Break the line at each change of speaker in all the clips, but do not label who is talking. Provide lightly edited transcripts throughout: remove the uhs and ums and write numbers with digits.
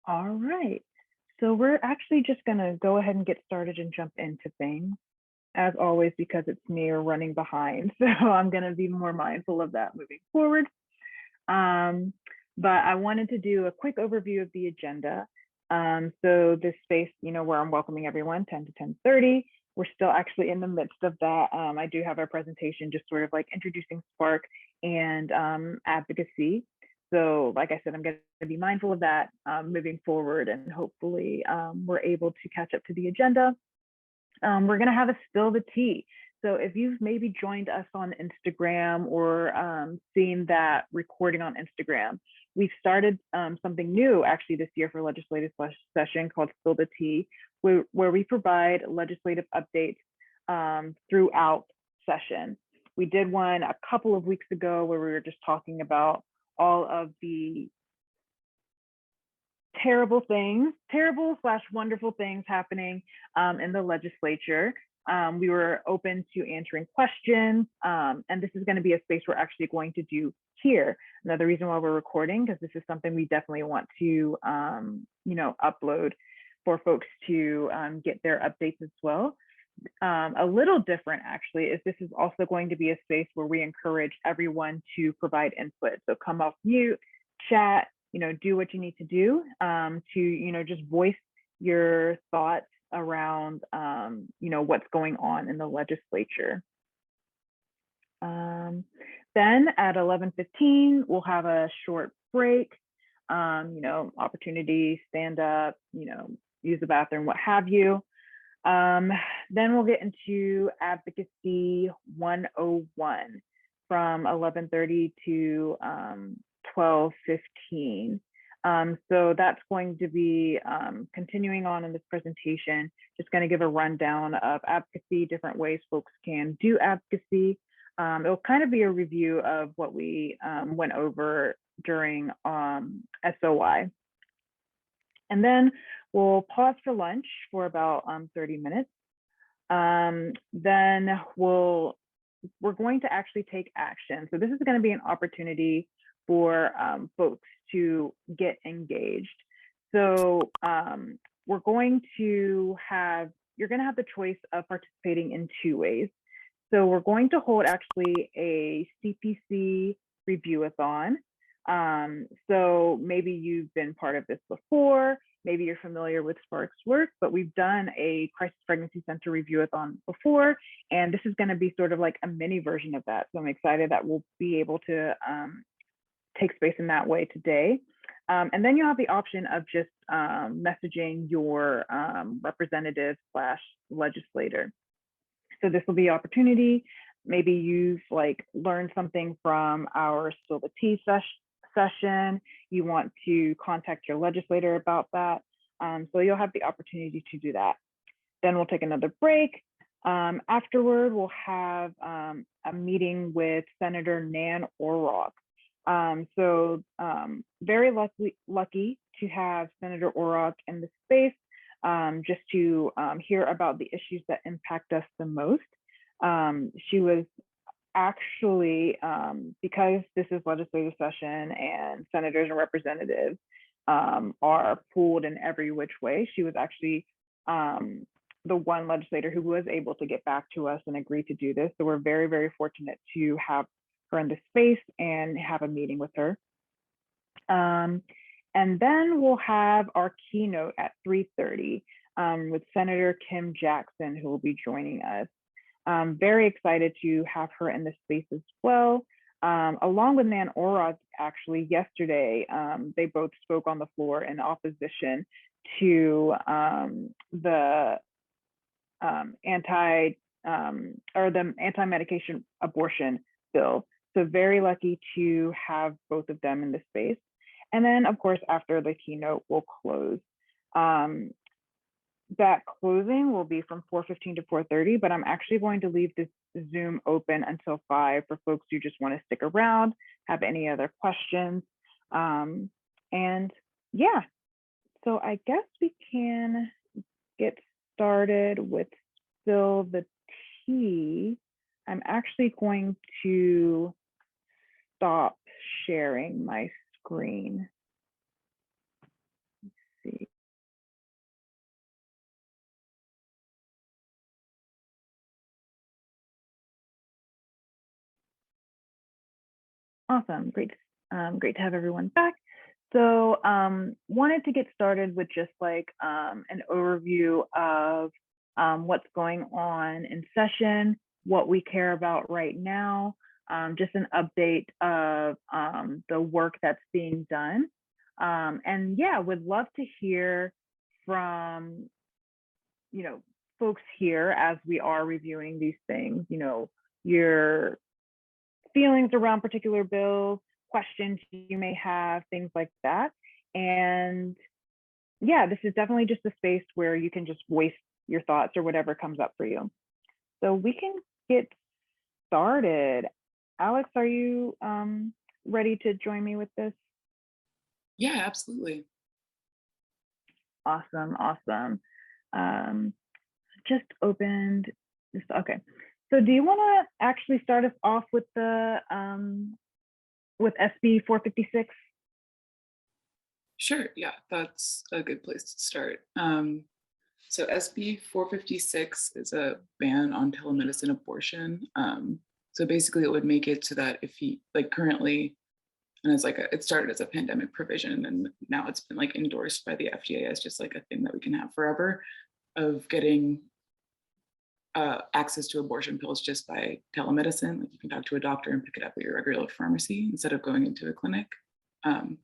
All right. So we're actually just going to go ahead and get started and jump into things. As always, because it's me, we're running behind. So I'm going to be more mindful of that moving forward. But I wanted to do a quick overview of the agenda. So this space, where I'm welcoming everyone 10 to 10:30. We're still actually in the midst of that. I do have a presentation just sort of like introducing Spark and advocacy. So like I said, I'm going to be mindful of that moving forward, and hopefully we're able to catch up to the agenda. We're going to have a spill the tea. So if you've maybe joined us on Instagram or seen that recording on Instagram, we've started something new actually this year for legislative session called Spill the Tea, where we provide legislative updates throughout session. We did one a couple of weeks ago where we were just talking about all of the terrible / wonderful things happening in the legislature. We were open to answering questions, and this is going to be a space we're actually going to do here. Another reason why we're recording, because this is something we definitely want to, upload for folks to get their updates as well. A little different actually is this is also going to be a space where we encourage everyone to provide input. So come off mute, chat, do what you need to do to, just voice your thoughts around, what's going on in the legislature. Then at 11:15, we'll have a short break, opportunity, stand up, use the bathroom, what have you. Then we'll get into Advocacy 101 from 11:30 to 12:15. So that's going to be continuing on in this presentation, just going to give a rundown of advocacy, different ways folks can do advocacy. It'll kind of be a review of what we went over during SOI. And then we'll pause for lunch for about 30 minutes. Then we're going to actually take action. So this is going to be an opportunity for folks to get engaged. So you're going to have the choice of participating in two ways. So we're going to hold actually a CPC review-a-thon. So maybe you've been part of this before, maybe you're familiar with Spark's work, but we've done a crisis pregnancy center review-a-thon before, and this is going to be sort of like a mini version of that. So I'm excited that we'll be able to take space in that way today. And then you have the option of just messaging your representative / legislator. So this will be an opportunity. Maybe you've learned something from our Spill the Tea session. You want to contact your legislator about that. So you'll have the opportunity to do that. Then we'll take another break. Afterward, we'll have a meeting with Senator Nan Orrock. So very lucky to have Senator Orrock in the space, just to hear about the issues that impact us the most. She was actually, because this is legislative session and senators and representatives are pooled in every which way, she was actually the one legislator who was able to get back to us and agree to do this. So we're very, very fortunate to have her in the space and have a meeting with her. And then we'll have our keynote at 3:30 with Senator Kim Jackson, who will be joining us. Very excited to have her in the space as well. Along with Nan Orrock, actually, yesterday, they both spoke on the floor in opposition to the anti-medication abortion bill. So very lucky to have both of them in the space. And then, of course, after the keynote, we'll close. That closing will be from 4:15 to 4:30, but I'm actually going to leave this Zoom open until 5 for folks who just want to stick around, have any other questions. And yeah, so I guess we can get started with Spill the Tea. I'm actually going to stop sharing my screen. Let's Awesome, great to have everyone back. So wanted to get started with just like an overview of what's going on in session, what we care about right now, just an update of the work that's being done. And yeah, would love to hear from, folks here as we are reviewing these things, your feelings around particular bills, questions you may have, things like that. And yeah, this is definitely just a space where you can just voice your thoughts or whatever comes up for you. So we can get started. Alex, are you ready to join me with this?
Yeah, absolutely.
Awesome, awesome. Just opened this. Okay. So do you want to actually start us off with the with SB 456?
Sure. Yeah, that's a good place to start. So SB 456 is a ban on telemedicine abortion. So basically, it would make it so that if he like currently, and it's like it started as a pandemic provision, and now it's been like endorsed by the FDA as just like a thing that we can have forever, of getting access to abortion pills just by telemedicine. Like you can talk to a doctor and pick it up at your regular pharmacy instead of going into a clinic. Um,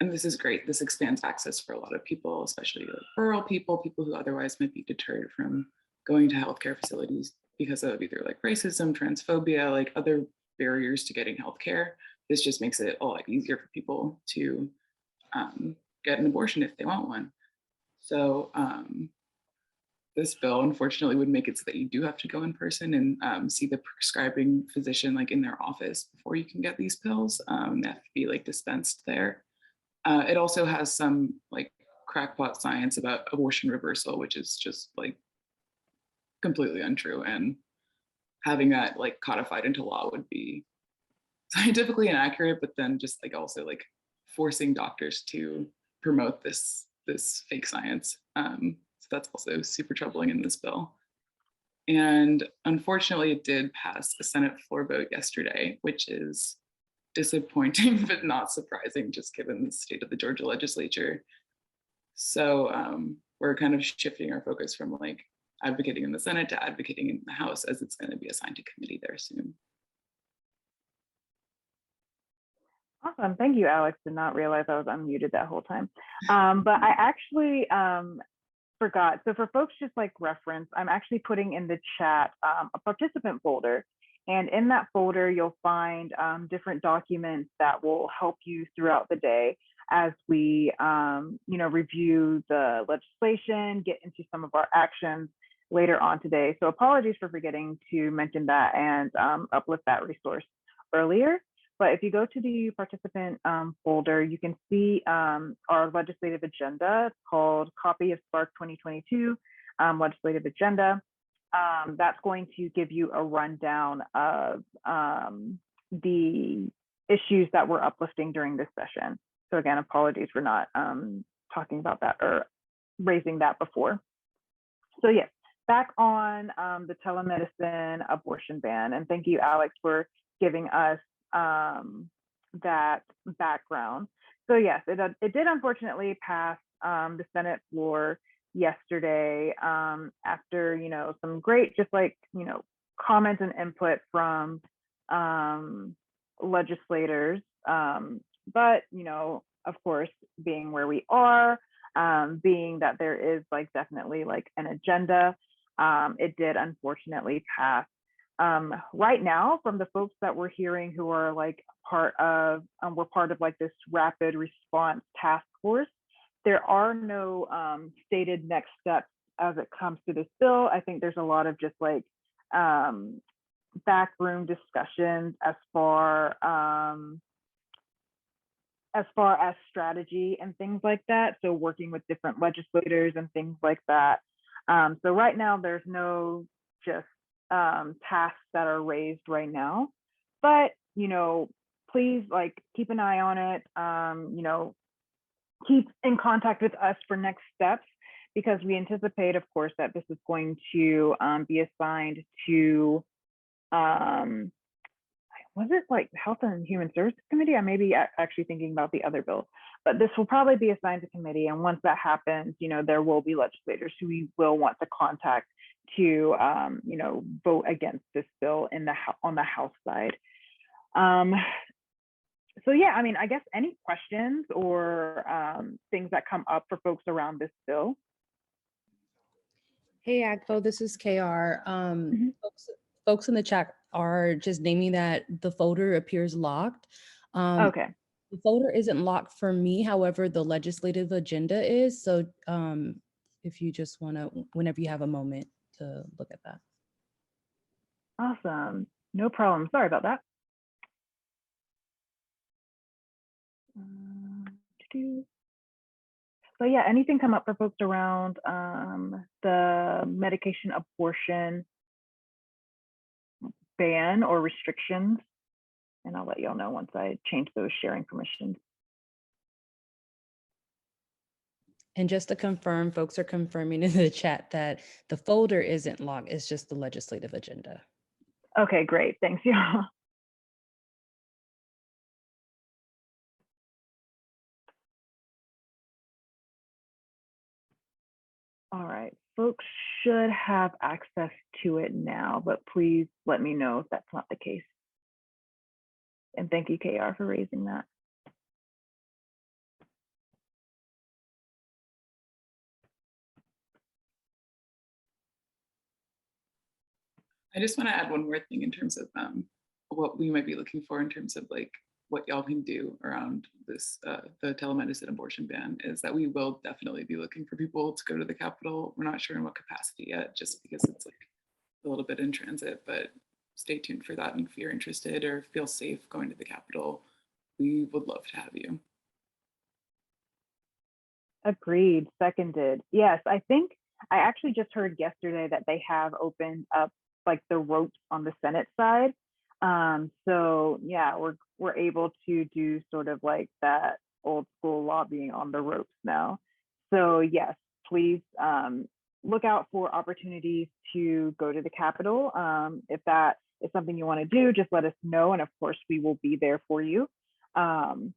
and this is great. This expands access for a lot of people, especially like rural people, people who otherwise might be deterred from going to healthcare facilities because of either like racism, transphobia, like other barriers to getting healthcare. This just makes it a lot easier for people to get an abortion if they want one. So this bill unfortunately would make it so that you do have to go in person and see the prescribing physician like in their office before you can get these pills. They have to be like dispensed there. It also has some like crackpot science about abortion reversal, which is just like completely untrue. And having that like codified into law would be scientifically inaccurate, but then just like also like forcing doctors to promote this fake science. So that's also super troubling in this bill. And unfortunately, it did pass a Senate floor vote yesterday, which is disappointing but not surprising, just given the state of the Georgia legislature. So we're kind of shifting our focus from like advocating in the Senate to advocating in the House, as it's going to be assigned to committee there soon.
Awesome. Thank you, Alex. Did not realize I was unmuted that whole time. But I actually forgot. So for folks just like reference, I'm actually putting in the chat a participant folder. And in that folder, you'll find different documents that will help you throughout the day as we, review the legislation, get into some of our actions later on today. So apologies for forgetting to mention that and uplift that resource earlier. But if you go to the participant folder, you can see our legislative agenda. It's called Copy of Spark 2022 Legislative Agenda. That's going to give you a rundown of the issues that we're uplifting during this session. So again, apologies for not talking about that or raising that before. So yes, back on the telemedicine abortion ban. And thank you, Alex, for giving us that background. So yes, it did unfortunately pass the Senate floor yesterday after some great just like comments and input from legislators, but of course being where we are, being that there is like definitely like an agenda, it did unfortunately pass. Right now, from the folks that we're hearing who are like we're part of like this rapid response task force, there are no stated next steps as it comes to this bill. I think there's a lot of just like backroom discussions as far as strategy and things like that. So working with different legislators and things like that. So right now, there's no just tasks that are raised right now, but please like keep an eye on it. Keep in contact with us for next steps, because we anticipate, of course, that this is going to be assigned to I was it like Health and Human Services Committee? I may be actually thinking about the other bill, but this will probably be assigned to committee. And once that happens, there will be legislators who we will want to contact to, vote against this bill on the House side. So yeah, I mean, I guess any questions or things that come up for folks around this bill?
Hey, Agpo, this is KR.
Mhm.
Folks in the chat are just naming that the folder appears locked.
Okay.
The folder isn't locked for me, however, the legislative agenda is. So if you just want to, whenever you have a moment to look at that.
Awesome. No problem. Sorry about that. So yeah, anything come up for folks around the medication abortion ban or restrictions? And I'll let y'all know once I change those sharing permissions.
And just to confirm, folks are confirming in the chat that the folder isn't locked, it's just the legislative agenda.
Okay, great. Thanks, y'all. All right, folks should have access to it now, but please let me know if that's not the case. And thank you, KR, for raising that.
I just want to add one more thing in terms of what we might be looking for in terms of like what y'all can do around this, the telemedicine abortion ban, is that we will definitely be looking for people to go to the Capitol. We're not sure in what capacity yet, just because it's like a little bit in transit, but stay tuned for that. And if you're interested or feel safe going to the Capitol, we would love to have you.
Agreed, seconded. Yes, I think I actually just heard yesterday that they have opened up like the ropes on the Senate side. So yeah, we're able to do sort of like that old school lobbying on the ropes now. So yes, please look out for opportunities to go to the Capitol. If that is something you want to do, just let us know, and of course we will be there for you. And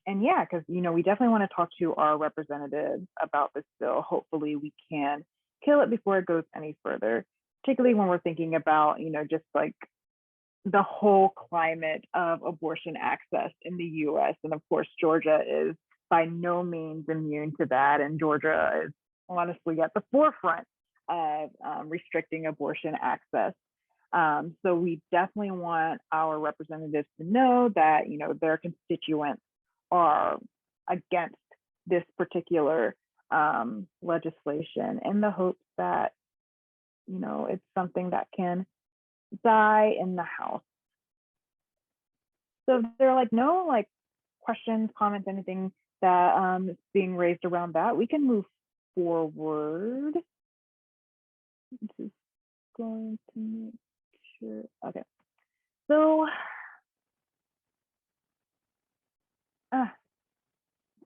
yeah, because we definitely want to talk to our representatives about this bill. Hopefully we can kill it before it goes any further, particularly when we're thinking about, just like the whole climate of abortion access in the US. And of course, Georgia is by no means immune to that. And Georgia is honestly at the forefront of restricting abortion access. So we definitely want our representatives to know that, their constituents are against this particular legislation, in the hopes that, it's something that can die in the House. So if there are like no like questions, comments, anything that is being raised around that, we can move forward. This is going to make sure. Okay. So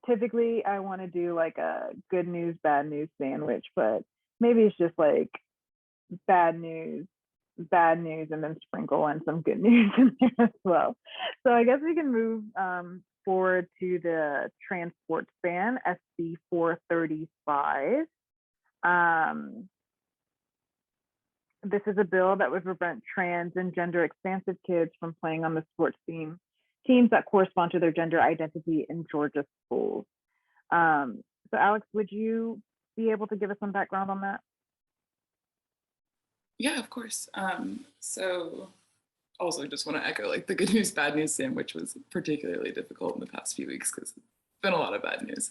typically I want to do like a good news, bad news sandwich, but maybe it's just like bad news, and then sprinkle in some good news in there as well. So I guess we can move forward to the transport ban, SB 435. This is a bill that would prevent trans and gender expansive kids from playing on the sports teams that correspond to their gender identity in Georgia schools. So Alex, would you be able to give us some background on that?
Yeah, of course. So also just want to echo like the good news, bad news sandwich was particularly difficult in the past few weeks because it's been a lot of bad news.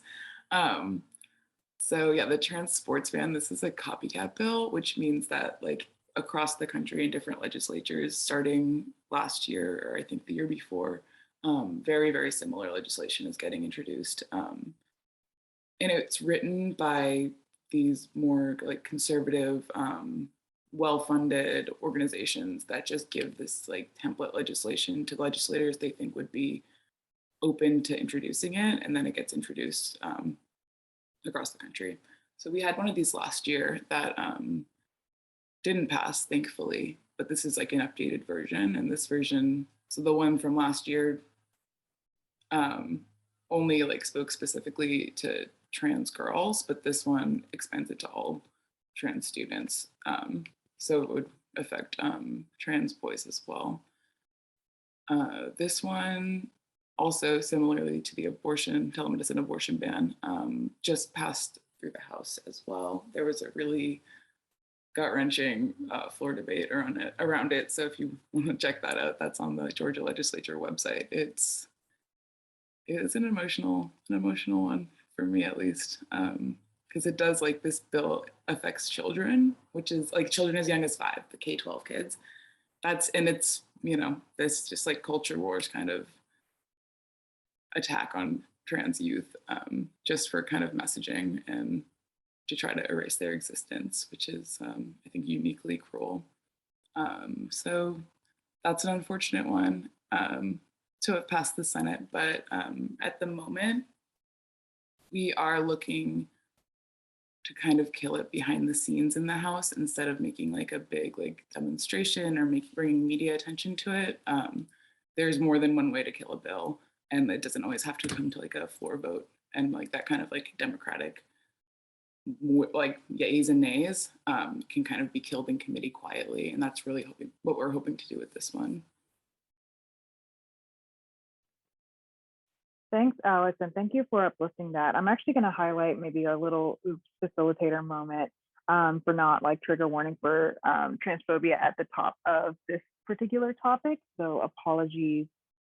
So yeah, the trans sports ban, this is a copycat bill, which means that like across the country in different legislatures starting last year, or I think the year before, very, very similar legislation is getting introduced. And it's written by these more like conservative, well-funded organizations that just give this like template legislation to legislators they think would be open to introducing it, and then it gets introduced across the country. So we had one of these last year that didn't pass, thankfully, but this is like an updated version, and this version So the one from last year only like spoke specifically to trans girls, but this one expands it to all trans students. So it would affect trans boys as well. This one, also similarly to the telemedicine abortion ban, just passed through the House as well. There was a really gut-wrenching floor debate around it. So if you want to check that out, that's on the Georgia legislature website. It's an emotional one for me, at least, because it does, like, this bill affects children, which is like children as young as 5, the K-12 kids. It's, you know, this just like culture wars kind of attack on trans youth, just for kind of messaging and to try to erase their existence, which is, I think, uniquely cruel. So that's an unfortunate one to have passed the Senate, but at the moment, we are looking to kind of kill it behind the scenes in the House instead of making like a big like demonstration or bringing media attention to it. There's more than one way to kill a bill, and it doesn't always have to come to like a floor vote, and like that kind of like democratic like yays and nays can kind of be killed in committee quietly, and that's really what we're hoping to do with this one.
Thanks, Alex, and thank you for uplifting that. I'm actually going to highlight maybe a little oops facilitator moment for not like trigger warning for transphobia at the top of this particular topic. So apologies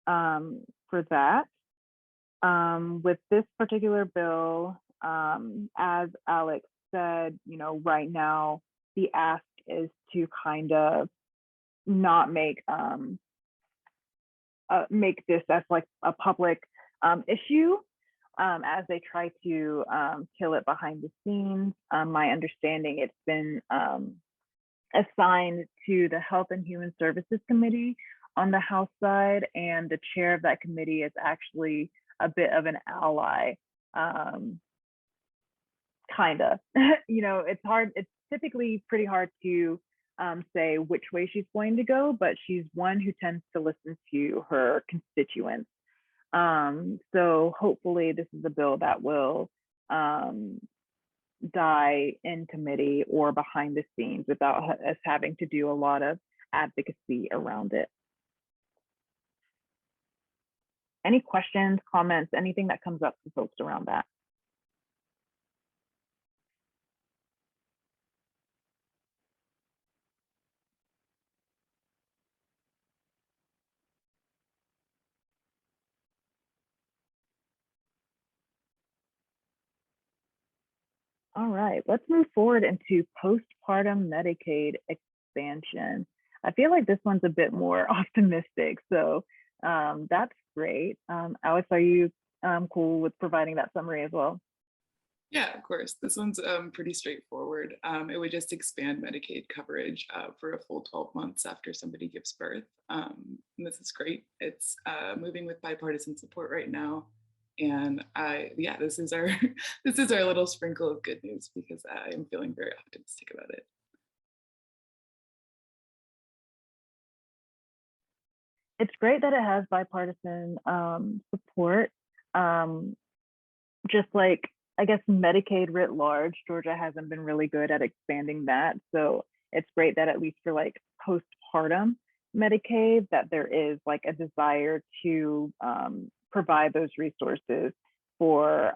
for that. With this particular bill, as Alex said, you know, right now the ask is to kind of not make this as like a public issue as they try to kill it behind the scenes. My understanding, it's been assigned to the Health and Human Services Committee on the House side, and the chair of that committee is actually a bit of an ally, kind of. You know, it's typically pretty hard to say which way she's going to go, but she's one who tends to listen to her constituents. So hopefully this is a bill that will die in committee or behind the scenes without us having to do a lot of advocacy around it. Any questions, comments, anything that comes up for folks around that? All right, let's move forward into postpartum Medicaid expansion. I feel like this one's a bit more optimistic, so that's great. Alex, are you cool with providing that summary as well?
Yeah, of course. This one's pretty straightforward. It would just expand Medicaid coverage for a full 12 months after somebody gives birth. And this is great. It's moving with bipartisan support right now. And this is our this is our little sprinkle of good news, because I am feeling very optimistic about it.
It's great that it has bipartisan support. Just like, I guess, Medicaid writ large, Georgia hasn't been really good at expanding that. So it's great that at least for like postpartum Medicaid, that there is like a desire to provide those resources for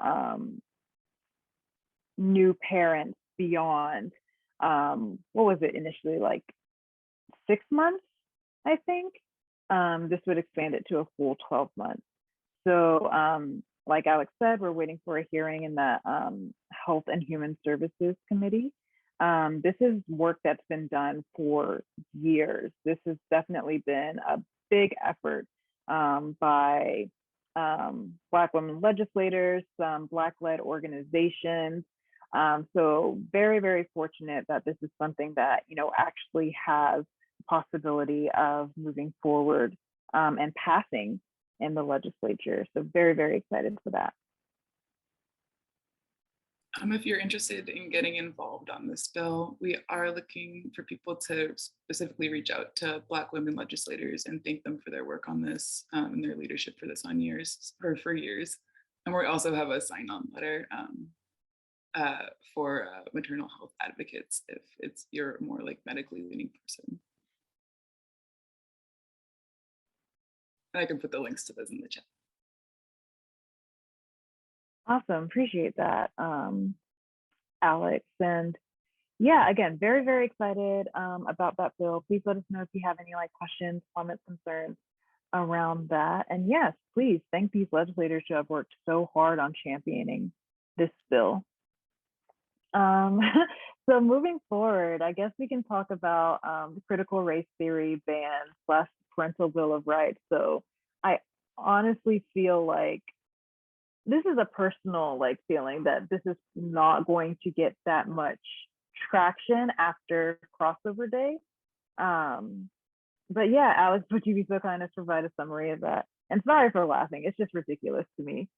new parents beyond, what was it initially, like 6 months, I think. This would expand it to a full 12 months. So like Alex said, we're waiting for a hearing in the Health and Human Services Committee. This is work that's been done for years. This has definitely been a big effort by Black women legislators, some Black-led organizations. So very, very fortunate that this is something that, you know, actually has possibility of moving forward and passing in the legislature. So very, very excited for that.
If you're interested in getting involved on this bill, we are looking for people to specifically reach out to Black women legislators and thank them for their work on this and their leadership for this for years. And we also have a sign-on letter for maternal health advocates if you're a more like medically leaning person. And I can put the links to those in the chat.
Awesome, appreciate that, Alex. And yeah, again, very, very excited about that bill. Please let us know if you have any like questions, comments, concerns around that. And yes, please thank these legislators who have worked so hard on championing this bill. So moving forward, I guess we can talk about the critical race theory ban / parental bill of rights. So I honestly feel like this is a personal like feeling that this is not going to get that much traction after crossover day. But yeah, Alex, would you be so kind as to provide a summary of that? And sorry for laughing, it's just ridiculous to me.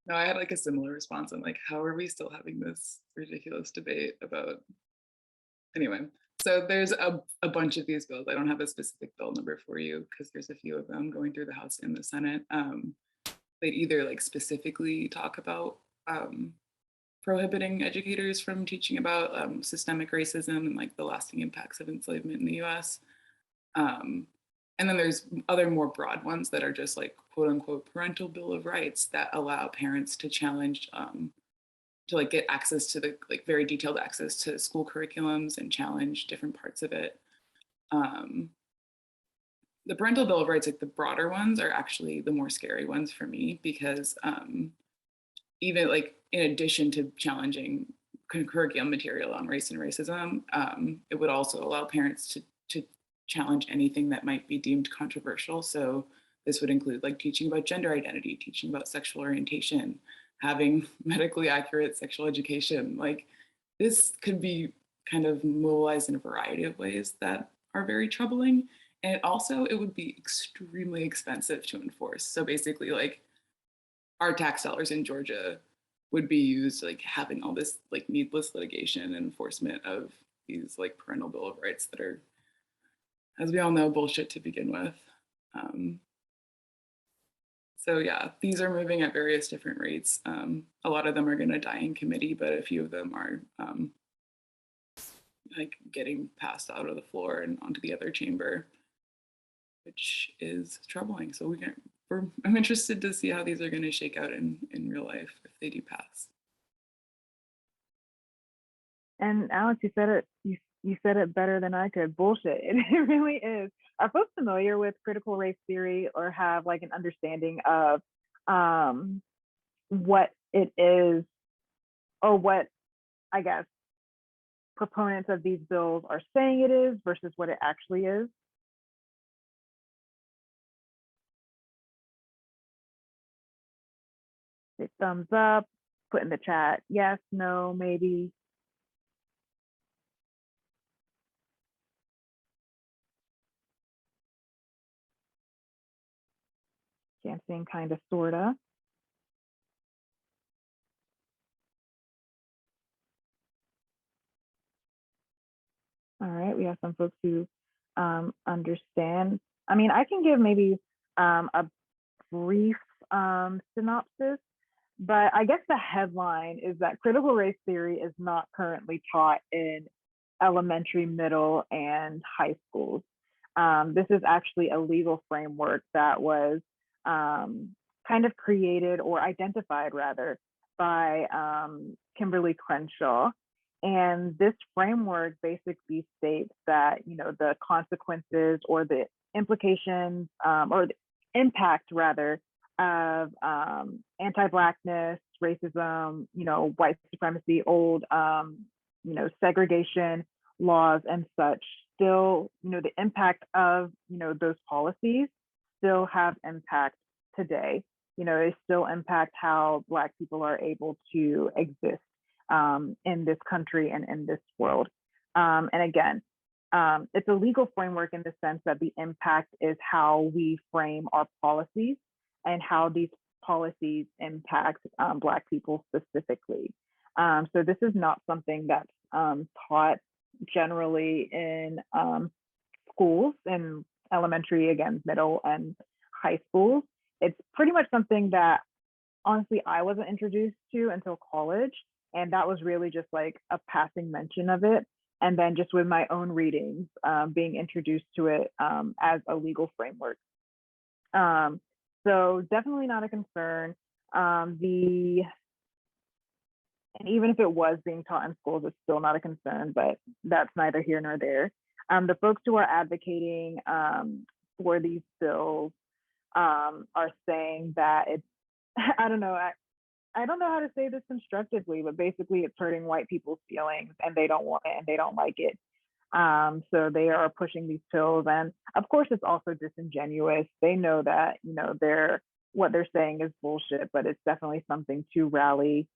No, I had like a similar response. I'm like, how are we still having this ridiculous debate about, anyway. So there's a bunch of these bills. I don't have a specific bill number for you because there's a few of them going through the House and the Senate. They either like specifically talk about prohibiting educators from teaching about systemic racism and like the lasting impacts of enslavement in the US. And then there's other more broad ones that are just like quote unquote parental bill of rights that allow parents to challenge, to like get access to the like very detailed access to school curriculums and challenge different parts of it. The parental bill of rights, like the broader ones, are actually the more scary ones for me because even like in addition to challenging curriculum material on race and racism, it would also allow parents to challenge anything that might be deemed controversial. So this would include like teaching about gender identity, teaching about sexual orientation, having medically accurate sexual education. Like this could be kind of mobilized in a variety of ways that are very troubling. And also it would be extremely expensive to enforce. So basically like our tax dollars in Georgia would be used like having all this like needless litigation and enforcement of these like parental bill of rights that are, as we all know, bullshit to begin with. So yeah, these are moving at various different rates. A lot of them are going to die in committee, but a few of them are like getting passed out of the floor and onto the other chamber, which is troubling. So I'm interested to see how these are going to shake out in real life if they do pass.
And Alex, you said it. You said it better than I could. Bullshit. It really is. Are folks familiar with critical race theory or have like an understanding of what it is, or what I guess proponents of these bills are saying it is versus what it actually is? Hit thumbs up, put in the chat, yes, no, maybe. Dancing, kind of, sorta. All right, we have some folks who understand. I mean, I can give maybe a brief synopsis, but I guess the headline is that critical race theory is not currently taught in elementary, middle, and high schools. This is actually a legal framework that was kind of created or identified rather by Kimberly Crenshaw. And this framework basically states that, you know, the consequences or the implications or the impact rather of anti-Blackness, racism, you know, white supremacy, old, you know, segregation laws and such still, you know, the impact of, you know, those policies still have impact today. You know, they still impact how Black people are able to exist in this country and in this world. And again, it's a legal framework in the sense that the impact is how we frame our policies and how these policies impact Black people specifically. So this is not something that's taught generally in schools, in elementary, again, middle and high schools. It's pretty much something that honestly I wasn't introduced to until college. And that was really just like a passing mention of it. And then just with my own readings, being introduced to it as a legal framework. So definitely not a concern. And even if it was being taught in schools, it's still not a concern, but that's neither here nor there. The folks who are advocating for these bills are saying that it's, I don't know, I don't know how to say this constructively, but basically it's hurting white people's feelings and they don't want it and they don't like it. So they are pushing these pills. And of course, it's also disingenuous. They know that, you know, what they're saying is bullshit, but it's definitely something to rally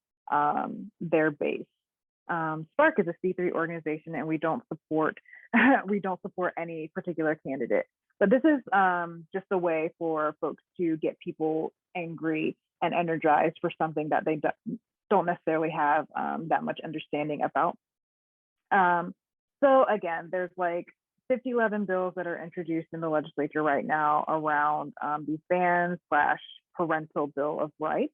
their base. Spark is a C3 organization and we don't support any particular candidate. But this is just a way for folks to get people angry and energized for something that they don't necessarily have that much understanding about. So again, there's like 11 bills that are introduced in the legislature right now around these bans / parental bill of rights.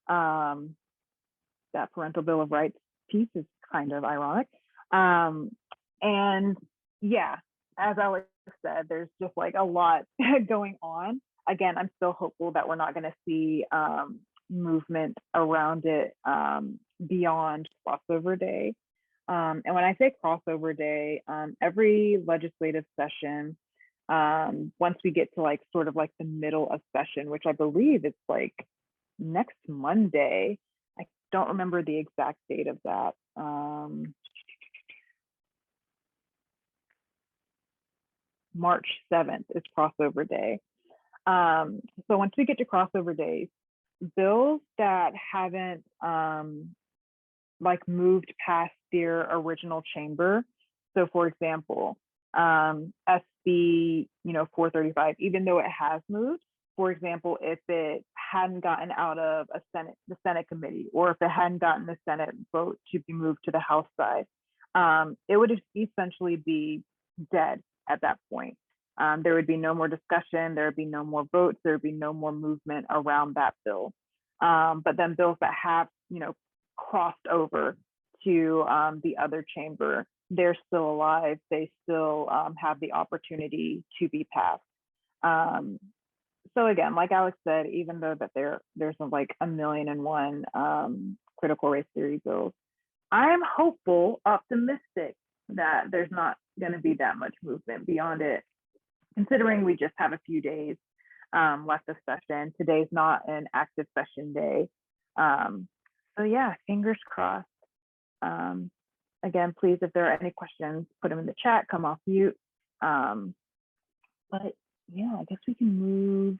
That parental bill of rights piece is kind of ironic. And yeah, as Alex said, there's just like a lot going on. Again, I'm still hopeful that we're not going to see movement around it beyond crossover day. And when I say crossover day, every legislative session, once we get to like sort of like the middle of session, which I believe it's like next Monday, I don't remember the exact date of that. March 7th is crossover day. So once we get to crossover days, bills that haven't like moved past their original chamber. So for example, SB 435, even though it has moved, for example, if it hadn't gotten out of the Senate committee, or if it hadn't gotten the Senate vote to be moved to the House side, it would essentially be dead at that point. There would be no more discussion, there would be no more votes, there would be no more movement around that bill. But then bills that have, crossed over to the other chamber, they're still alive, they still have the opportunity to be passed. So again, like Alex said, even though that there's like 1,000,001 critical race theory bills, I'm hopeful, optimistic that there's not going to be that much movement beyond it, considering we just have a few days left of session. Today's not an active session day. So yeah, fingers crossed. Again, please, if there are any questions, put them in the chat, come off mute. But yeah, I guess we can move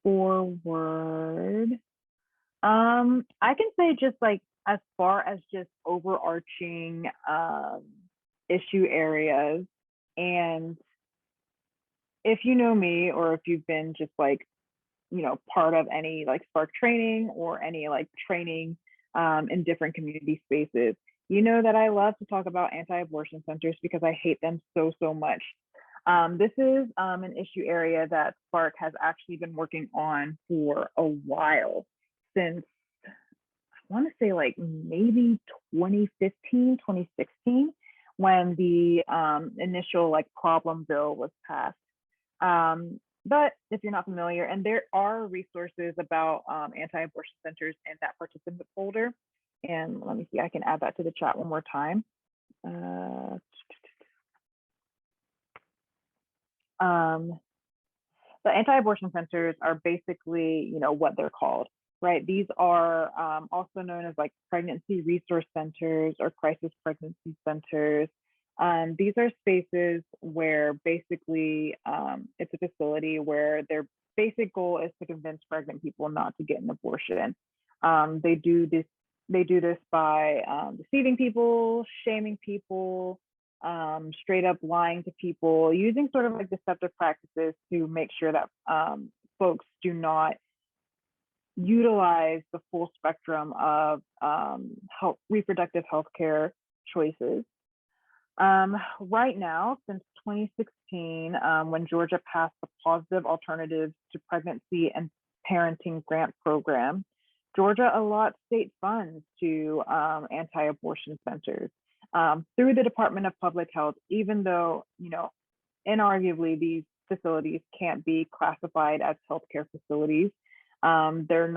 forward. I can say just like as far as just overarching issue areas, and if you know me, or if you've been just like, part of any like Spark training or any like training in different community spaces, you know that I love to talk about anti-abortion centers because I hate them so much. This is an issue area that Spark has actually been working on for a while, since I want to say like maybe 2015, 2016, when the initial like problem bill was passed. But if you're not familiar, and there are resources about anti-abortion centers in that participant folder. And let me see, I can add that to the chat one more time. The anti-abortion centers are basically, what they're called, right? These are also known as like pregnancy resource centers or crisis pregnancy centers. These are spaces where basically it's a facility where their basic goal is to convince pregnant people not to get an abortion. They do this by deceiving people, shaming people, straight up lying to people, using sort of like deceptive practices to make sure that folks do not utilize the full spectrum of reproductive health care choices. Right now, since 2016, when Georgia passed the Positive Alternatives to Pregnancy and Parenting Grant Program, Georgia allots state funds to anti-abortion centers through the Department of Public Health, even though, inarguably these facilities can't be classified as healthcare facilities. They're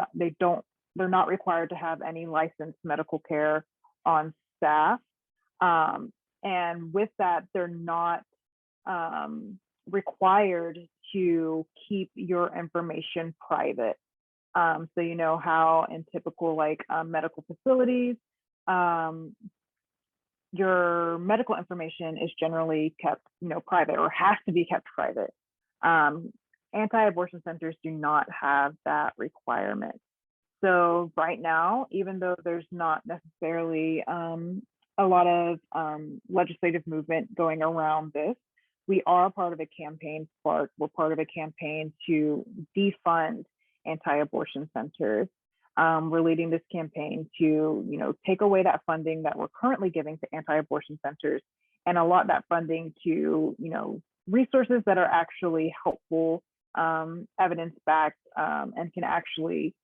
not required to have any licensed medical care on staff. And with that, they're not required to keep your information private. So you know how in typical medical facilities, your medical information is generally kept, private or has to be kept private. Anti-abortion centers do not have that requirement. So right now, even though there's not necessarily a lot of legislative movement going around this, we are part of a campaign, Spark. We're part of a campaign to defund anti-abortion centers. We're leading this campaign to, take away that funding that we're currently giving to anti-abortion centers and allot that funding to, resources that are actually helpful, evidence-backed, and can actually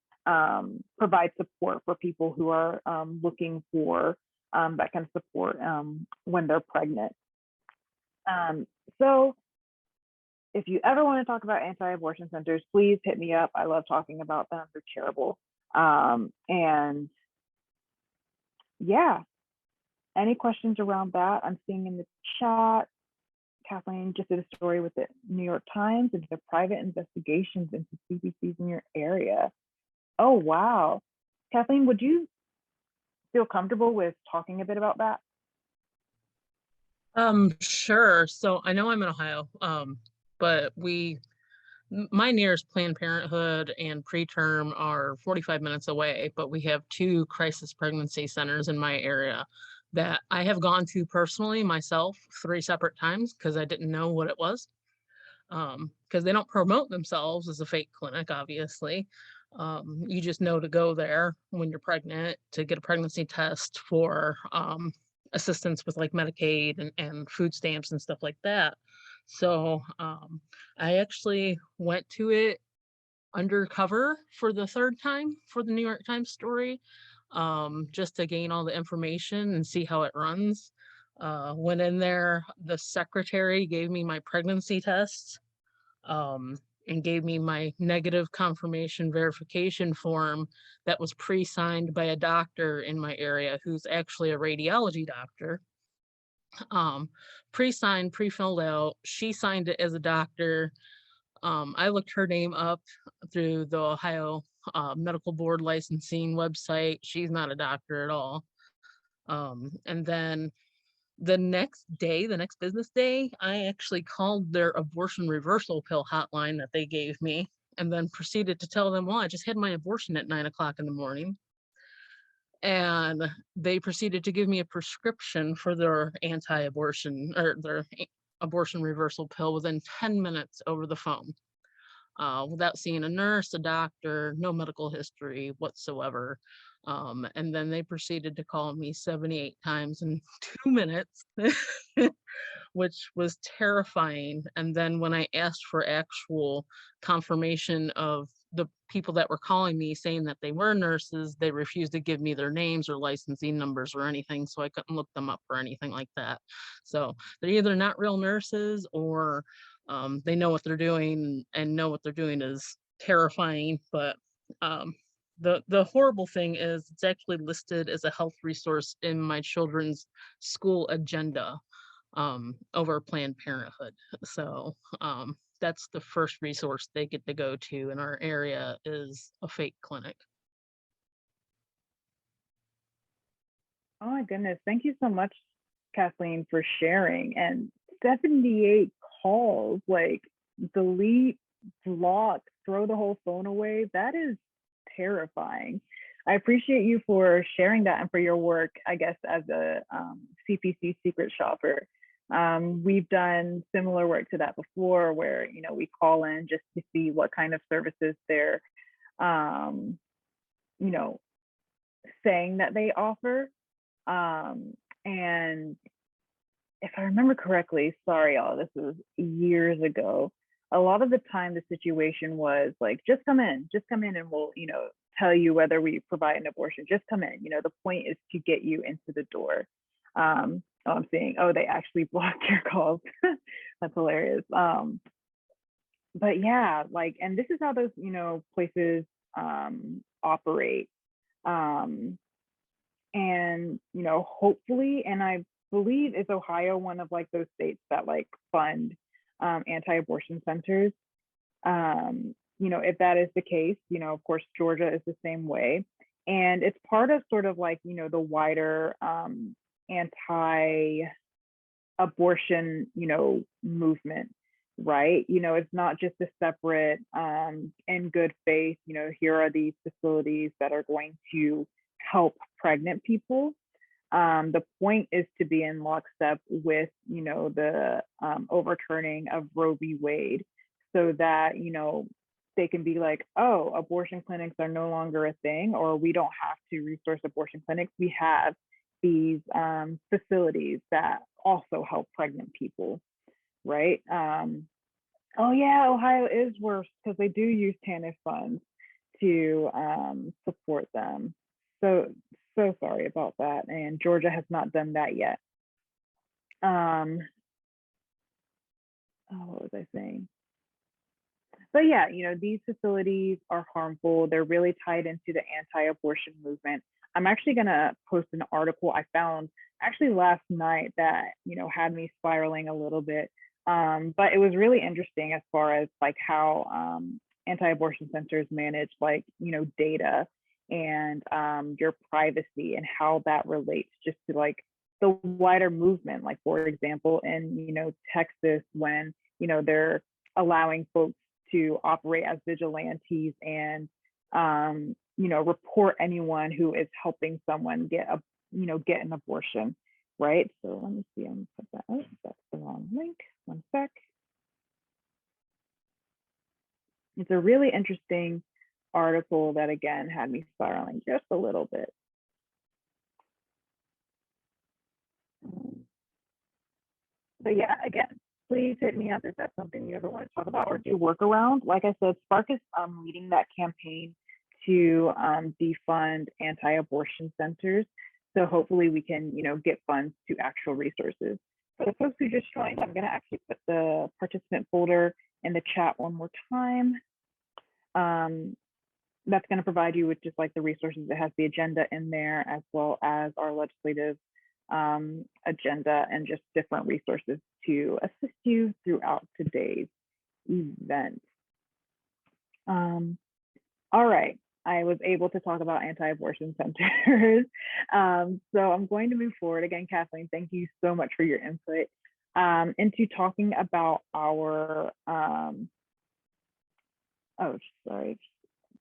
provide support for people who are looking for that kind of support when they're pregnant. So if you ever want to talk about anti-abortion centers, please hit me up. I love talking about them. They're terrible. And yeah, any questions around that? I'm seeing in the chat, Kathleen just did a story with the New York Times into the private investigations into CPCs in your area. Oh, wow. Kathleen, would you feel comfortable with talking a bit about that?
Sure. So I know I'm in Ohio, but my nearest Planned Parenthood and preterm are 45 minutes away, but we have 2 crisis pregnancy centers in my area that I have gone to personally myself 3 separate times because I didn't know what it was. Because they don't promote themselves as a fake clinic, obviously. You just know to go there when you're pregnant to get a pregnancy test for assistance with like Medicaid and food stamps and stuff like that. So I actually went to it undercover for the 3rd time for the New York Times story, just to gain all the information and see how it runs. Went in there, the secretary gave me my pregnancy test and gave me my negative confirmation verification form that was pre-signed by a doctor in my area who's actually a radiology doctor. Pre-signed, pre-filled out. She signed it as a doctor. I looked her name up through the Ohio Medical Board licensing website. She's not a doctor at all. And then the next business day, I actually called their abortion reversal pill hotline that they gave me and then proceeded to tell them, well, I just had my abortion at 9 o'clock in the morning. And they proceeded to give me a prescription for their anti-abortion or their abortion reversal pill within 10 minutes over the phone, without seeing a nurse, a doctor, no medical history whatsoever. And then they proceeded to call me 78 times in 2 minutes, which was terrifying. And then when I asked for actual confirmation of the people that were calling me saying that they were nurses, they refused to give me their names or licensing numbers or anything, so I couldn't look them up or anything like that. So they're either not real nurses or they know what they're doing, and know what they're doing is terrifying. But the horrible thing is it's actually listed as a health resource in my children's school agenda over Planned Parenthood. So that's the first resource they get to go to in our area is a fake clinic.
Oh my goodness. Thank you so much, Kathleen, for sharing. And 78 calls, like delete, block, throw the whole phone away. That is terrifying. I appreciate you for sharing that and for your work, I guess, as a CPC secret shopper. We've done similar work to that before where, we call in just to see what kind of services they're you know, saying that they offer. And if I remember correctly, sorry, y'all, this was years ago. A lot of the time, the situation was like, just come in, and we'll, tell you whether we provide an abortion. Just come in. The point is to get you into the door. Oh, I'm seeing, oh, they actually blocked your calls. That's hilarious. But yeah, like, and this is how those, places operate. And, hopefully, and I believe is Ohio one of like those states that like fund anti-abortion centers. If that is the case, of course, Georgia is the same way. And it's part of sort of like, the wider anti-abortion, movement, right? It's not just a separate, in good faith, here are these facilities that are going to help pregnant people. The point is to be in lockstep with, the overturning of Roe v. Wade, so that, they can be like, oh, abortion clinics are no longer a thing, or we don't have to resource abortion clinics. We have these facilities that also help pregnant people, right? Oh yeah, Ohio is worse because they do use TANF funds to support them. So sorry about that. And Georgia has not done that yet. Oh, what was I saying? But yeah, these facilities are harmful. They're really tied into the anti-abortion movement. I'm actually gonna post an article I found actually last night that, had me spiraling a little bit. But it was really interesting as far as like how anti-abortion centers manage like, data and your privacy, and how that relates just to like the wider movement. Like, for example, in, Texas, when, they're allowing folks to operate as vigilantes and, report anyone who is helping someone get an abortion, right? So let me see, I'm gonna put that, oh, that's the wrong link, one sec. It's a really interesting article that, again, had me spiraling just a little bit. But yeah, again, please hit me up if that's something you ever want to talk about or do work around. Like I said, Spark is leading that campaign to defund anti-abortion centers. So hopefully we can, get funds to actual resources. For the folks who just joined, I'm going to actually put the participant folder in the chat one more time. That's going to provide you with just like the resources. It has the agenda in there, as well as our legislative agenda and just different resources to assist you throughout today's event. All right, I was able to talk about anti-abortion centers. So I'm going to move forward. Again, Kathleen, thank you so much for your input into talking about our, oh, sorry,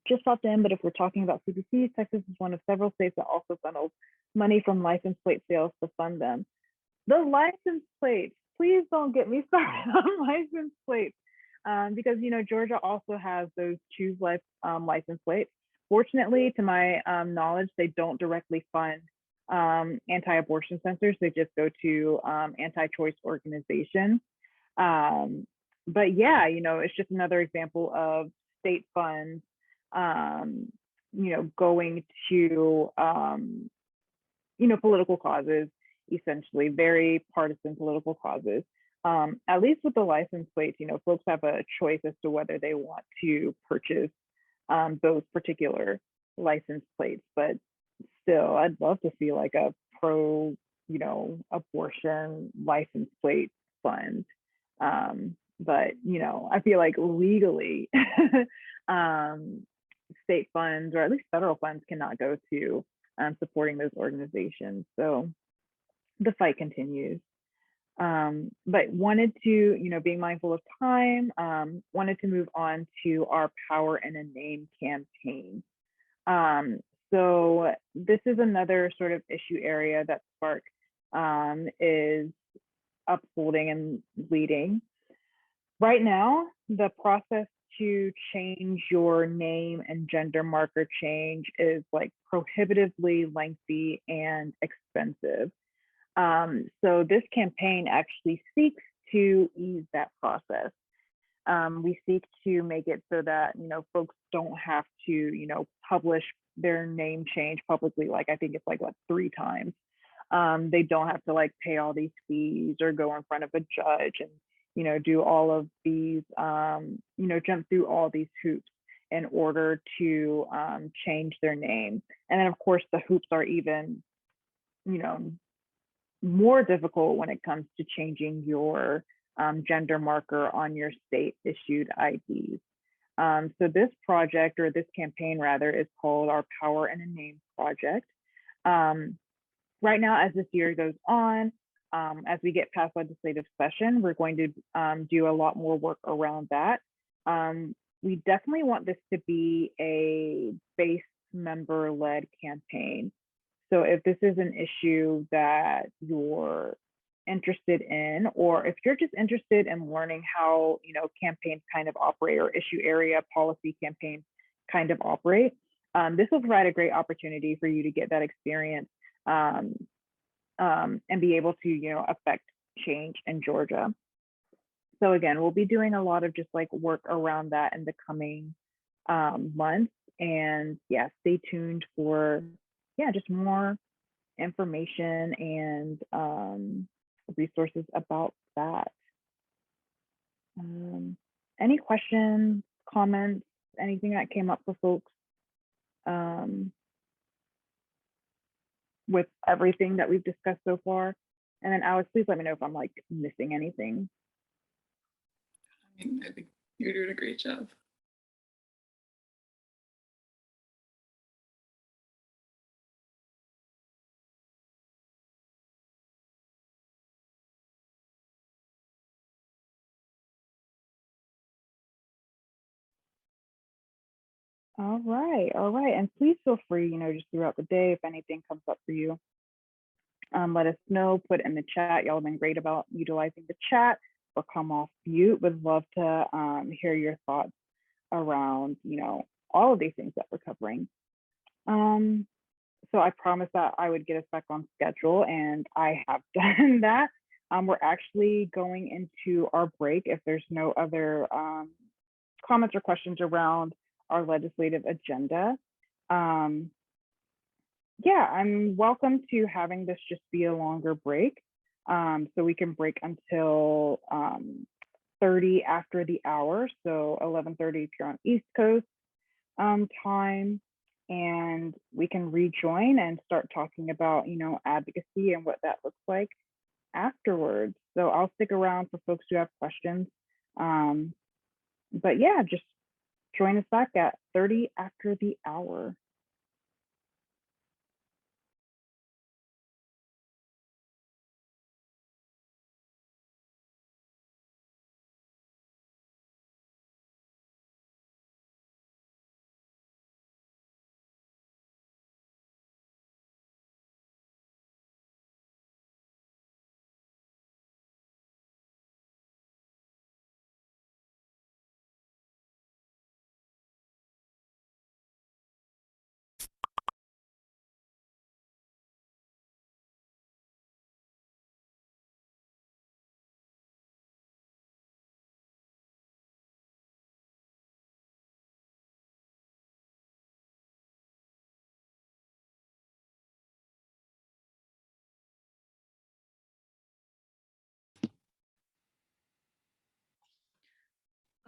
just popped in, but if we're talking about CPCs, Texas is one of several states that also funnels money from license plate sales to fund them. The license plates, please don't get me started on license plates, because, Georgia also has those Choose Life license plates. Fortunately, to my knowledge, they don't directly fund anti-abortion centers. They just go to anti-choice organizations. But yeah, it's just another example of state funds, going to, political causes, essentially very partisan political causes. At least with the license plates, folks have a choice as to whether they want to purchase those particular license plates. But still, I'd love to see like a pro, abortion license plate fund. But, I feel like legally, state funds, or at least federal funds, cannot go to supporting those organizations. So the fight continues. But wanted to, being mindful of time, wanted to move on to our Power in a Name campaign. So this is another sort of issue area that Spark is upholding and leading. Right now, the process to change your name and gender marker change is like prohibitively lengthy and expensive. So this campaign actually seeks to ease that process. We seek to make it so that, folks don't have to, publish their name change publicly. Like, I think it's like 3 times. They don't have to like pay all these fees or go in front of a judge and, do all of these, jump through all these hoops in order to change their name. And then of course the hoops are even, more difficult when it comes to changing your gender marker on your state issued IDs. So this project, or this campaign rather, is called our Power in a Name project. Right now, as this year goes on, as we get past legislative session, we're going to do a lot more work around that. We definitely want this to be a base member-led campaign. So if this is an issue that you're interested in, or if you're just interested in learning how, campaigns kind of operate, or issue area policy campaigns kind of operate, this will provide a great opportunity for you to get that experience and be able to, affect change in Georgia. So again, we'll be doing a lot of just like work around that in the coming months. And yeah, stay tuned for just more information and resources about that. Any questions, comments, anything that came up for folks with everything that we've discussed so far? And then Alex, please let me know if I'm like missing anything.
I think you're doing a great job.
All right. And please feel free, just throughout the day, if anything comes up for you, let us know, put in the chat. Y'all have been great about utilizing the chat, or come off mute. Would love to hear your thoughts around, all of these things that we're covering. So I promised that I would get us back on schedule, and I have done that. We're actually going into our break if there's no other comments or questions around our legislative agenda. Yeah, I'm welcome to having this just be a longer break. So we can break until 30 after the hour. So 11:30 if you're on East Coast time. And we can rejoin and start talking about, advocacy and what that looks like afterwards. So I'll stick around for folks who have questions. But yeah, just join us back at 30 after the hour.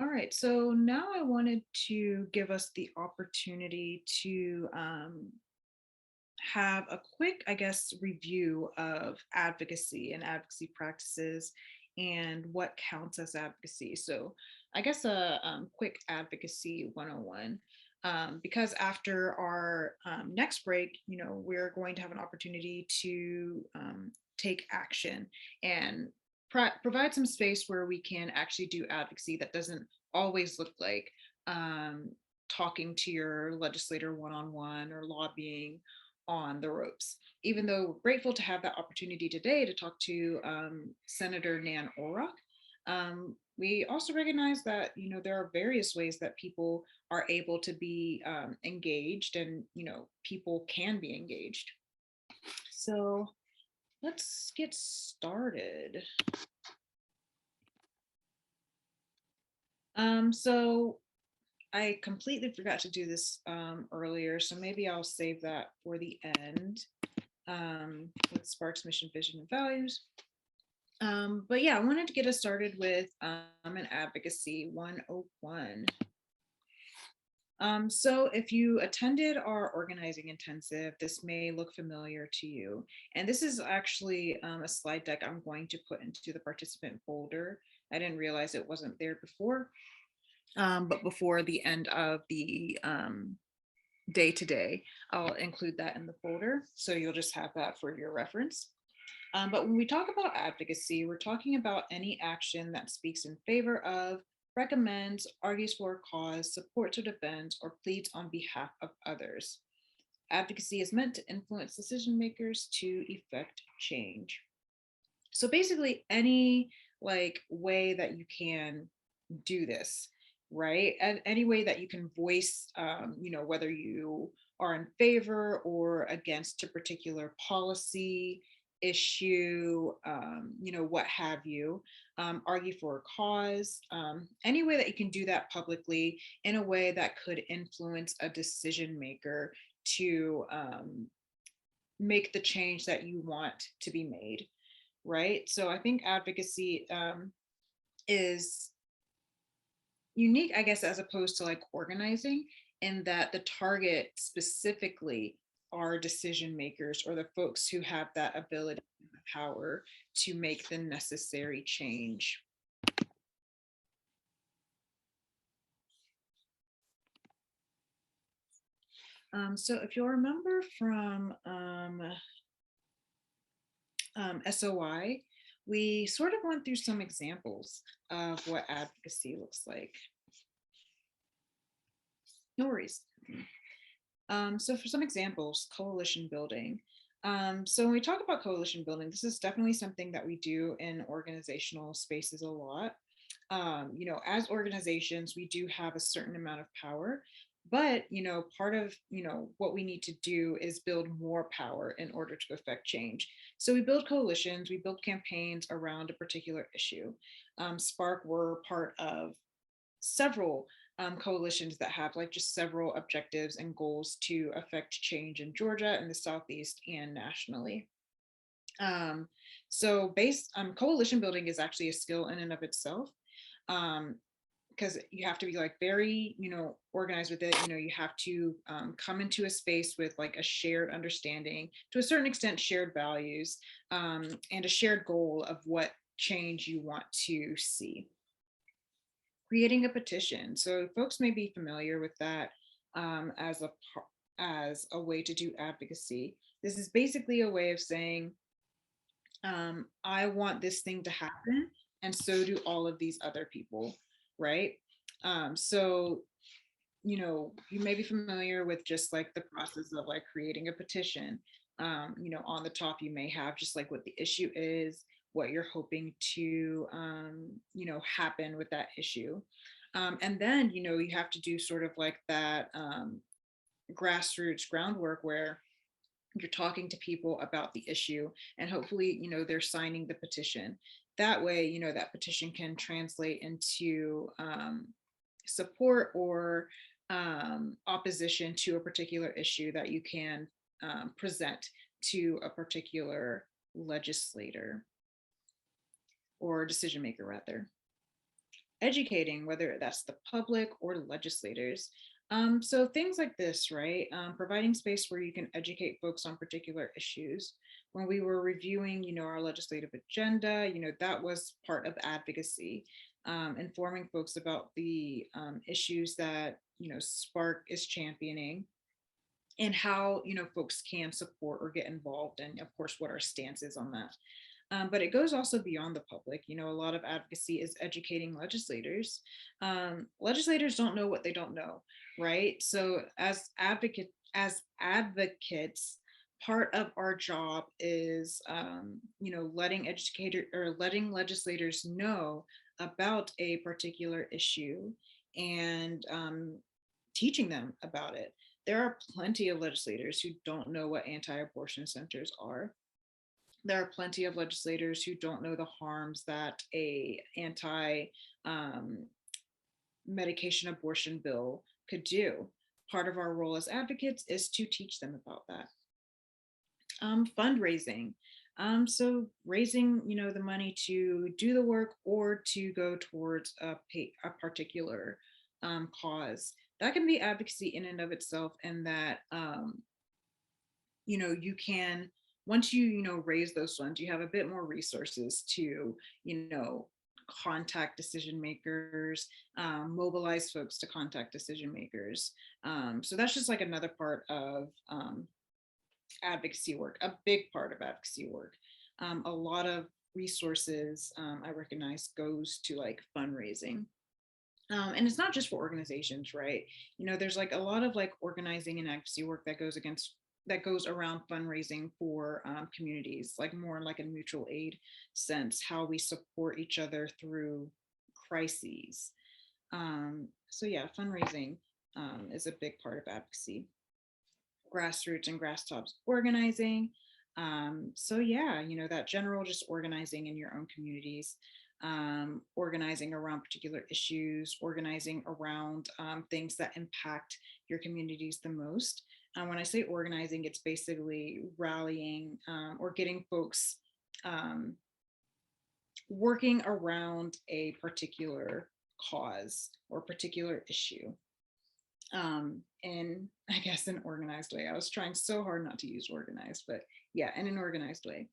All right, so now I wanted to give us the opportunity to have a quick, I guess, review of advocacy and advocacy practices and what counts as advocacy. So I guess a quick advocacy 101. Because after our next break, we're going to have an opportunity to take action and provide some space where we can actually do advocacy that doesn't always look like talking to your legislator one-on-one or lobbying on the ropes. Even though we're grateful to have that opportunity today to talk to Senator Nan Orrock, we also recognize that, there are various ways that people are able to be engaged, and, people can be engaged. So let's get started. So I completely forgot to do this earlier, so maybe I'll save that for the end, with Spark's mission, vision, and values. But yeah, I wanted to get us started with an advocacy 101. So if you attended our organizing intensive, this may look familiar to you. And this is actually a slide deck I'm going to put into the participant folder. I didn't realize it wasn't there before, but before the end of the day today, I'll include that in the folder. So you'll just have that for your reference. But when we talk about advocacy, we're talking about any action that speaks in favor of, recommends, argues for a cause, supports or defends, or pleads on behalf of others. Advocacy is meant to influence decision makers to effect change. So basically any way that you can do this, right? And any way that you can voice, whether you are in favor or against a particular policy, issue, what have you, argue for a cause, any way that you can do that publicly in a way that could influence a decision maker to make the change that you want to be made, right? So I think advocacy is unique, I guess, as opposed to organizing, in that the target specifically are decision makers, or the folks who have that ability and power to make the necessary change. So if you'll remember from SOI, we sort of went through some examples of what advocacy looks like. No worries. So for some examples, coalition building. So when we talk about coalition building, this is definitely something that we do in organizational spaces a lot. As organizations, we do have a certain amount of power, but, part of, what we need to do is build more power in order to affect change. So we build coalitions, we build campaigns around a particular issue. Spark were part of several coalitions that have just several objectives and goals to affect change in Georgia and the Southeast and nationally. So coalition building is actually a skill in and of itself, because you have to be very, organized with it. You have to come into a space with a shared understanding, to a certain extent, shared values, and a shared goal of what change you want to see. Creating a petition. So folks may be familiar with that as a way to do advocacy. This is basically a way of saying, I want this thing to happen, and so do all of these other people, right? So, you may be familiar with just the process of creating a petition. On the top, you may have just what the issue is, what you're hoping to, happen with that issue. And then, you have to do sort of that grassroots groundwork where you're talking to people about the issue, and hopefully, they're signing the petition. That way, that petition can translate into support or opposition to a particular issue that you can present to a particular legislator or decision maker, rather. Educating, whether that's the public or legislators. So things like this, right? Providing space where you can educate folks on particular issues. When we were reviewing, our legislative agenda, that was part of advocacy, informing folks about the issues that, Spark is championing, and how, folks can support or get involved, and of course, what our stance is on that. But it goes also beyond the public. A lot of advocacy is educating legislators. Legislators don't know what they don't know, right? So as advocates, part of our job is, letting legislators know about a particular issue and teaching them about it. There are plenty of legislators who don't know what anti-abortion centers are. There are plenty of legislators who don't know the harms that a anti medication abortion bill could do. Part of our role as advocates is to teach them about that. Fundraising. So raising, the money to do the work or to go towards a particular cause. That can be advocacy in and of itself, and that you can, once you raise those funds, you have a bit more resources to contact decision makers, mobilize folks to contact decision makers. So that's just like another part of advocacy work, a big part of advocacy work. A lot of resources I recognize goes to like fundraising. And it's not just for organizations, right? There's like a lot of like organizing and advocacy work that goes around fundraising for communities, like more like a mutual aid sense, how we support each other through crises. So yeah, fundraising is a big part of advocacy. Grassroots and grass tops organizing. So yeah, that general just organizing in your own communities, organizing around particular issues, organizing around things that impact your communities the most. When I say organizing, it's basically rallying or getting folks working around a particular cause or particular issue. In, I guess, an organized way. I was trying so hard not to use organized, but yeah, in an organized way.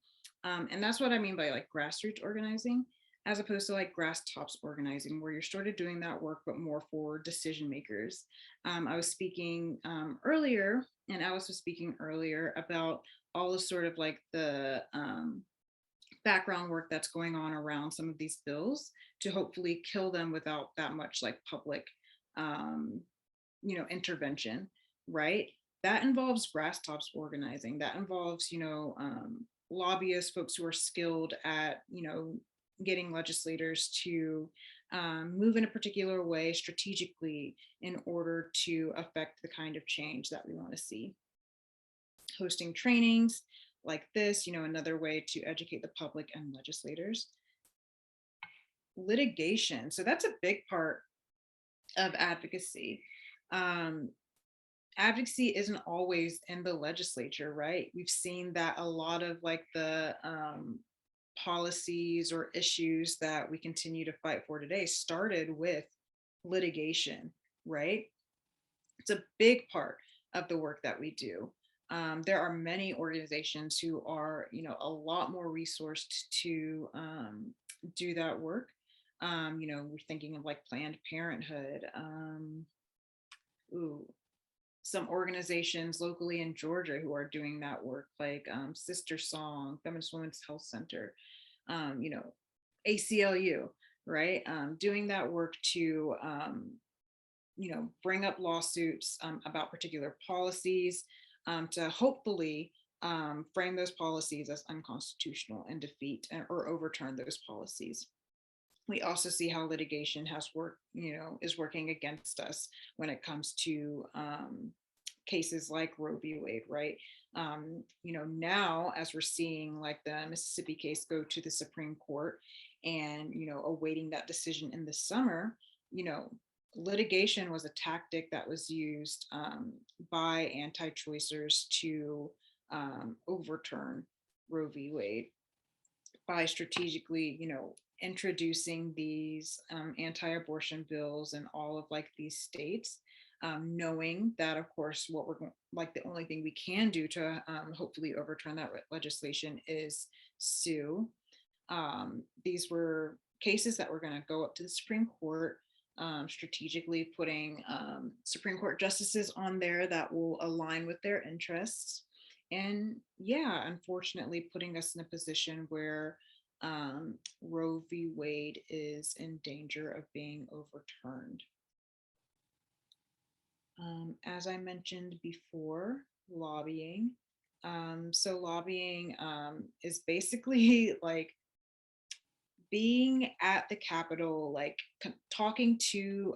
And that's what I mean by like grassroots organizing, as opposed to like grass tops organizing, where you're sort of doing that work, but more for decision makers. I was speaking earlier, and Alice was speaking earlier about all the sort of like the background work that's going on around some of these bills to hopefully kill them without that much like public intervention, right? That involves grass tops organizing. That involves, lobbyists, folks who are skilled at, getting legislators to move in a particular way strategically in order to affect the kind of change that we want to see. Hosting trainings like this, another way to educate the public and legislators. Litigation. So that's a big part of advocacy. Advocacy isn't always in the legislature, right? We've seen that a lot of like the policies or issues that we continue to fight for today started with litigation, right? It's a big part of the work that we do. There are many organizations who are, a lot more resourced to do that work. We're thinking of like Planned Parenthood, some organizations locally in Georgia who are doing that work, like Sister Song, Feminist Women's Health Center, ACLU, right? Doing that work to, bring up lawsuits about particular policies, to hopefully frame those policies as unconstitutional and defeat or overturn those policies. We also see how litigation has worked, is working against us when it comes to cases like Roe v. Wade, right? Now as we're seeing like the Mississippi case go to the Supreme Court and, awaiting that decision in the summer, litigation was a tactic that was used by anti-choicers to overturn Roe v. Wade by strategically, introducing these anti-abortion bills in all of like these states, knowing that of course what we're going, like the only thing we can do to hopefully overturn that legislation is sue. These were cases that were going to go up to the Supreme Court, strategically putting Supreme Court justices on there that will align with their interests. And yeah, unfortunately putting us in a position where Roe v. Wade is in danger of being overturned. As I mentioned before, lobbying. So lobbying is basically like being at the Capitol, like talking to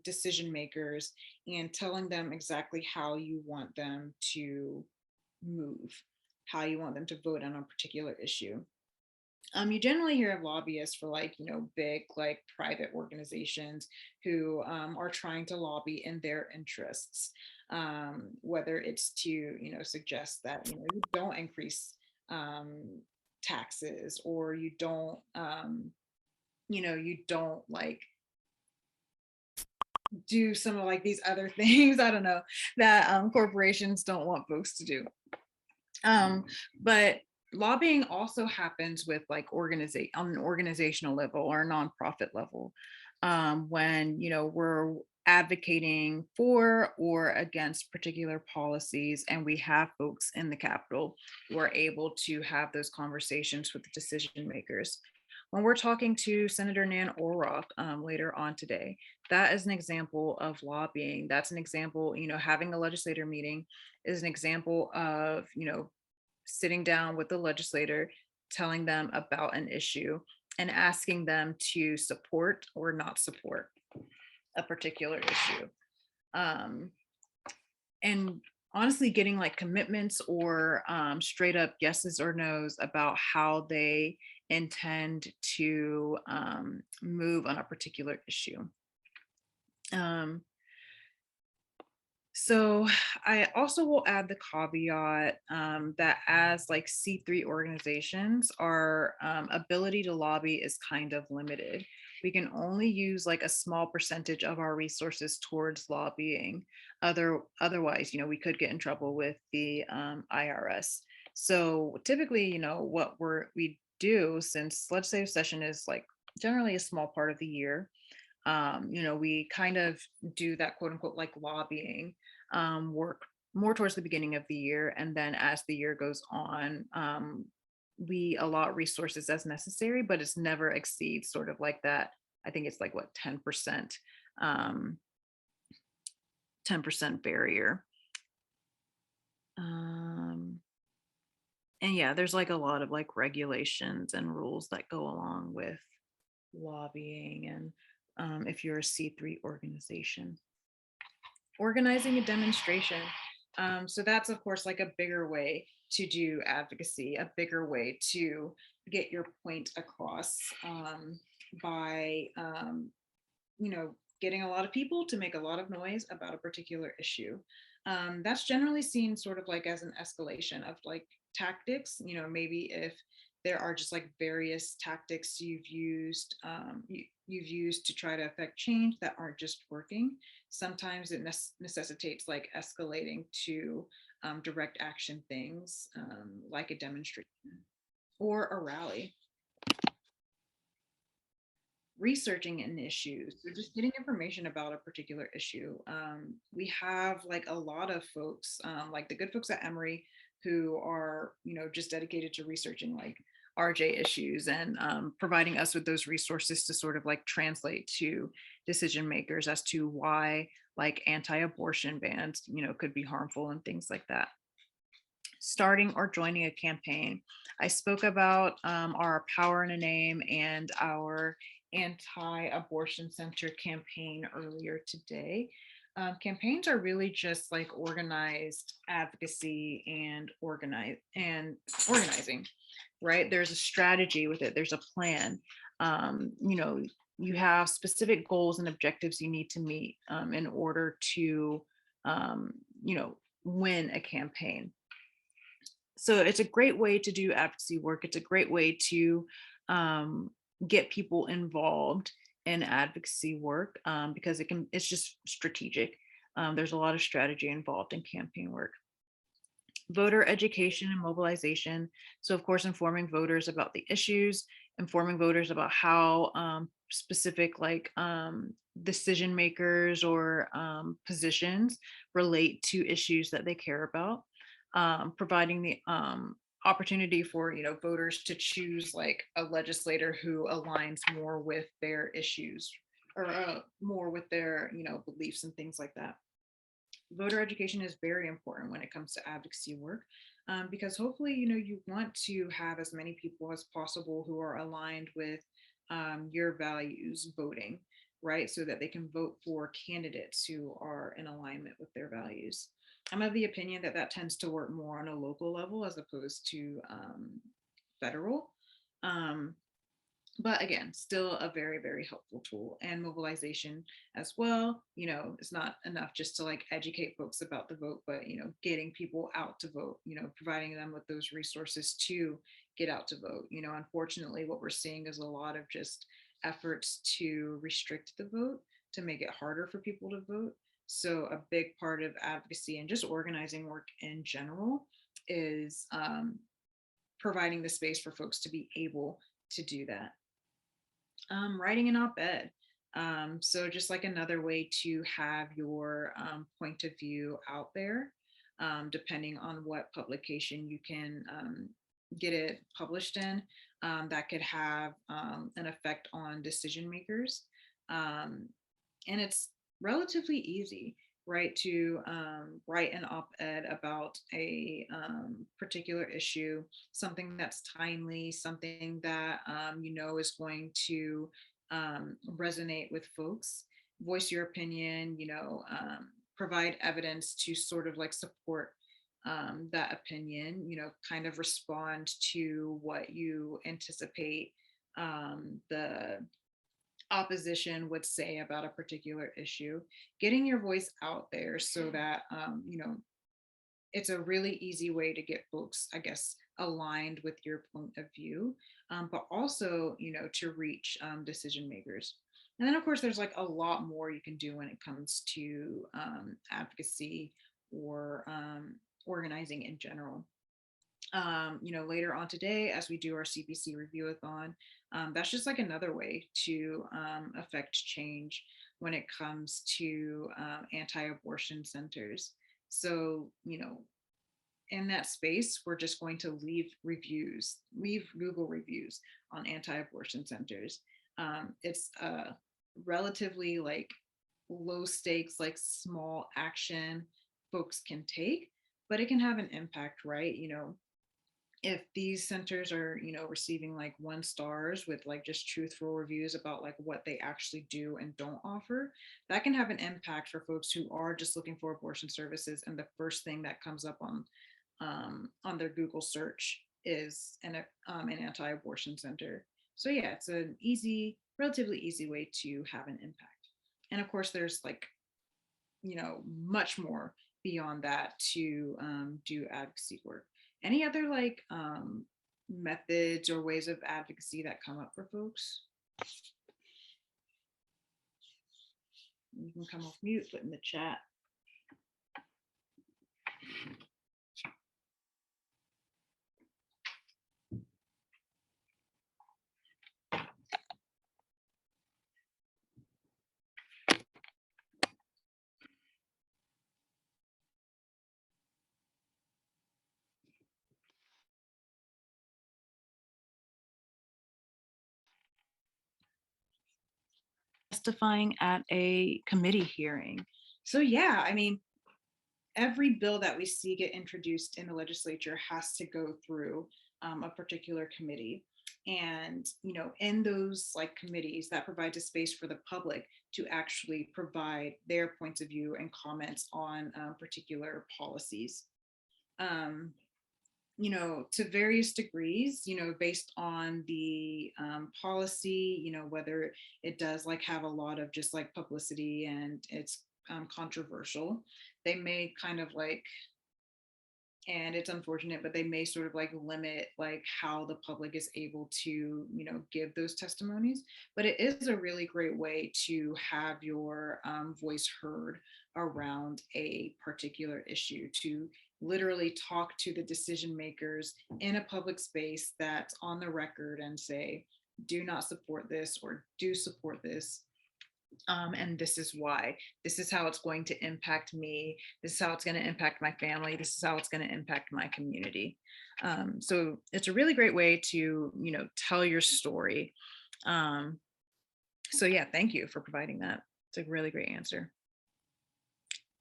decision makers and telling them exactly how you want them to move, how you want them to vote on a particular issue. You generally hear of lobbyists for like, big like private organizations who are trying to lobby in their interests, whether it's to, suggest that, you don't increase taxes, or you don't, you don't like do some of like these other things, I don't know, that corporations don't want folks to do. But lobbying also happens with like on an organizational level or a nonprofit level, when we're advocating for or against particular policies, and we have folks in the Capitol who are able to have those conversations with the decision makers. When we're talking to Senator Nan Orrock later on today, that is an example of lobbying. That's an example, having a legislator meeting is an example of, sitting down with the legislator, telling them about an issue and asking them to support or not support a particular issue. And honestly, getting like commitments or straight up yeses or nos about how they intend to move on a particular issue. So I also will add the caveat that as like C3 organizations, our ability to lobby is kind of limited. We can only use like a small percentage of our resources towards lobbying. Otherwise, we could get in trouble with the IRS. So typically, what we do, since legislative session is like generally a small part of the year, we kind of do that quote unquote like lobbying work more towards the beginning of the year. And then as the year goes on, we allot resources as necessary, but it's never exceeds sort of like that. I think it's like what, 10%, 10% barrier. And yeah, there's like a lot of like regulations and rules that go along with lobbying, and if you're a C3 organization. Organizing a demonstration. So that's of course like a bigger way to do advocacy, a bigger way to get your point across by getting a lot of people to make a lot of noise about a particular issue. That's generally seen sort of like as an escalation of like tactics, maybe if there are just like various tactics you've used to try to affect change that aren't just working. Sometimes it necessitates like escalating to direct action things, like a demonstration or a rally. Researching an issue, so just getting information about a particular issue. We have like a lot of folks, like the good folks at Emory, who are just dedicated to researching like RJ issues and providing us with those resources to sort of like translate to decision makers as to why like anti-abortion bans could be harmful and things like that. Starting or joining a campaign. I spoke about our Power in a Name and our anti-abortion center campaign earlier today. Campaigns are really just like organized advocacy and organizing, right? There's a strategy with it. There's a plan. You have specific goals and objectives you need to meet in order to, win a campaign. So it's a great way to do advocacy work. It's a great way to get people involved in advocacy work because it's just strategic. There's a lot of strategy involved in campaign work. Voter education and mobilization. So of course, informing voters about the issues, informing voters about how specific like decision makers or positions relate to issues that they care about. Providing the opportunity for voters to choose like a legislator who aligns more with their issues or more with their beliefs and things like that. Voter education is very important when it comes to advocacy work, because hopefully you want to have as many people as possible who are aligned with your values voting, right? So that they can vote for candidates who are in alignment with their values. I'm of the opinion that that tends to work more on a local level as opposed to federal. Um, but again, still a very, very helpful tool, and mobilization as well. You know, it's not enough just to like educate folks about the vote, but, you know, getting people out to vote, you know, providing them with those resources to get out to vote. You know, unfortunately, what we're seeing is a lot of just efforts to restrict the vote, to make it harder for people to vote. So a big part of advocacy and just organizing work in general is providing the space for folks to be able to do that. Writing an op-ed. So just like another way to have your point of view out there, depending on what publication you can get it published in, that could have an effect on decision makers. And it's relatively easy, right, to write an op-ed about a particular issue, something that's timely, something that you know is going to resonate with folks. Voice your opinion, you know, provide evidence to sort of like support that opinion, you know, kind of respond to what you anticipate the opposition would say about a particular issue, getting your voice out there so that, you know, it's a really easy way to get folks, I guess, aligned with your point of view, but also, you know, to reach decision makers. And then, of course, there's like a lot more you can do when it comes to advocacy or organizing in general. You know, later on today, as we do our CPC review-a-thon, that's just like another way to affect change when it comes to anti-abortion centers. So, you know, in that space, we're just going to leave Google reviews on anti-abortion centers. It's relatively like low stakes, like small action folks can take, but it can have an impact, right? You know, if these centers are, you know, receiving like 1 stars with like just truthful reviews about like what they actually do and don't offer, that can have an impact for folks who are just looking for abortion services, and the first thing that comes up on their Google search is an anti-abortion center. So yeah, it's an easy, relatively easy way to have an impact. And of course, there's like, you know, much more beyond that to do advocacy work. Any other like methods or ways of advocacy that come up for folks? You can come off mute, put in the chat. Testifying at a committee hearing. So yeah, I mean, every bill that we see get introduced in the legislature has to go through a particular committee. And, you know, in those like committees, that provides a space for the public to actually provide their points of view and comments on particular policies. You know, to various degrees, you know, based on the policy, you know, whether it does like have a lot of just like publicity and it's controversial, they may kind of like, and it's unfortunate, but they may sort of like limit like how the public is able to, you know, give those testimonies. But it is a really great way to have your voice heard around a particular issue, to literally talk to the decision makers in a public space that's on the record and say, do not support this or do support this. And this is why. This is how it's going to impact me. This is how it's going to impact my family. This is how it's going to impact my community. So it's a really great way to, you know, tell your story. So yeah, thank you for providing that. It's a really great answer.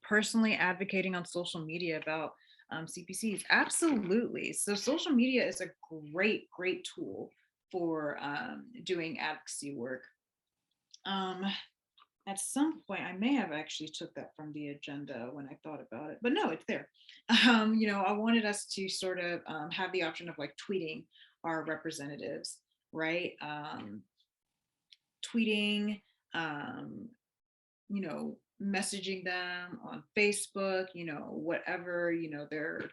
Personally advocating on social media about CPCs, absolutely. So social media is a great tool for doing advocacy work. At some point, I may have actually took that from the agenda when I thought about it, but no, it's there. I wanted us to sort of have the option of like tweeting our representatives, right? Tweeting, messaging them on Facebook, whatever, their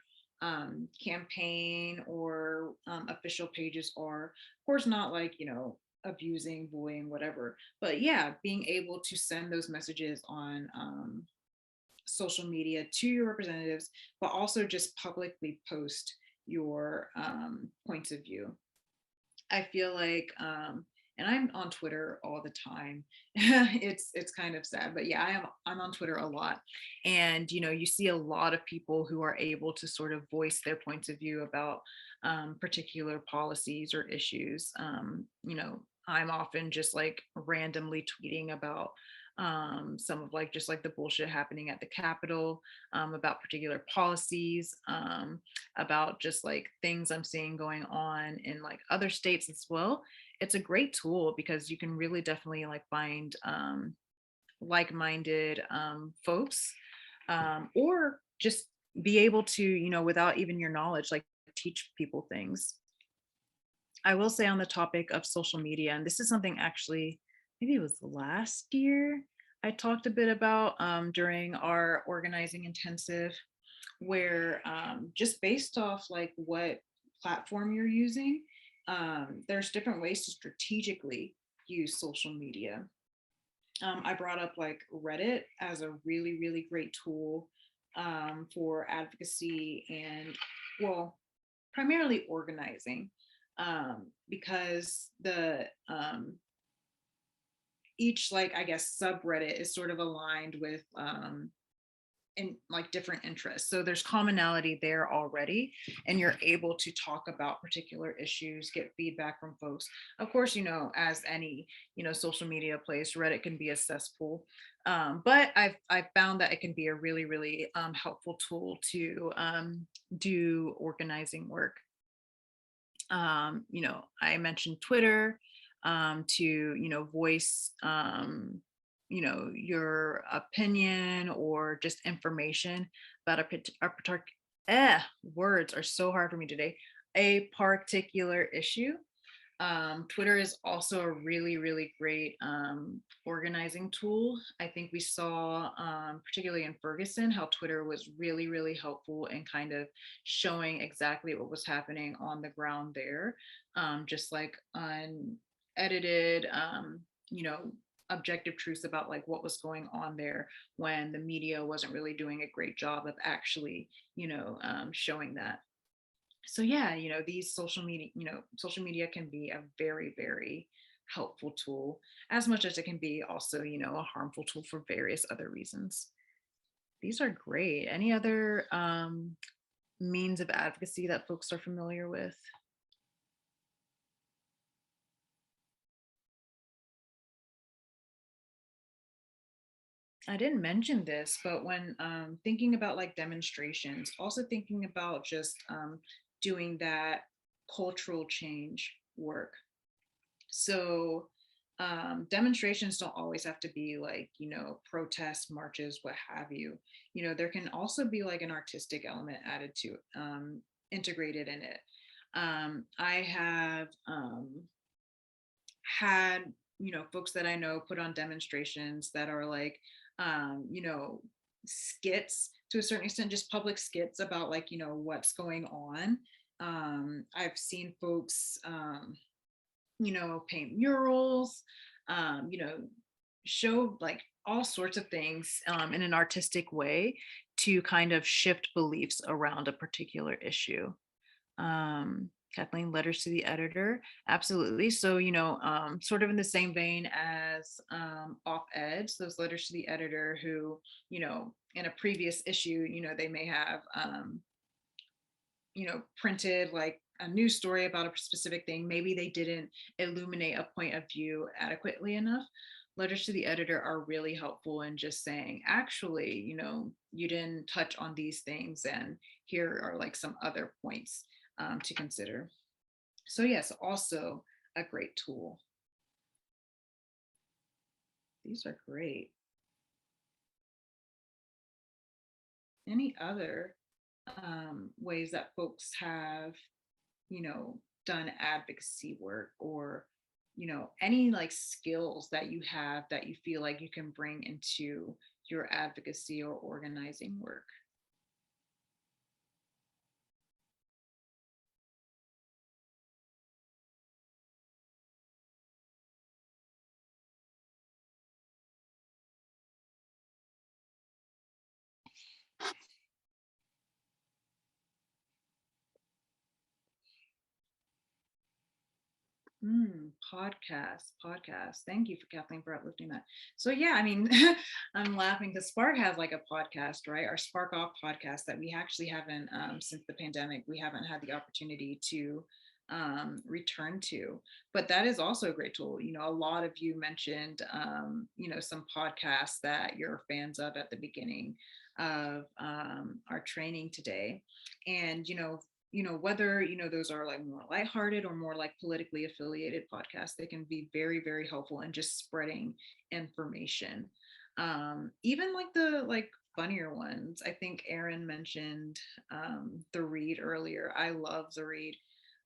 campaign or official pages are. Of course, not like, abusing, bullying, whatever. But yeah, being able to send those messages on social media to your representatives, but also just publicly post your points of view. I feel like, and I'm on Twitter all the time. It's kind of sad, but yeah, I'm on Twitter a lot, and you see a lot of people who are able to sort of voice their points of view about particular policies or issues. I'm often just like randomly tweeting about some of like just like the bullshit happening at the Capitol, about particular policies, about just like things I'm seeing going on in like other states as well. It's a great tool because you can really definitely like find like-minded folks, or just be able to, without even your knowledge, like teach people things. I will say on the topic of social media, and this is something actually, maybe it was last year, I talked a bit about during our organizing intensive, where just based off like what platform you're using, there's different ways to strategically use social media. I brought up like Reddit as a really, really great tool for advocacy and, well, primarily organizing, because the each, like, I guess subreddit is sort of aligned with in like different interests. So there's commonality there already, and you're able to talk about particular issues, get feedback from folks. Of course, as any, social media place, Reddit can be a cesspool. But I've found that it can be a really, really helpful tool to do organizing work. I mentioned Twitter, to, voice, your opinion or just information about words are so hard for me today, a particular issue. Twitter is also a really, really great organizing tool. I think we saw, particularly in Ferguson, how Twitter was really, really helpful in kind of showing exactly what was happening on the ground there, just like unedited, objective truths about like what was going on there when the media wasn't really doing a great job of actually, showing that. So yeah, these social media can be a very, very helpful tool, as much as it can be also, a harmful tool for various other reasons. These are great. Any other means of advocacy that folks are familiar with? I didn't mention this, but when thinking about like demonstrations, also thinking about just doing that cultural change work. So demonstrations don't always have to be like, protests, marches, what have you. There can also be like an artistic element added to, integrated in it. I have had, folks that I know put on demonstrations that are like, skits to a certain extent, just public skits about like, what's going on. I've seen folks, paint murals, show like all sorts of things in an artistic way to kind of shift beliefs around a particular issue. Kathleen, letters to the editor, absolutely. So, sort of in the same vein as op-eds, those letters to the editor who, in a previous issue, they may have, printed like a news story about a specific thing. Maybe they didn't illuminate a point of view adequately enough. Letters to the editor are really helpful in just saying, actually, you didn't touch on these things, and here are like some other points to consider. So yes, also a great tool. These are great. Any other ways that folks have, done advocacy work, or, any like skills that you have that you feel like you can bring into your advocacy or organizing work? Podcast. Thank you for Kathleen for uplifting that. So yeah, I mean, I'm laughing because Spark has like a podcast, right? Our Spark Off podcast that we actually haven't, since the pandemic, we haven't had the opportunity to return to. But that is also a great tool. A lot of you mentioned, some podcasts that you're fans of at the beginning of our training today. And, whether, those are like more lighthearted or more like politically affiliated podcasts, they can be very, very helpful in just spreading information. Even like the funnier ones. I think Aaron mentioned The Read earlier. I love The Read.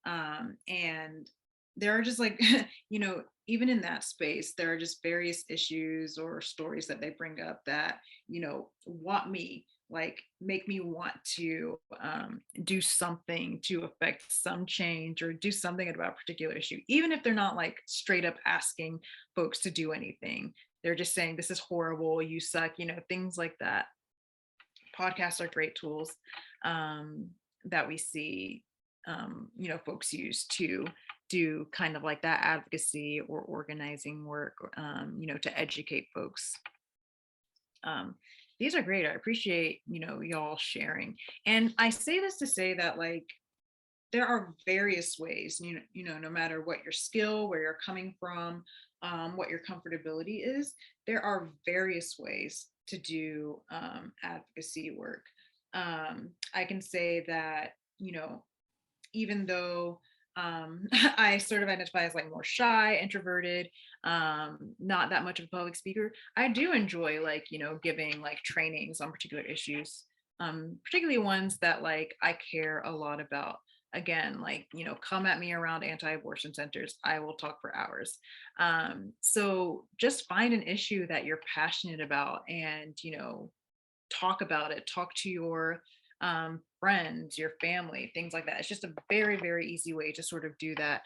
And there are just like, even in that space, there are just various issues or stories that they bring up that, make me want to do something to affect some change or do something about a particular issue, even if they're not like straight up asking folks to do anything. They're just saying, this is horrible, you suck, things like that. Podcasts are great tools that we see, folks use to do kind of like that advocacy or organizing work, to educate folks. These are great. I appreciate, y'all sharing. And I say this to say that like, there are various ways, no matter what your skill, where you're coming from, what your comfortability is, there are various ways to do advocacy work. I can say that, even though I sort of identify as like more shy, introverted, not that much of a public speaker, I do enjoy like, giving like trainings on particular issues, particularly ones that like I care a lot about. Again, like, come at me around anti-abortion centers, I will talk for hours. So just find an issue that you're passionate about and, talk about it, talk to your friends, your family, things like that. It's just a very, very easy way to sort of do that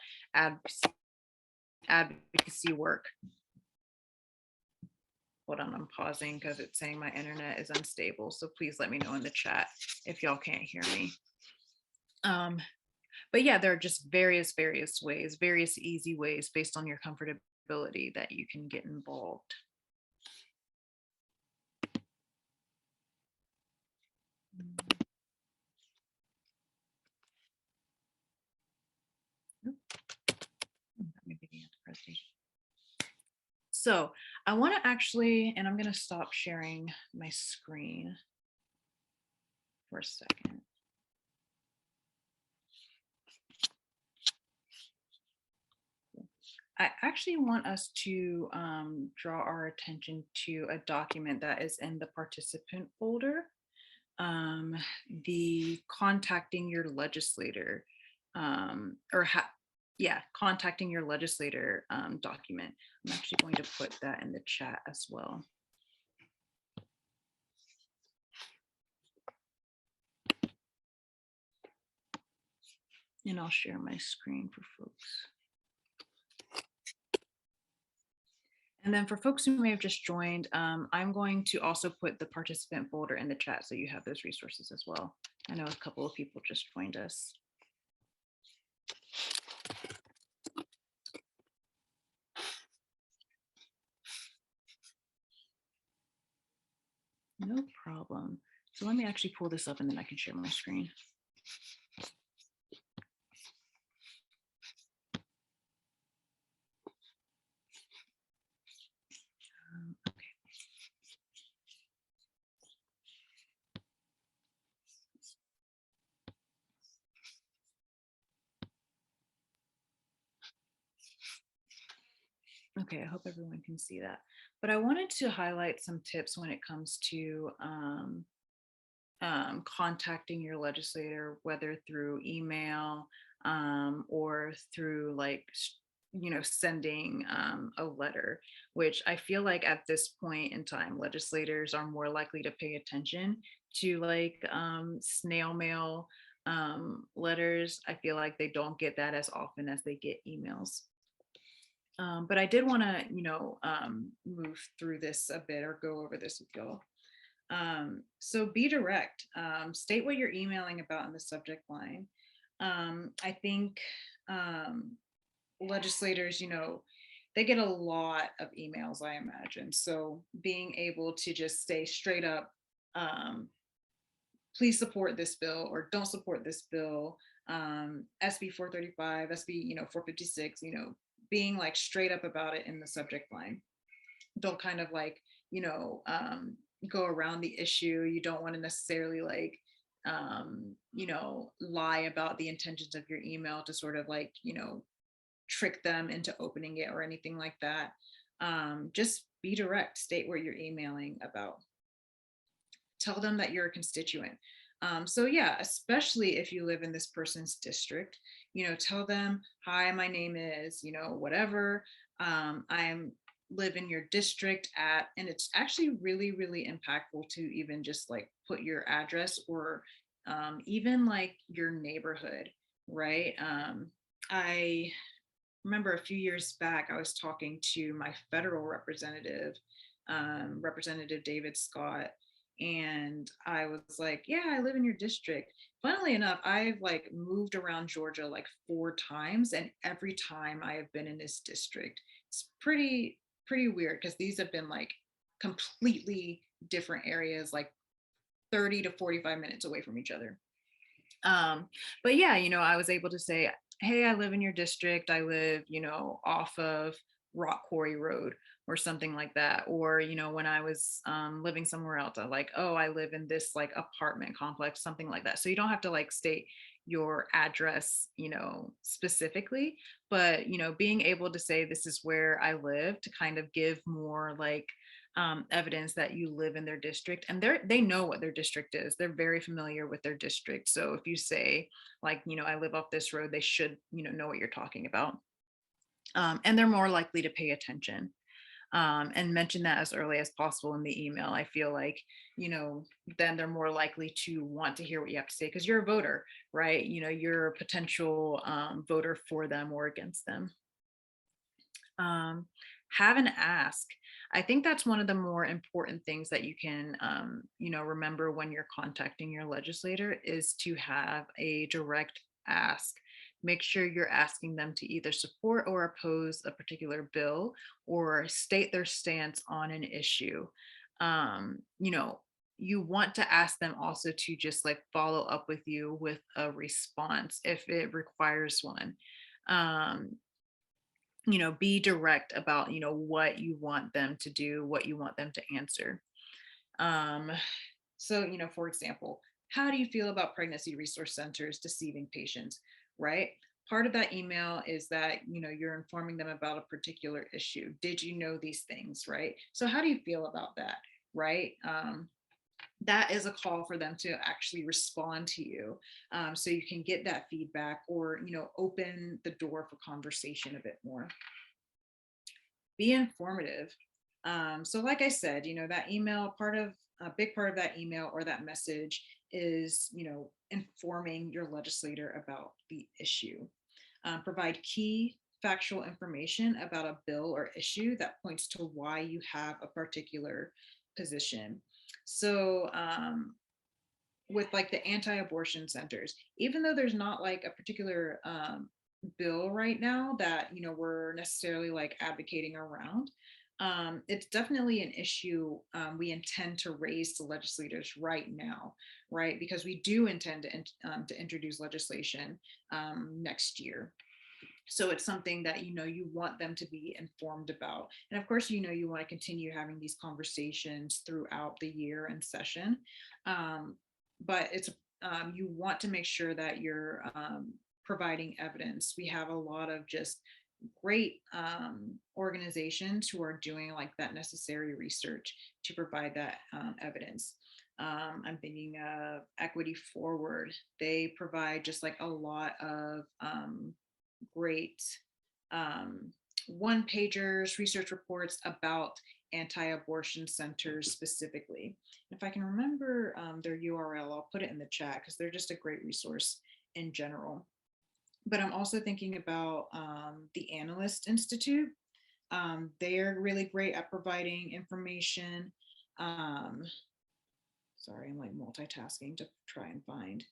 advocacy work. Hold on, I'm pausing because it's saying my internet is unstable. So please let me know in the chat if y'all can't hear me. But yeah, there are just various ways, various easy ways based on your comfortability that you can get involved. Maybe the end of the presentation. So I want to actually, and I'm going to stop sharing my screen for a second. I actually want us to draw our attention to a document that is in the participant folder, the contacting your legislator, contacting your legislator document. I'm actually going to put that in the chat as well. And I'll share my screen for folks. And then for folks who may have just joined, I'm going to also put the participant folder in the chat so you have those resources as well. I know a couple of people just joined us. No problem. So let me actually pull this up and then I can share my screen. Okay. Okay, I hope everyone can see that. But I wanted to highlight some tips when it comes to contacting your legislator, whether through email or through like, sending a letter, which I feel like at this point in time, legislators are more likely to pay attention to like snail mail letters. I feel like they don't get that as often as they get emails. But I did want to, move through this a bit or go over this with y'all. So be direct. State what you're emailing about in the subject line. I think legislators, they get a lot of emails, I imagine. So being able to just say straight up, please support this bill or don't support this bill, SB 435, SB, 456, being like straight up about it in the subject line. Don't kind of like, go around the issue. You don't want to necessarily like, lie about the intentions of your email to sort of like, trick them into opening it or anything like that. Just be direct, state what you're emailing about. Tell them that you're a constituent. So yeah, especially if you live in this person's district, tell them, hi, my name is, whatever. I'm live in your district at, and it's actually really, really impactful to even just like put your address or even like your neighborhood, right? I remember a few years back, I was talking to my federal representative, Representative David Scott, and I was like, yeah, I live in your district. Funnily enough, I've like moved around Georgia like 4 times, and every time I have been in this district, it's pretty weird because these have been like completely different areas, like 30 to 45 minutes away from each other. But yeah, I was able to say, hey, I live in your district. I live, off of Rock Quarry Road or something like that. Or, when I was living somewhere else, I like, oh, I live in this like apartment complex, something like that. So you don't have to like state your address, specifically, but, being able to say this is where I live to kind of give more like evidence that you live in their district, and they know what their district is. They're very familiar with their district. So if you say like, I live off this road, they should, know what you're talking about. And they're more likely to pay attention. And mention that as early as possible in the email. I feel like, then they're more likely to want to hear what you have to say because you're a voter, right? You're a potential voter for them or against them. Have an ask. I think that's one of the more important things that you can, remember when you're contacting your legislator is to have a direct ask. Make sure you're asking them to either support or oppose a particular bill or state their stance on an issue. You want to ask them also to just like follow up with you with a response if it requires one. Be direct about, what you want them to do, what you want them to answer. So, for example, how do you feel about pregnancy resource centers deceiving patients, right? Part of that email is that, you're informing them about a particular issue. Did you know these things, right? So how do you feel about that, right? That is a call for them to actually respond to you, so you can get that feedback or open the door for conversation a bit more. Be informative. So like I said, that email, a big part of that email or that message is informing your legislator about the issue. Provide key factual information about a bill or issue that points to why you have a particular position. So with like the anti-abortion centers, even though there's not like a particular bill right now that we're necessarily like advocating around, it's definitely an issue we intend to raise to legislators right now, right? Because we do intend to introduce legislation next year. So it's something that you want them to be informed about, and of course you want to continue having these conversations throughout the year and session, but it's you want to make sure that you're providing evidence. We have a lot of just great organizations who are doing like that necessary research to provide that evidence. I'm thinking of Equity Forward. They provide just like a lot of great one-pagers, research reports about anti-abortion centers specifically. If I can remember their URL, I'll put it in the chat because they're just a great resource in general. But I'm also thinking about the Analyst Institute. They are really great at providing information. Sorry, I'm like multitasking to try and find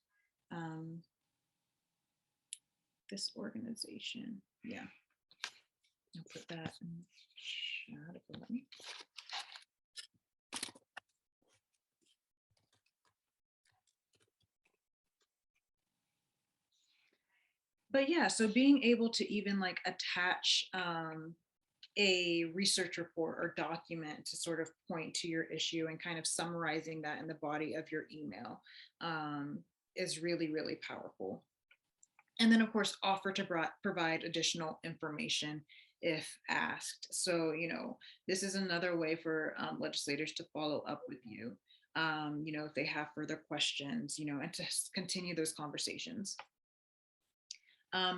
this organization. Yeah, I'll put that in the chat if you'll let me. But yeah, so being able to even like attach a research report or document to sort of point to your issue and kind of summarizing that in the body of your email is really, really powerful. And then of course, offer to provide additional information if asked. So, you know, this is another way for legislators to follow up with you, you know, if they have further questions, you know, and to continue those conversations.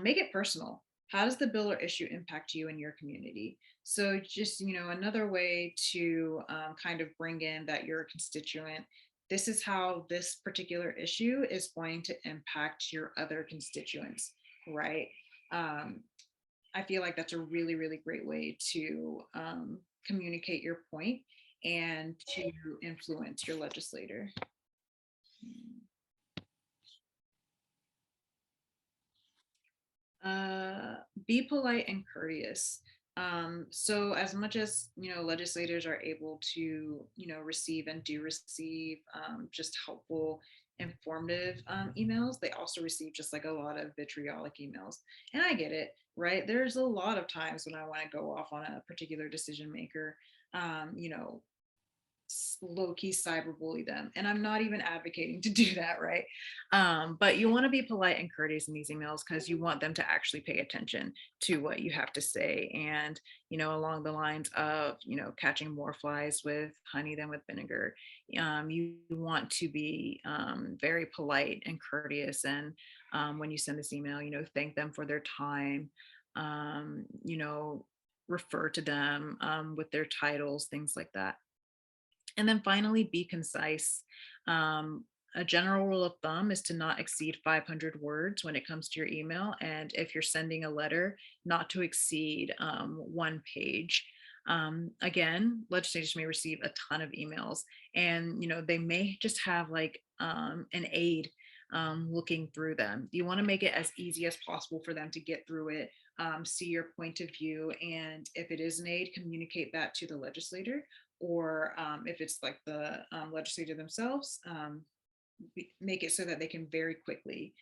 Make it personal. How does the bill or issue impact you and your community? So just, you know, another way to kind of bring in that you're a constituent. This is how this particular issue is going to impact your other constituents, right? I feel like that's a really, really great way to communicate your point and to influence your legislator. Be polite and courteous. So as much as, you know, legislators are able to, you know, receive and do receive just helpful, informative emails, they also receive just like a lot of vitriolic emails. And I get it, right? There's a lot of times when I want to go off on a particular decision maker, you know, low-key cyberbully them, and I'm not even advocating to do that, right? But you want to be polite and courteous in these emails because you want them to actually pay attention to what you have to say, and you know, along the lines of, you know, catching more flies with honey than with vinegar. You want to be very polite and courteous, and when you send this email, you know, thank them for their time, you know, refer to them with their titles, things like that. And then finally, be concise. A general rule of thumb is to not exceed 500 words when it comes to your email. And if you're sending a letter, not to exceed 1 page. Again, legislators may receive a ton of emails, and you know, they may just have like an aide looking through them. You want to make it as easy as possible for them to get through it, see your point of view, and if it is an aide, communicate that to the legislator, or if it's like the legislator themselves, make it so that they can very quickly,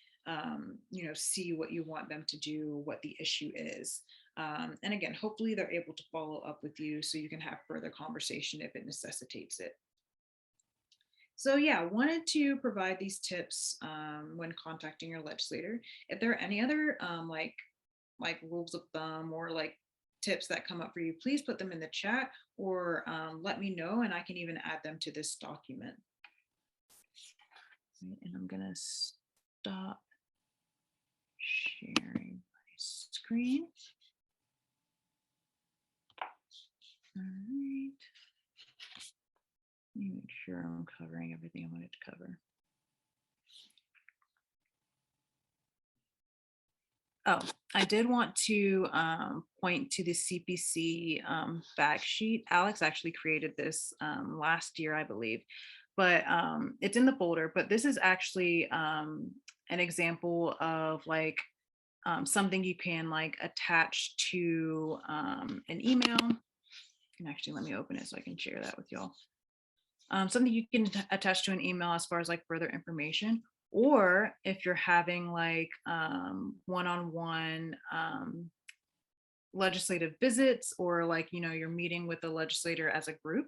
you know, see what you want them to do, what the issue is. And again, hopefully they're able to follow up with you so you can have further conversation if it necessitates it. So yeah, wanted to provide these tips when contacting your legislator. If there are any other like rules of thumb or like tips that come up for you, please put them in the chat, or let me know and I can even add them to this document. And I'm gonna stop sharing my screen. All right. Let me make sure I'm covering everything I wanted to cover. Oh, I did want to point to the CPC fact sheet. Alex actually created this last year, I believe, but it's in the folder. But this is actually an example of like something you can like attach to an email. And actually, let me open it so I can share that with y'all. Something you can attach to an email as far as like further information. Or if you're having like one-on-one legislative visits, or like, you know, you're meeting with the legislator as a group,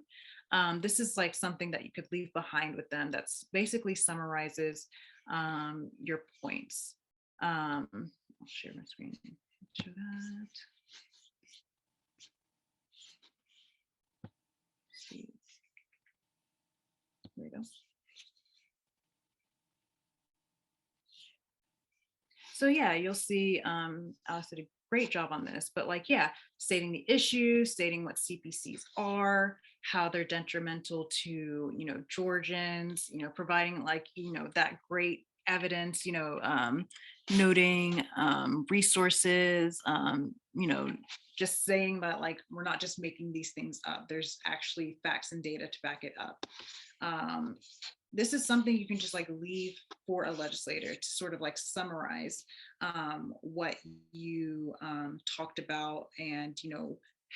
this is like something that you could leave behind with them that's basically summarizes your points. I'll share my screen. Show that. So yeah, you'll see Alice did a great job on this, but like, yeah, stating the issue, stating what CPCs are, how they're detrimental to, Georgians, providing like, that great evidence, noting resources, just saying that like, we're not just making these things up. There's actually facts and data to back it up. This is something you can just like leave for a legislator to sort of like summarize what you talked about, and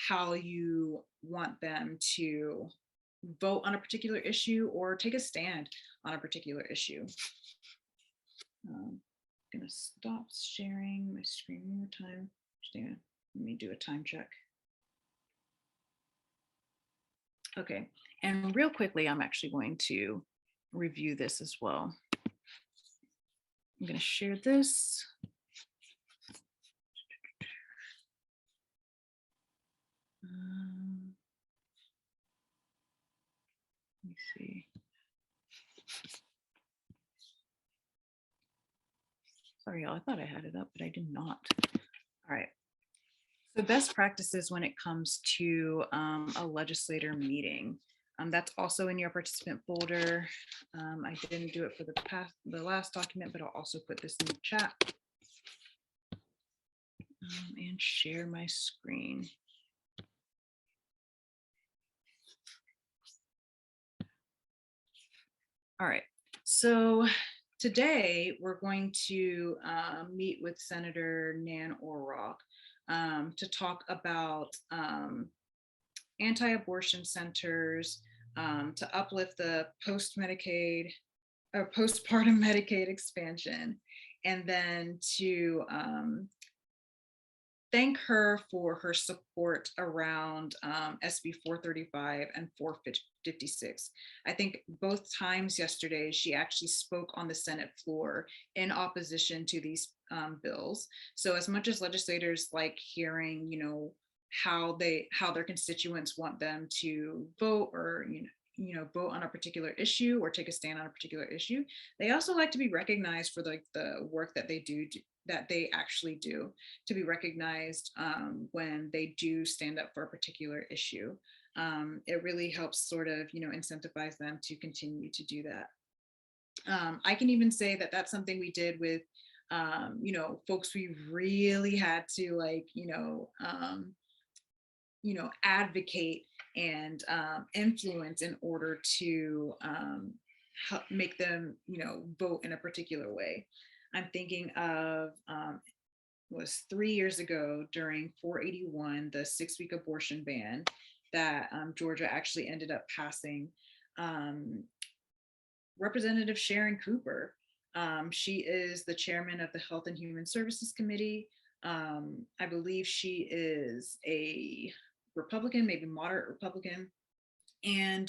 how you want them to vote on a particular issue or take a stand on a particular issue. I'm gonna stop sharing my screen one more time. Let me do a time check. Okay, and real quickly, I'm actually going to review this as well. I'm going to share this. Let me see. Sorry, y'all, I thought I had it up, but I did not. All right. So best practices when it comes to a legislator meeting. That's also in your participant folder. I didn't do it for the last document, but I'll also put this in the chat and share my screen. All right, so today we're going to meet with Senator Nan Orrock to talk about anti-abortion centers, to uplift the postpartum Medicaid expansion, and then to thank her for her support around SB 435 and 456. I think both times yesterday, she actually spoke on the Senate floor in opposition to these bills. So as much as legislators like hearing, how their constituents want them to vote, or vote on a particular issue or take a stand on a particular issue, they also like to be recognized for the work that they actually do, to be recognized when they do stand up for a particular issue. It really helps sort of incentivize them to continue to do that. I can even say that that's something we did with folks we really had to like advocate and influence in order to help make them, vote in a particular way. I'm thinking of was 3 years ago during 481, the 6-week abortion ban that Georgia actually ended up passing. Representative Sharon Cooper, she is the chairman of the Health and Human Services Committee. I believe she is a Republican, maybe moderate Republican. And,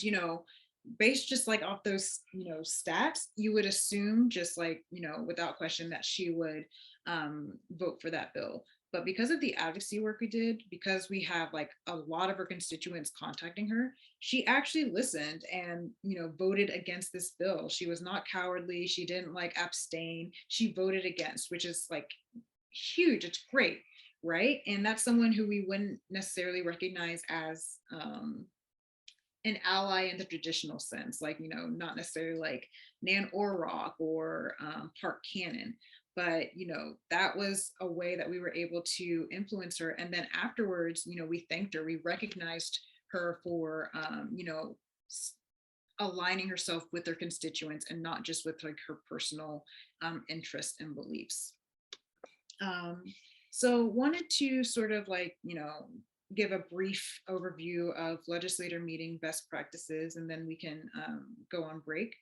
based just like off those, stats, you would assume just like, without question that she would vote for that bill. But because of the advocacy work we did, because we have like a lot of her constituents contacting her, she actually listened and, voted against this bill. She was not cowardly. She didn't like abstain. She voted against, which is like huge. It's great. Right. And that's someone who we wouldn't necessarily recognize as an ally in the traditional sense, like, not necessarily like Nan Orrock or Park Cannon, but, that was a way that we were able to influence her. And then afterwards, we thanked her, we recognized her for, aligning herself with her constituents and not just with like her personal interests and beliefs. So wanted to sort of like, give a brief overview of legislator meeting best practices, and then we can go on break.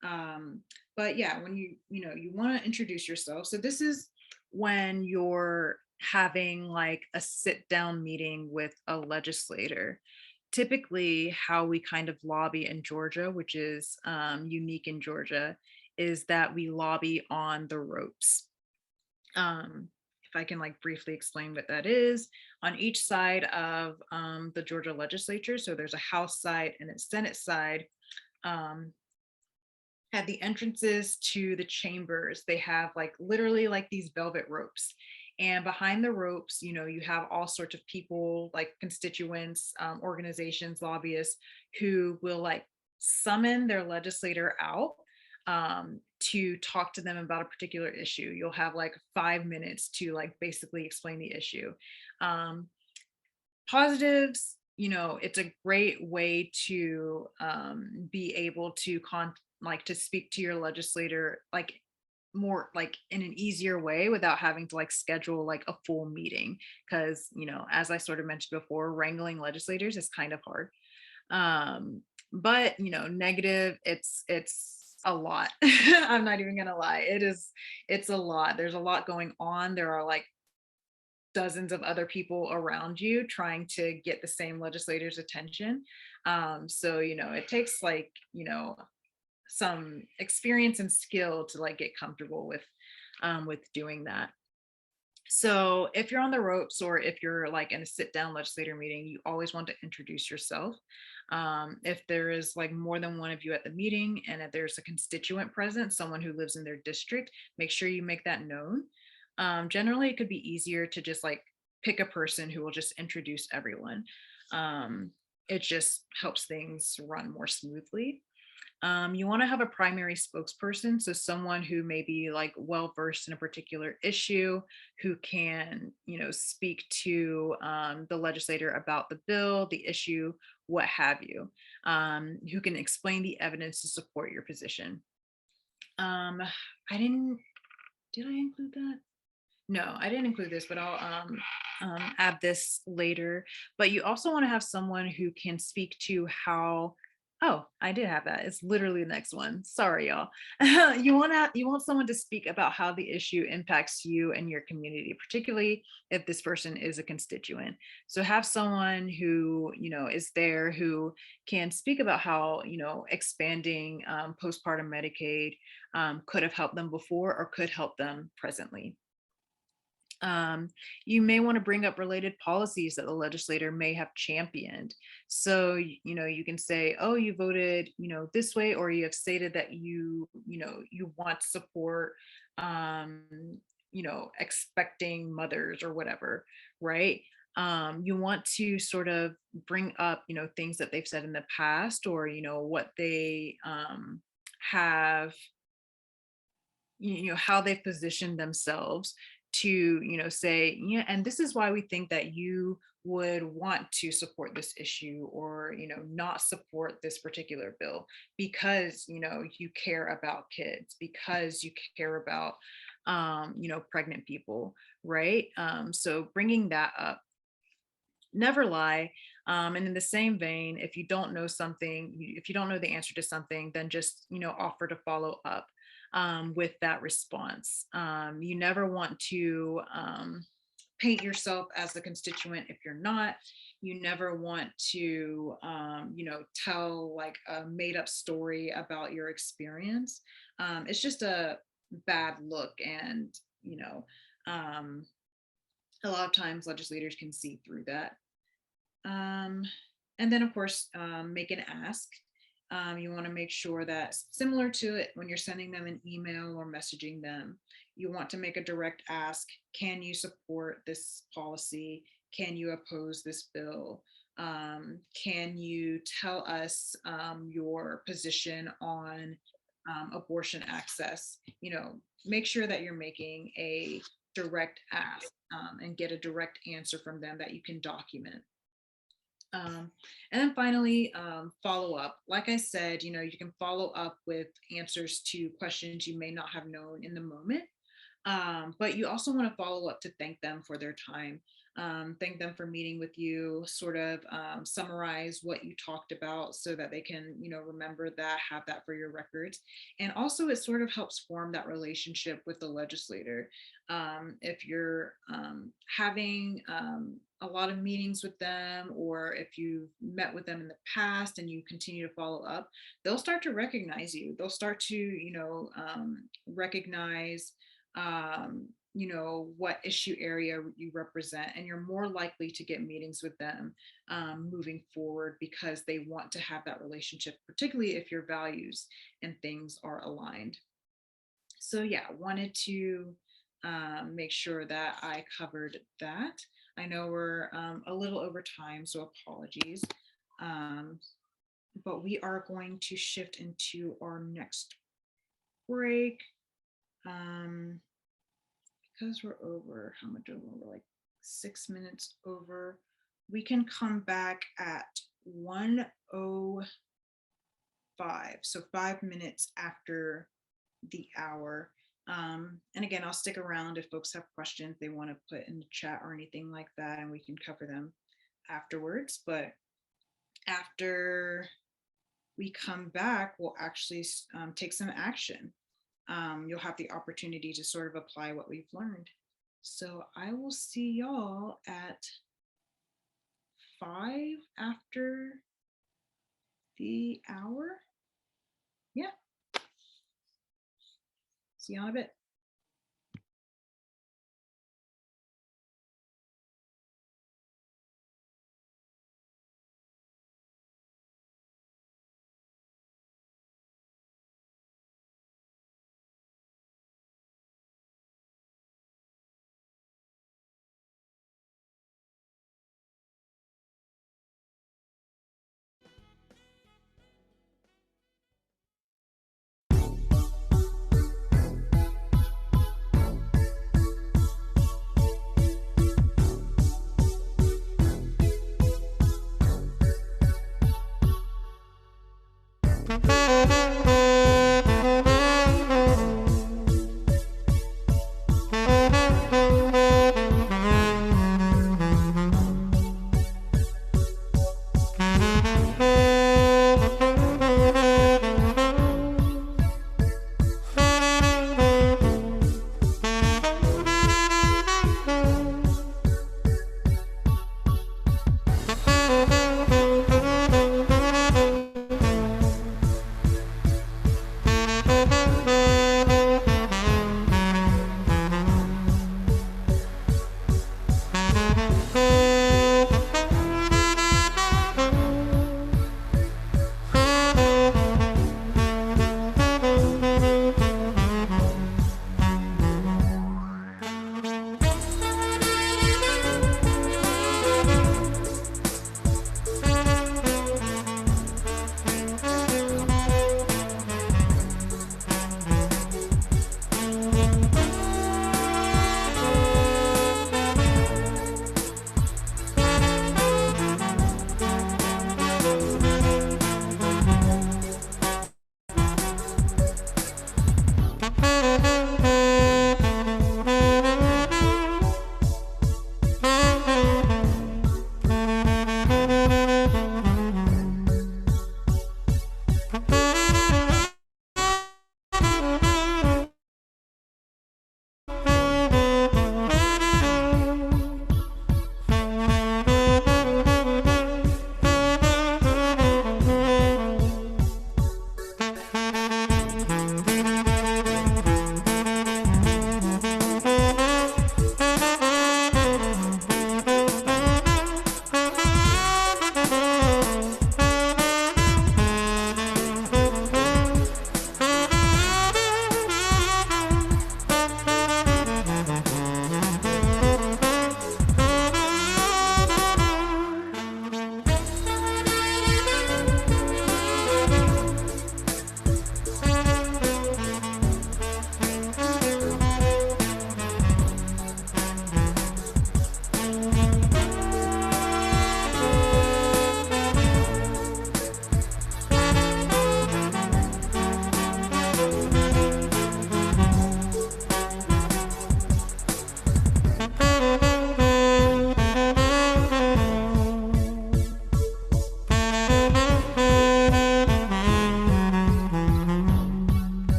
But yeah, when you want to introduce yourself. So this is when you're having like a sit down meeting with a legislator. Typically how we kind of lobby in Georgia, which is unique in Georgia, is that we lobby on the ropes. If I can like briefly explain what that is, on each side of the Georgia legislature, so there's a House side and a Senate side, at the entrances to the chambers, they have like literally like these velvet ropes. And behind the ropes, you have all sorts of people like constituents, organizations, lobbyists who will like summon their legislator out to talk to them about a particular issue. You'll have like 5 minutes to like basically explain the issue. Um, Positives, it's a great way to be able to like to speak to your legislator like more like in an easier way without having to like schedule like a full meeting, because as I sort of mentioned before, wrangling legislators is kind of hard. But negative, it's a lot. I'm not even gonna lie, it's a lot. There's a lot going on. There are like dozens of other people around you trying to get the same legislators' attention. So it takes like some experience and skill to like get comfortable with doing that. So if you're on the ropes, or if you're like in a sit down legislator meeting, you always want to introduce yourself. If there is like more than one of you at the meeting, and if there's a constituent present, someone who lives in their district, make sure you make that known. Generally, it could be easier to just like pick a person who will just introduce everyone. It just helps things run more smoothly. You want to have a primary spokesperson, so someone who may be like well versed in a particular issue, who can speak to the legislator about the bill, the issue, what have you, who can explain the evidence to support your position. I didn't, did I include that? No, I didn't include this, but I'll add this later. But you also want to have someone who can speak to how, oh, I did have that. It's literally the next one. Sorry, y'all. You want someone to speak about how the issue impacts you and your community, particularly if this person is a constituent. So have someone who, is there, who can speak about how, expanding postpartum Medicaid could have helped them before or could help them presently. You may want to bring up related policies that the legislator may have championed. So, you can say, oh, you voted, this way, or you have stated that you want to support, expecting mothers or whatever, right? You want to sort of bring up, things that they've said in the past, or, what they have, how they've positioned themselves to say, yeah, and this is why we think that you would want to support this issue, or not support this particular bill, because you care about kids, because you care about pregnant people, right? So bringing that up. Never lie. And in the same vein, if you don't know something, if you don't know the answer to something, then just offer to follow up with that response. You never want to paint yourself as a constituent if you're not. You never want to, tell like a made up story about your experience. It's just a bad look. And, a lot of times legislators can see through that. And then of course, make an ask. You want to make sure that, similar to it when you're sending them an email or messaging them, you want to make a direct ask. Can you support this policy? Can you oppose this bill? Can you tell us your position on abortion access? Make sure that you're making a direct ask and get a direct answer from them that you can document. And then finally, follow up. Like I said, you can follow up with answers to questions you may not have known in the moment. But you also want to follow up to thank them for their time. Thank them for meeting with you, sort of summarize what you talked about so that they can, remember that, have that for your records. And also it sort of helps form that relationship with the legislator. If you're having a lot of meetings with them, or if you've met with them in the past and you continue to follow up, they'll start to recognize you. They'll start to, recognize what issue area you represent, and you're more likely to get meetings with them moving forward because they want to have that relationship, particularly if your values and things are aligned. So yeah, wanted to make sure that I covered that. I know we're a little over time, so apologies. But we are going to shift into our next break. Because we're over, how much over? We're like 6 minutes over. We can come back at 1:05, so 5 minutes after the hour. And again, I'll stick around if folks have questions they want to put in the chat or anything like that, and we can cover them afterwards. But after we come back, we'll actually take some action. You'll have the opportunity to sort of apply what we've learned. So I will see y'all at 5 after the hour. Yeah. See y'all in a bit.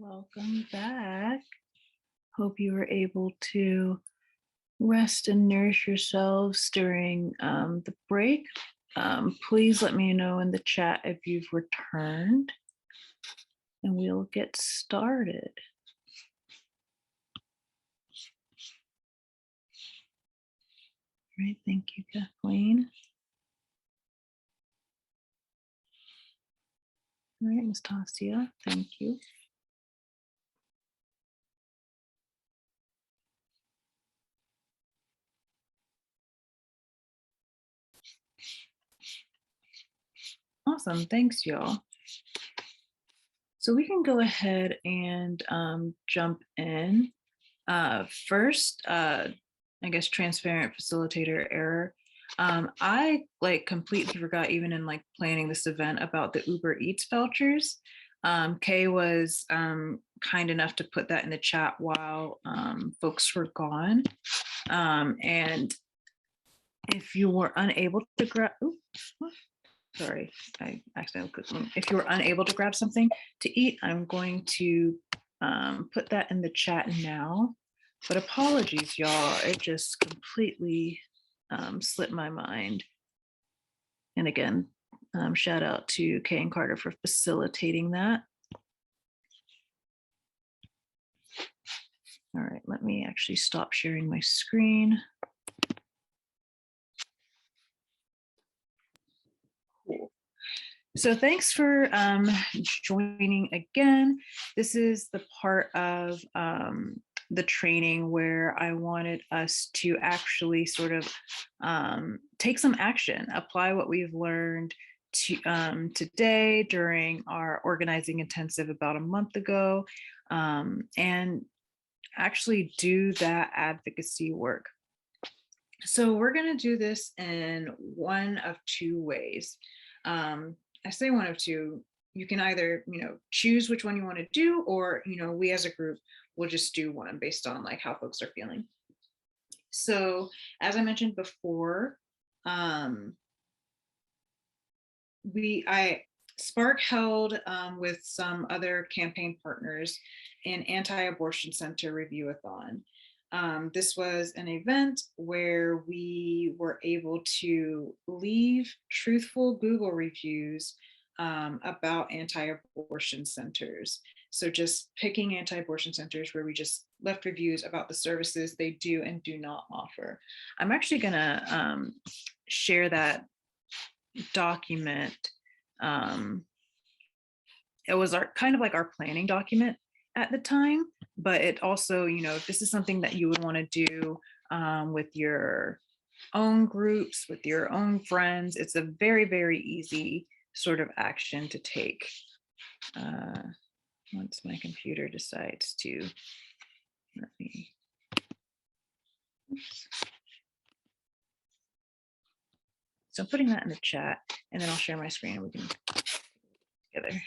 Welcome back. Hope you were able to rest and nourish yourselves during the break. Please let me know in the chat if you've returned, and we'll get started. All right, thank you, Kathleen. All right, Ms. Tasia, thank you. Awesome, thanks y'all. So we can go ahead and jump in. First, I guess transparent facilitator error. I completely forgot, even in planning this event, about the Uber Eats vouchers. Kay was kind enough to put that in the chat while folks were gone. And if you were unable to grab, sorry, I accidentally clicked. If you were unable to grab something to eat, I'm going to put that in the chat now. But apologies, y'all, it just completely slipped my mind. And again, shout out to Kay and Carter for facilitating that. All right, let me actually stop sharing my screen. Cool. So thanks for joining again. This is the part of the training where I wanted us to actually sort of take some action, apply what we've learned to, today during our organizing intensive about a month ago, and actually do that advocacy work. So we're going to do this in one of two ways. I say one of two. You can either, choose which one you want to do, or, we as a group will just do one based on how folks are feeling. So as I mentioned before, Spark held with some other campaign partners an anti-abortion center review-a-thon. This was an event where we were able to leave truthful Google reviews about anti-abortion centers. So just picking anti-abortion centers where we just left reviews about the services they do and do not offer. I'm actually gonna share that document. It was our kind of our planning document at the time, but it also, if this is something that you would want to do with your own groups, with your own friends, it's a very, very easy sort of action to take. Once my computer decides to let me. Oops. So I'm putting that in the chat, and then I'll share my screen and we can together.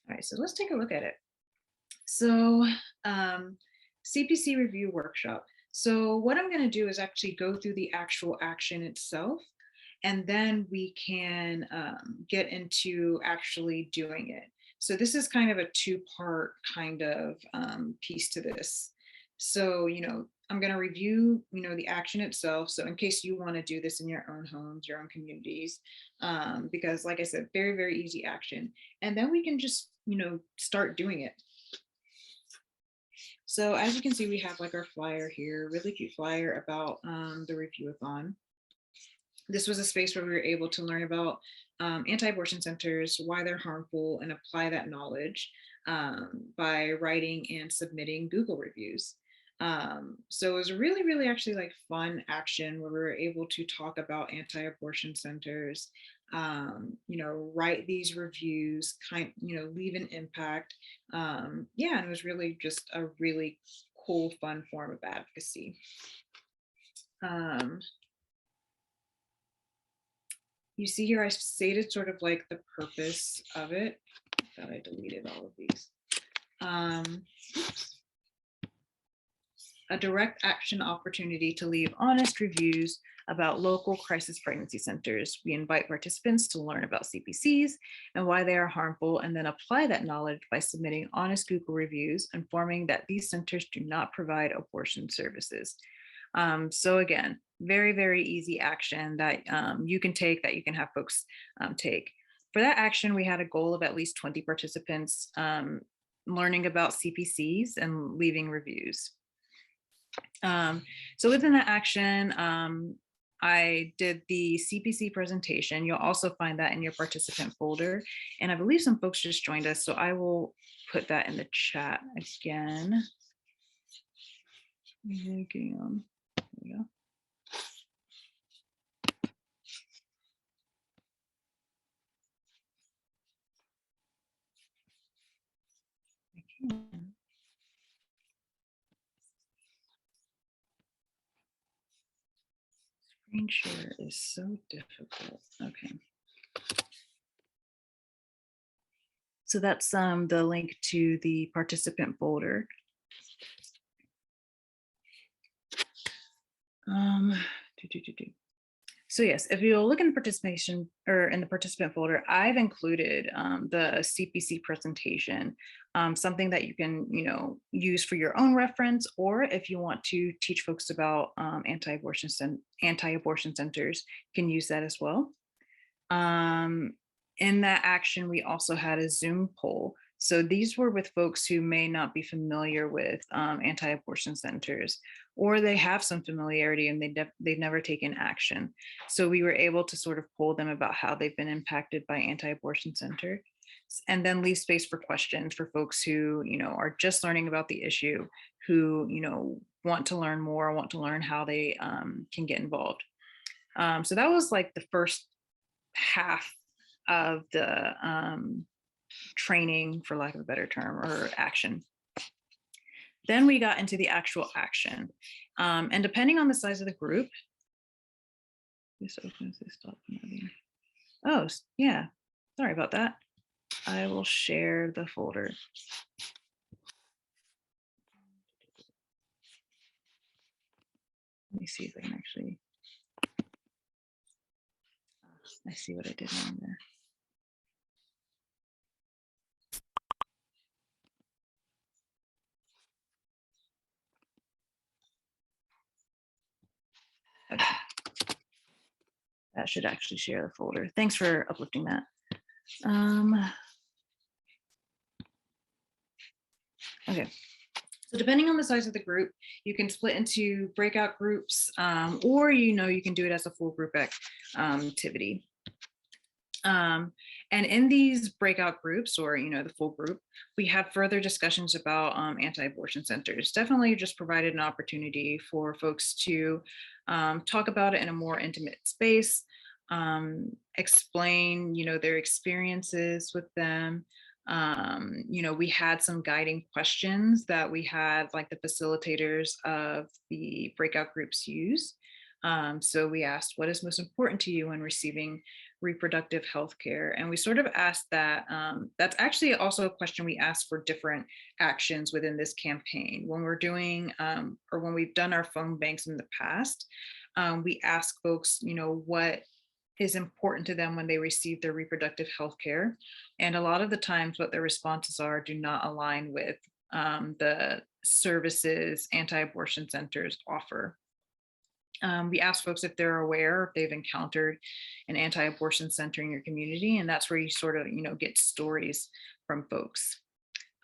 All right, so let's take a look at it. So CPC review workshop. So what I'm going to do is actually go through the actual action itself, and then we can get into actually doing it. So this is kind of a two-part kind of piece to this. So, I'm going to review, the action itself. So in case you want to do this in your own homes, your own communities, because like I said, very, very easy action. And then we can just, start doing it. So as you can see, we have our flyer here, really cute flyer about the review-a-thon. This was a space where we were able to learn about anti-abortion centers, why they're harmful, and apply that knowledge by writing and submitting Google reviews. So it was really, really actually fun action where we were able to talk about anti-abortion centers, write these reviews, leave an impact. Yeah, and it was really just a really cool, fun form of advocacy.
You see here, I stated sort of like the purpose of it. I thought I deleted all of these. A direct action opportunity to leave honest reviews about local crisis pregnancy centers. We invite participants to learn about CPCs and why they are harmful, and then apply that knowledge by submitting honest Google reviews, informing that these centers do not provide abortion services. So again, very, very easy action that you can take, that you can have folks take. For that action, we had a goal of at least 20 participants learning about CPCs and leaving reviews. So within that action, I did the CPC presentation. You'll also find that in your participant folder. And I believe some folks just joined us, so I will put that in the chat again. There we go. Screen share is so difficult. Okay. So that's the link to the participant folder. So yes, if you'll look in the participation or in the participant folder, I've included the CPC presentation, something that you can, use for your own reference, or if you want to teach folks about anti-abortion centers, you can use that as well. In that action, we also had a Zoom poll. So these were with folks who may not be familiar with anti-abortion centers, or they have some familiarity and they've never taken action. So we were able to sort of poll them about how they've been impacted by anti-abortion centers, and then leave space for questions for folks who, are just learning about the issue, who, want to learn more, want to learn how they can get involved. So that was like the first half of the training, for lack of a better term, or action. Then we got into the actual action. And depending on the size of the group, this opens, this stop. Oh, yeah, sorry about that. I will share the folder. Let me see if I can actually, I see what I did wrong there. Okay. That should actually share the folder. Thanks for uplifting that. Okay. So depending on the size of the group, you can split into breakout groups, or you can do it as a full group activity. And in these breakout groups, or the full group, we have further discussions about anti-abortion centers. Definitely just provided an opportunity for folks to talk about it in a more intimate space, explain their experiences with them. We had some guiding questions that we had, like, the facilitators of the breakout groups use. So we asked, what is most important to you when receiving reproductive health care? And we sort of asked that. That's actually also a question we asked for different actions within this campaign. When we're doing, or when we've done our phone banks in the past, we ask folks, what is important to them when they receive their reproductive health care. And a lot of the times what their responses are do not align with the services anti-abortion centers offer. We ask folks if they're aware, if they've encountered an anti-abortion center in your community, and that's where you sort of, get stories from folks.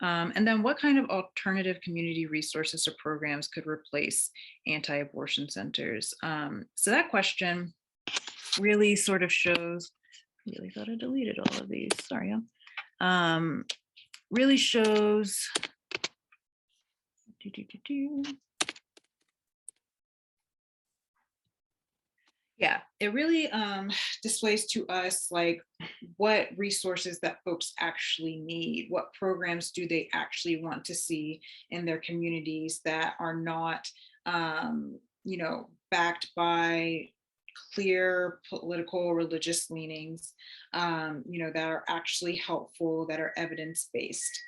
And then what kind of alternative community resources or programs could replace anti-abortion centers? So that question really sort of shows, I really thought I deleted all of these, sorry. Really shows, yeah, it really displays to us like what resources that folks actually need, what programs do they actually want to see in their communities that are not backed by clear political or religious leanings, that are actually helpful, that are evidence-based.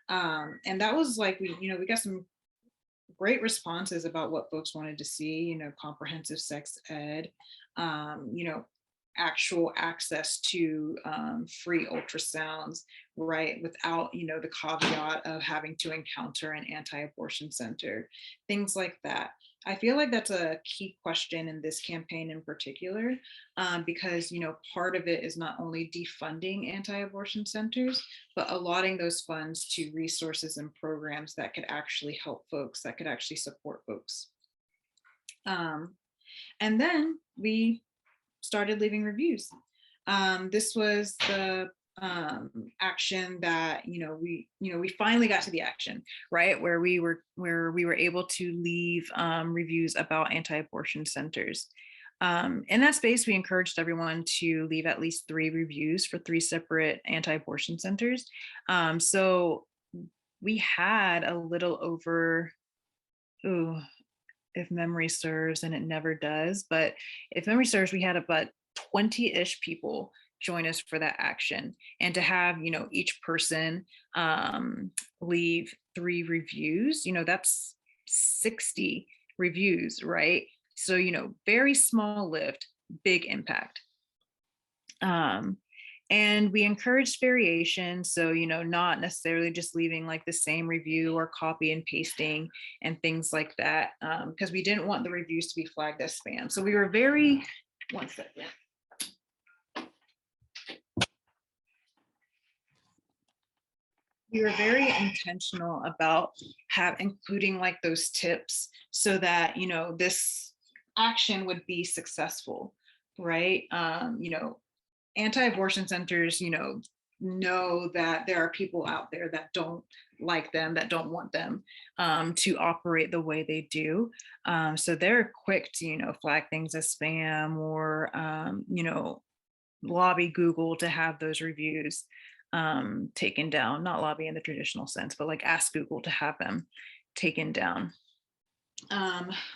And that was like, we got some great responses about what folks wanted to see, comprehensive sex ed, actual access to free ultrasounds, right? Without, the caveat of having to encounter an anti-abortion center, things like that. I feel like that's a key question in this campaign in particular, because, part of it is not only defunding anti-abortion centers, but allotting those funds to resources and programs that could actually help folks, that could actually support folks. And then we started leaving reviews. This was the action that we finally got to the action, right, where we were able to leave reviews about anti-abortion centers. In that space, we encouraged everyone to leave at least 3 reviews for 3 separate anti-abortion centers. So we had a little over, if memory serves, and it never does, but if memory serves, we had about 20-ish people join us for that action. And to have, each person leave 3 reviews, that's 60 reviews, right? So, very small lift, big impact. And we encouraged variation. So, not necessarily just leaving like the same review or copy and pasting and things like that, because we didn't want the reviews to be flagged as spam. So we were very, one second. We were very intentional about including like those tips so that, this action would be successful, right? Anti-abortion centers, know that there are people out there that don't like them, that don't want them to operate the way they do. So they're quick to, flag things as spam or, lobby Google to have those reviews taken down, not lobby in the traditional sense, but like ask Google to have them taken down.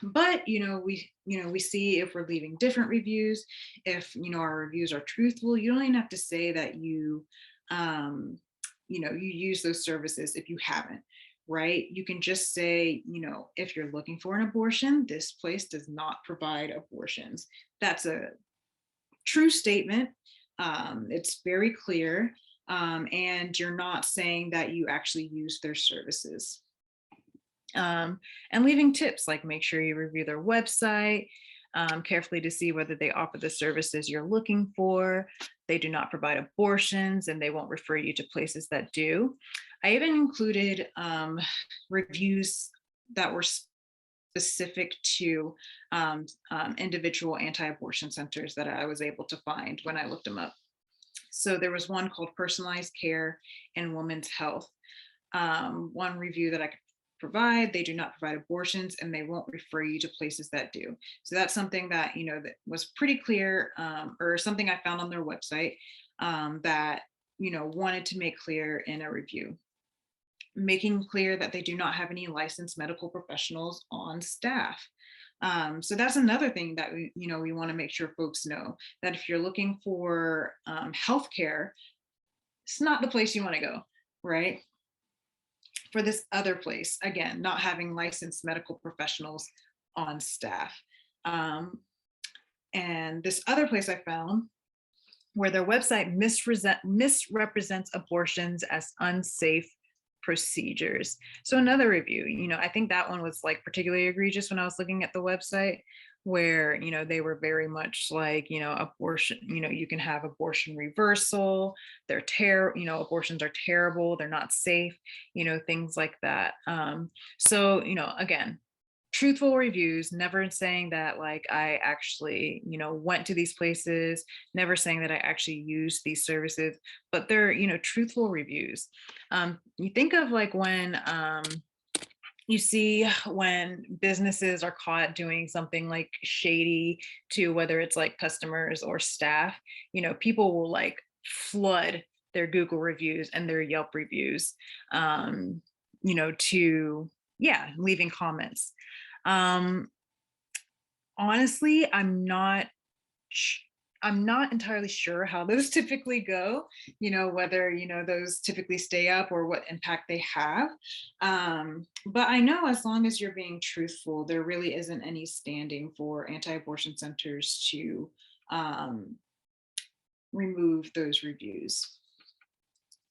But we see if we're leaving different reviews, if our reviews are truthful. You don't even have to say that you use those services if you haven't, right? You can just say, if you're looking for an abortion, this place does not provide abortions. That's a true statement. It's very clear, and you're not saying that you actually use their services. And leaving tips like make sure you review their website carefully to see whether they offer the services you're looking for. They do not provide abortions and they won't refer you to places that do. I even included reviews that were specific to individual anti-abortion centers that I was able to find when I looked them up. So there was one called Personalized Care and Women's Health. One review that I could provide, they do not provide abortions and they won't refer you to places that do. So that's something that, that was pretty clear, or something I found on their website that, wanted to make clear in a review. Making clear that they do not have any licensed medical professionals on staff. So that's another thing that we want to make sure folks know, that if you're looking for healthcare, it's not the place you want to go, right? For this other place, again, not having licensed medical professionals on staff. And this other place I found where their website misrepresents abortions as unsafe procedures. So another review, I think that one was like particularly egregious when I was looking at the website, where, they were very much like, abortion, you can have abortion reversal, they're abortions are terrible, they're not safe, things like that. So, again, truthful reviews, never saying that like I actually, went to these places, never saying that I actually used these services, but they're, truthful reviews. You think of like when you see when businesses are caught doing something like shady to whether it's like customers or staff, people will like flood their Google reviews and their Yelp reviews, to, leaving comments.
honestly, I'm not entirely sure how those typically go, whether, those typically stay up or what impact they have. But I know as long as you're being truthful, there really isn't any standing for anti-abortion centers to remove those reviews.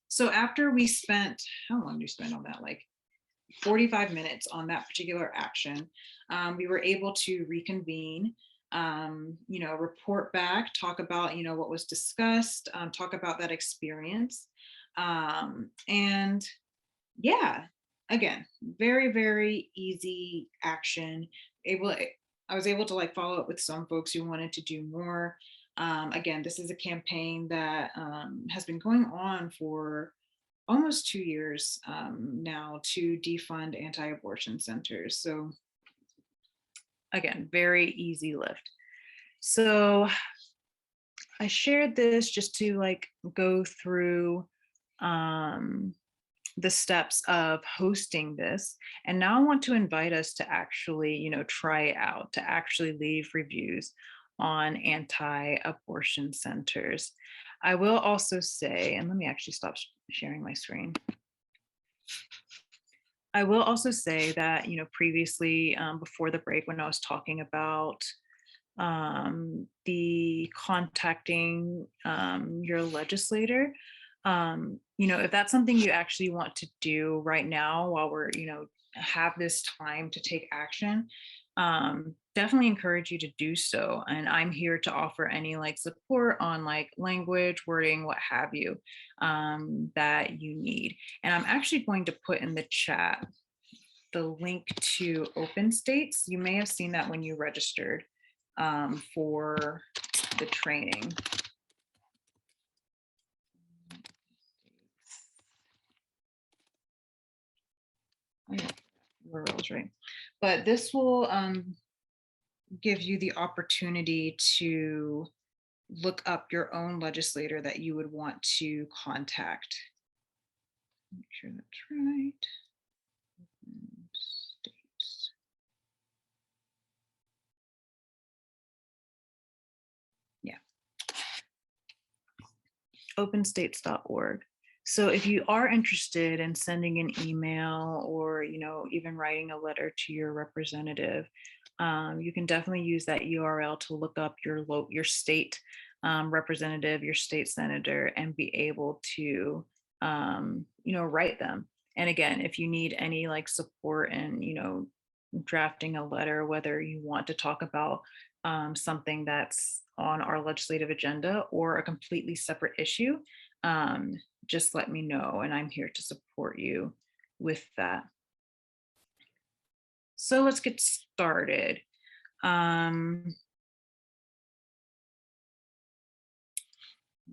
So after we spent, how long do we spend on that? Like 45 minutes on that particular action. We were able to reconvene, report back, talk about, what was discussed, talk about that experience. And yeah, again, very, very easy action. I was able to like follow up with some folks who wanted to do more. Again, this is a campaign that has been going on for almost 2 years now to defund anti-abortion centers. So again, very easy lift. So I shared this just to like go through the steps of hosting this. And now I want to invite us to actually, try it out, to actually leave reviews on anti-abortion centers. I will also say, and let me actually stop sharing my screen. I will also say that, previously before the break, when I was talking about the contacting your legislator, if that's something you actually want to do right now while we're, have this time to take action, definitely encourage you to do so. And I'm here to offer any like support on like language, wording, what have you, that you need. And I'm actually going to put in the chat the link to Open States. You may have seen that when you registered for the training. URLs, right? But this will give you the opportunity to look up your own legislator that you would want to contact. Make sure that's right. States. Yeah. openstates.org. So if you are interested in sending an email or, even writing a letter to your representative, you can definitely use that URL to look up your state representative, your state senator, and be able to, write them. And again, if you need any like support in, drafting a letter, whether you want to talk about something that's on our legislative agenda or a completely separate issue, just let me know, and I'm here to support you with that. So let's get started. Let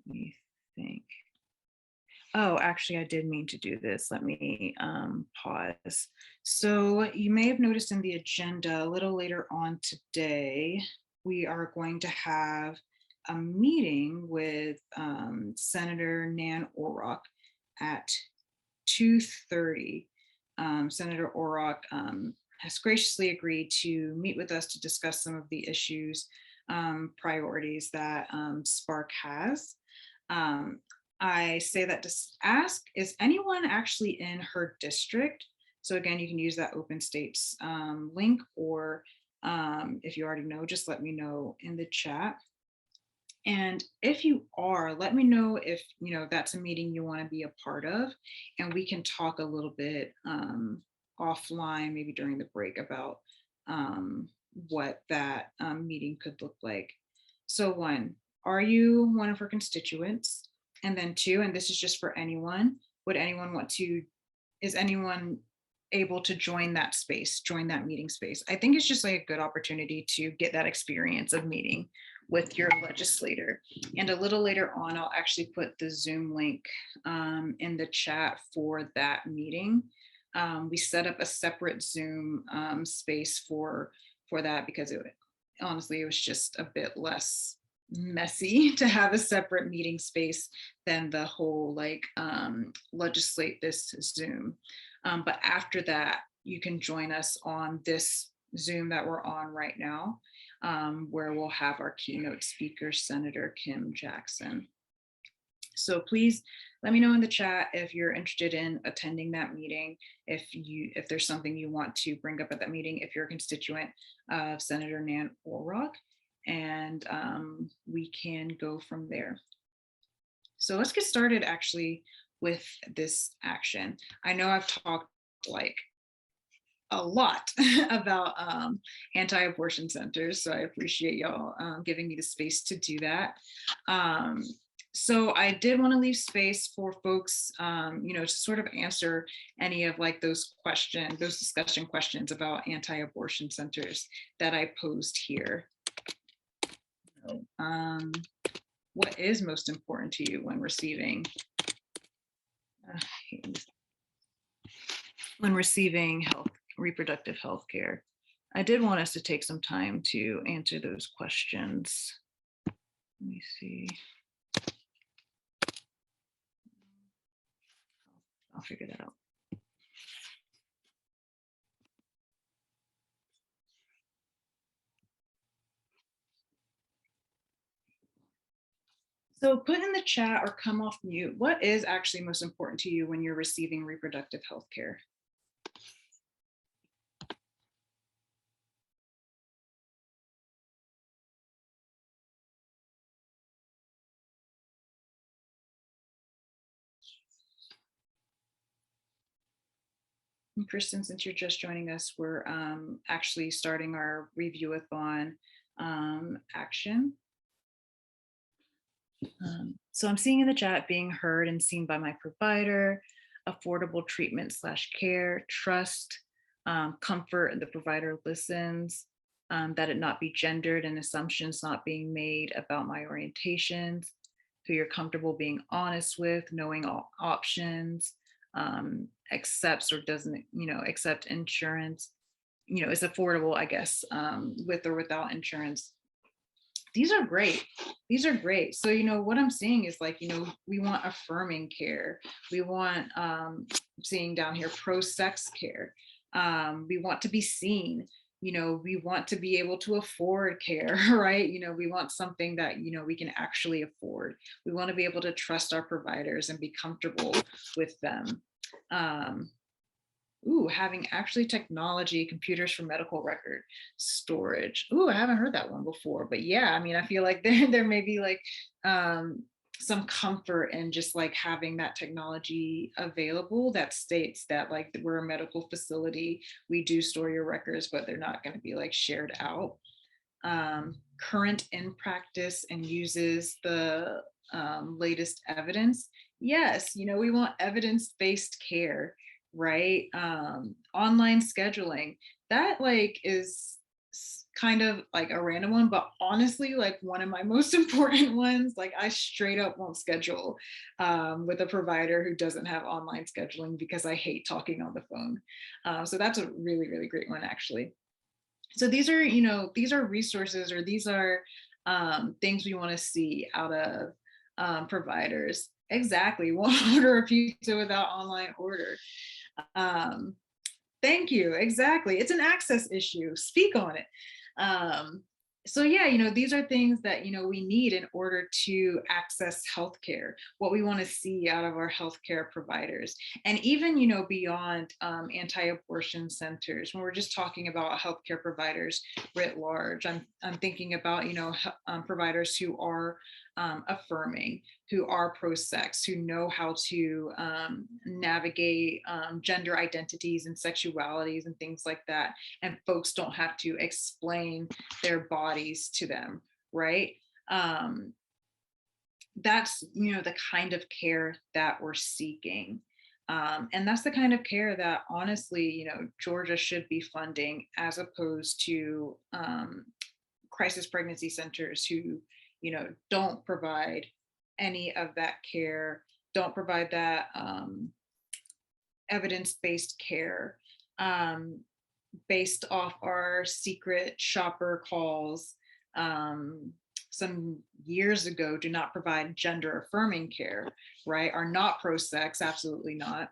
me think. Oh, actually, I did mean to do this. Let me pause. So you may have noticed in the agenda a little later on today, we are going to have a meeting with Senator Nan Orrock at 2:30. Senator Orrock has graciously agreed to meet with us to discuss some of the issues, priorities that Spark has. I say that to ask, is anyone actually in her district? So again, you can use that Open States link, or if you already know, just let me know in the chat. And if you are, let me know if, that's a meeting you want to be a part of, and we can talk a little bit offline, maybe during the break, about what that meeting could look like. So 1, are you one of her constituents? And then 2, and this is just for anyone, is anyone able to join that space, join that meeting space? I think it's just like a good opportunity to get that experience of meeting with your legislator. And a little later on, I'll actually put the Zoom link in the chat for that meeting. We set up a separate Zoom space for that because honestly, it was just a bit less messy to have a separate meeting space than the whole like Legislate This Zoom. But after that, you can join us on this
Zoom that we're on right now, where we'll have our keynote speaker, Senator Kim Jackson. So please let me know in the chat if you're interested in attending that meeting, if there's something you want to bring up at that meeting, if you're a constituent of Senator Nan Orrock, and we can go from there. So let's get started actually with this action. I know I've talked like a lot about anti-abortion centers, so I appreciate y'all giving me the space to do that. So I did want to leave space for folks, to sort of answer any of like those discussion questions about anti-abortion centers that I posed here. What is most important to you when receiving reproductive health care? I did want us to take some time to answer those questions. Let me see. I'll figure that out. So put in the chat or come off mute, what is actually most important to you when you're receiving reproductive health care? And Kristen, since you're just joining us, we're actually starting our review-a-thon action. So I'm seeing in the chat, being heard and seen by my provider, affordable treatment / care, trust, comfort, the provider listens, that it not be gendered and assumptions not being made about my orientations, who you're comfortable being honest with, knowing all options, accepts or doesn't, accept insurance, is affordable, I guess, with or without insurance. These are great. These are great. So, what I'm seeing is like, we want affirming care. We want, seeing down here, pro-sex care. We want to be seen. We want to be able to afford care, right? We want something that, we can actually afford. We want to be able to trust our providers and be comfortable with them. Having actually technology, computers for medical record storage. I haven't heard that one before, but yeah, I feel like there may be like some comfort in just like having that technology available that states that like we're a medical facility, we do store your records, but they're not going to be like shared out. Current in practice and uses the latest evidence. Yes, we want evidence-based care, right? Online scheduling, that like is kind of like a random one, but honestly, like one of my most important ones. Like I straight up won't schedule with a provider who doesn't have online scheduling because I hate talking on the phone. So that's a really, really great one actually. So these are resources, or these are things we want to see out of providers. Exactly. Won't order a pizza without online order. Thank you. Exactly. It's an access issue. Speak on it. So yeah, these are things that, we need in order to access healthcare, what we want to see out of our healthcare providers. And even, beyond anti-abortion centers, when we're just talking about healthcare providers writ large, I'm thinking about, providers who are affirming, who are pro-sex, who know how to navigate gender identities and sexualities and things like that. And folks don't have to explain their bodies to them, right? That's, the kind of care that we're seeking. And that's the kind of care that honestly, Georgia should be funding, as opposed to crisis pregnancy centers who, don't provide any of that care, don't provide that evidence-based care based off our secret shopper calls some years ago, do not provide gender affirming care, right? Are not pro-sex, absolutely not.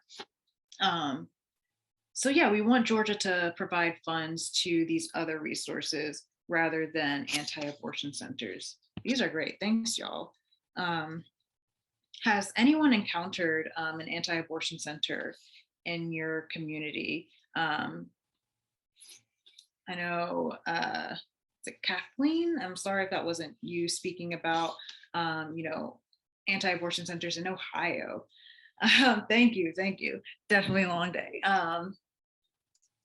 So yeah, we want Georgia to provide funds to these other resources rather than anti-abortion centers. These are great. Thanks, y'all. Has anyone encountered an anti-abortion center in your community? I know, is it Kathleen? I'm sorry if that wasn't you speaking about, anti-abortion centers in Ohio. Thank you, thank you. Definitely a long day.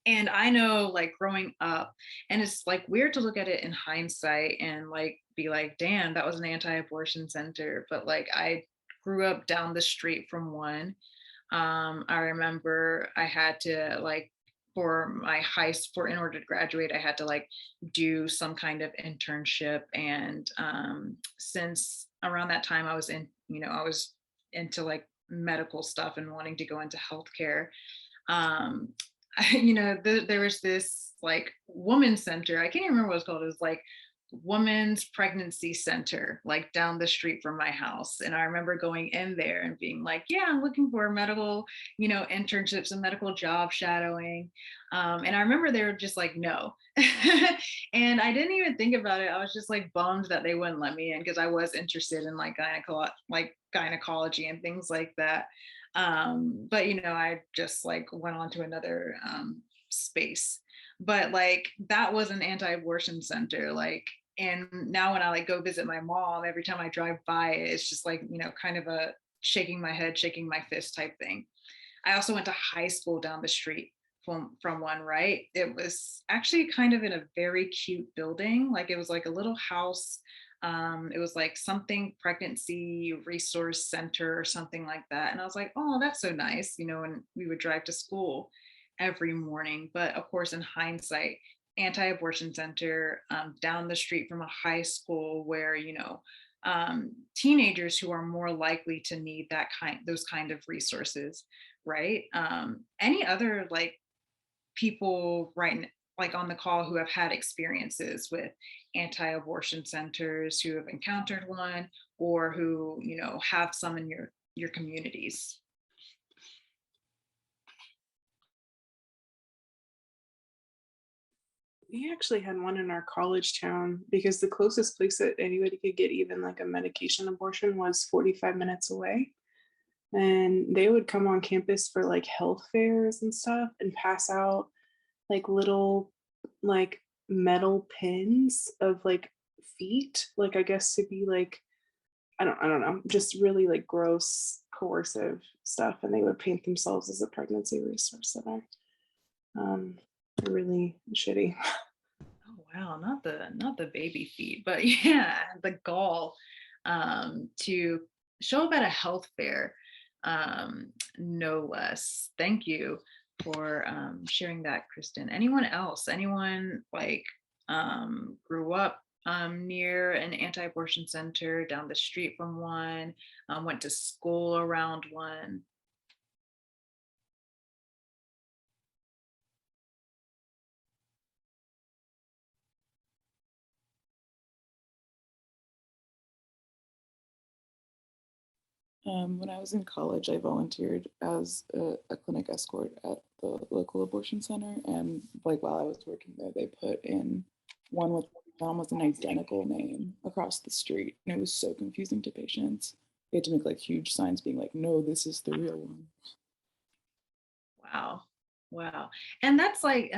And I know, like, growing up, and it's like weird to look at it in hindsight and like be like, damn, that was an anti-abortion center. But like I grew up down the street from one. I remember I had to like for my for in order to graduate, I had to like do some kind of internship. And since around that time I was I was into like medical stuff and wanting to go into healthcare. um there was this like woman center. I can't even remember what it's called. It was like women's pregnancy center, like down the street from my house. And I remember going in there and being like, yeah, I'm looking for medical, internships and medical job shadowing. And I remember they were just like, no. And I didn't even think about it. I was just like bummed that they wouldn't let me in because I was interested in like gynecology and things like that. But I just like went on to another space. But like that was an anti-abortion center. Like, and now when I like go visit my mom, every time I drive by it, it's just like, kind of a shaking my head, shaking my fist type thing. I also went to high school down the street from one, right? It was actually kind of in a very cute building. Like it was like a little house. It was like something pregnancy resource center or something like that. And I was like, oh, that's so nice, and we would drive to school every morning. But of course, in hindsight, anti-abortion center down the street from a high school where, teenagers who are more likely to need those kind of resources, right? Any other like people like on the call who have had experiences with anti-abortion centers, who have encountered one, or who have some in your communities?
We actually had one in our college town because the closest place that anybody could get even like a medication abortion was 45 minutes away. And they would come on campus for like health fairs and stuff and pass out like little like metal pins of like feet, like I guess to be like, I don't know, just really like gross, coercive stuff. And they would paint themselves as a pregnancy resource center. Really shitty.
Oh wow, not the baby feet, but yeah, the gall to show up at a health fair, no less. Thank you for sharing that, Kristen. Anyone else? Anyone like grew up near an anti-abortion center, down the street from one, went to school around one?
When I was in college, I volunteered as a clinic escort at the local abortion center. And like while I was working there, they put in one with almost an identical name across the street. And it was so confusing to patients. They had to make like huge signs being like, no, this is the real one.
Wow. Wow. And that's like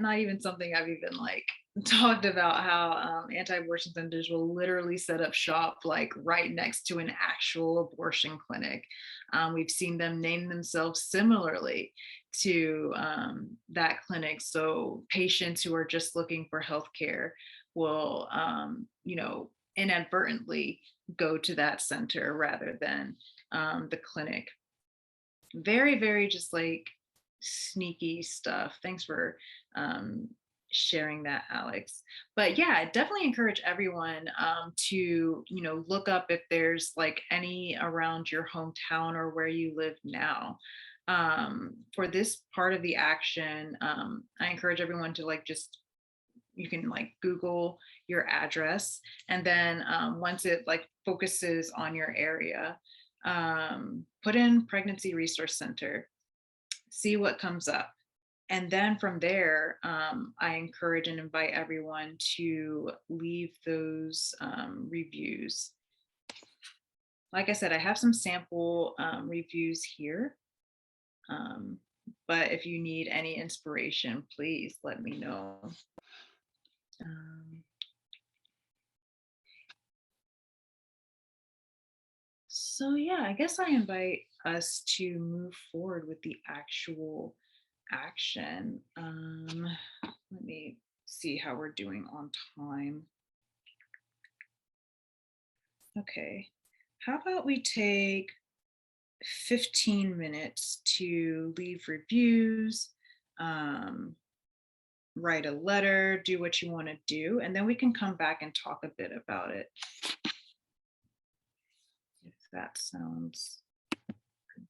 not even something I've even like talked about, how anti-abortion centers will literally set up shop like right next to an actual abortion clinic. We've seen them name themselves similarly to that clinic. So patients who are just looking for healthcare will, inadvertently go to that center rather than the clinic. Very, very just like sneaky stuff. Thanks for sharing that, Alex. But yeah, I definitely encourage everyone to look up if there's like any around your hometown or where you live now. For this part of the action, I encourage everyone to like you can like Google your address, and then once it like focuses on your area, put in pregnancy resource center, see what comes up.
And then from there, I encourage and invite everyone to leave those reviews. Like I said, I have some sample reviews here. But if you need any inspiration, please let me know. So yeah, I guess I invite us to move forward with the actual action. Let me see how we're doing on time. Okay, how about we take 15 minutes to leave reviews, write a letter, do what you want to do, and then we can come back and talk a bit about it. If that sounds good.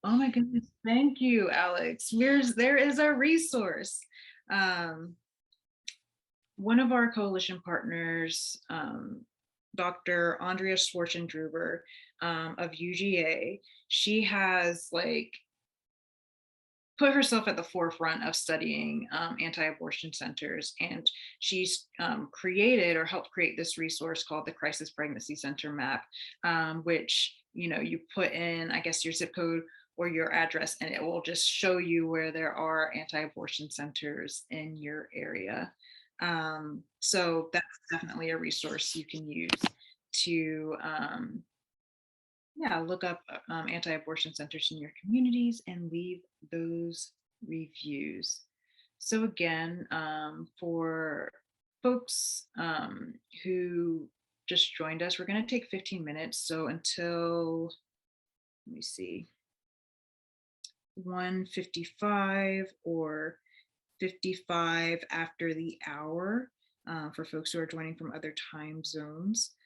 Oh my goodness, thank you, Alex. There is a resource. One of our coalition partners, Dr. Andrea Schwartzendruber of UGA, she has put herself at the forefront of studying anti-abortion centers, and she's created or helped create this resource called the Crisis Pregnancy Center Map, which you put in, I guess, your zip code or your address, and it will just show you where there are anti-abortion centers in your area. So that's definitely a resource you can use to look up anti-abortion centers in your communities and leave those reviews. So again, for folks who just joined us, we're going to take 15 minutes. So until, let me see, 1:55 or 55 after the hour, for folks who are joining from other time zones,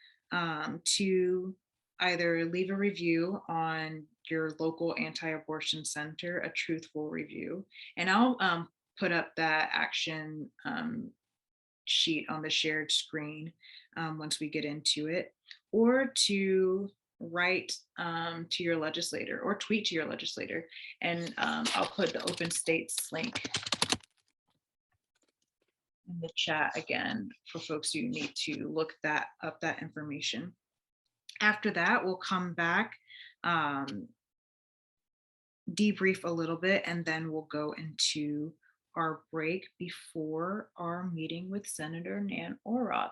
to either leave a review on your local anti-abortion center, a truthful review. And I'll put up that action sheet on the shared screen once we get into it, or to write to your legislator or tweet to your legislator. And I'll put the Open States link in the chat again for folks who need to look up that information. After that, we'll come back, debrief a little bit, and then we'll go into our break before our meeting with Senator Nan Orrock.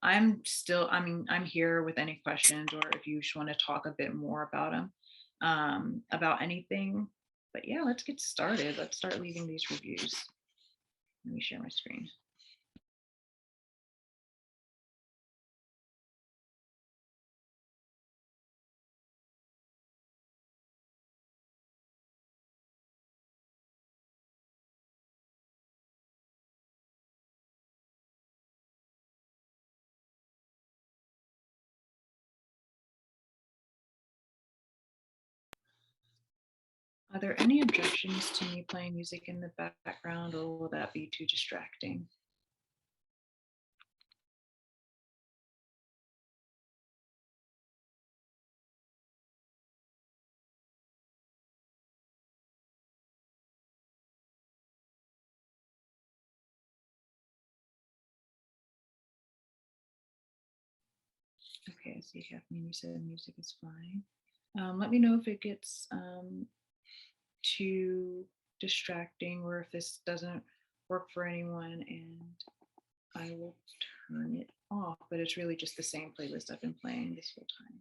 I'm here with any questions, or if you just want to talk a bit more about them, about anything. But yeah, let's get started. Let's start leaving these reviews. Let me share my screen. Are there any objections to me playing music in the background, or will that be too distracting? Okay, I see, Kathleen, you said music is fine. Let me know if it gets too distracting, or if this doesn't work for anyone, and I will turn it off. But it's really just the same playlist I've been playing this whole time.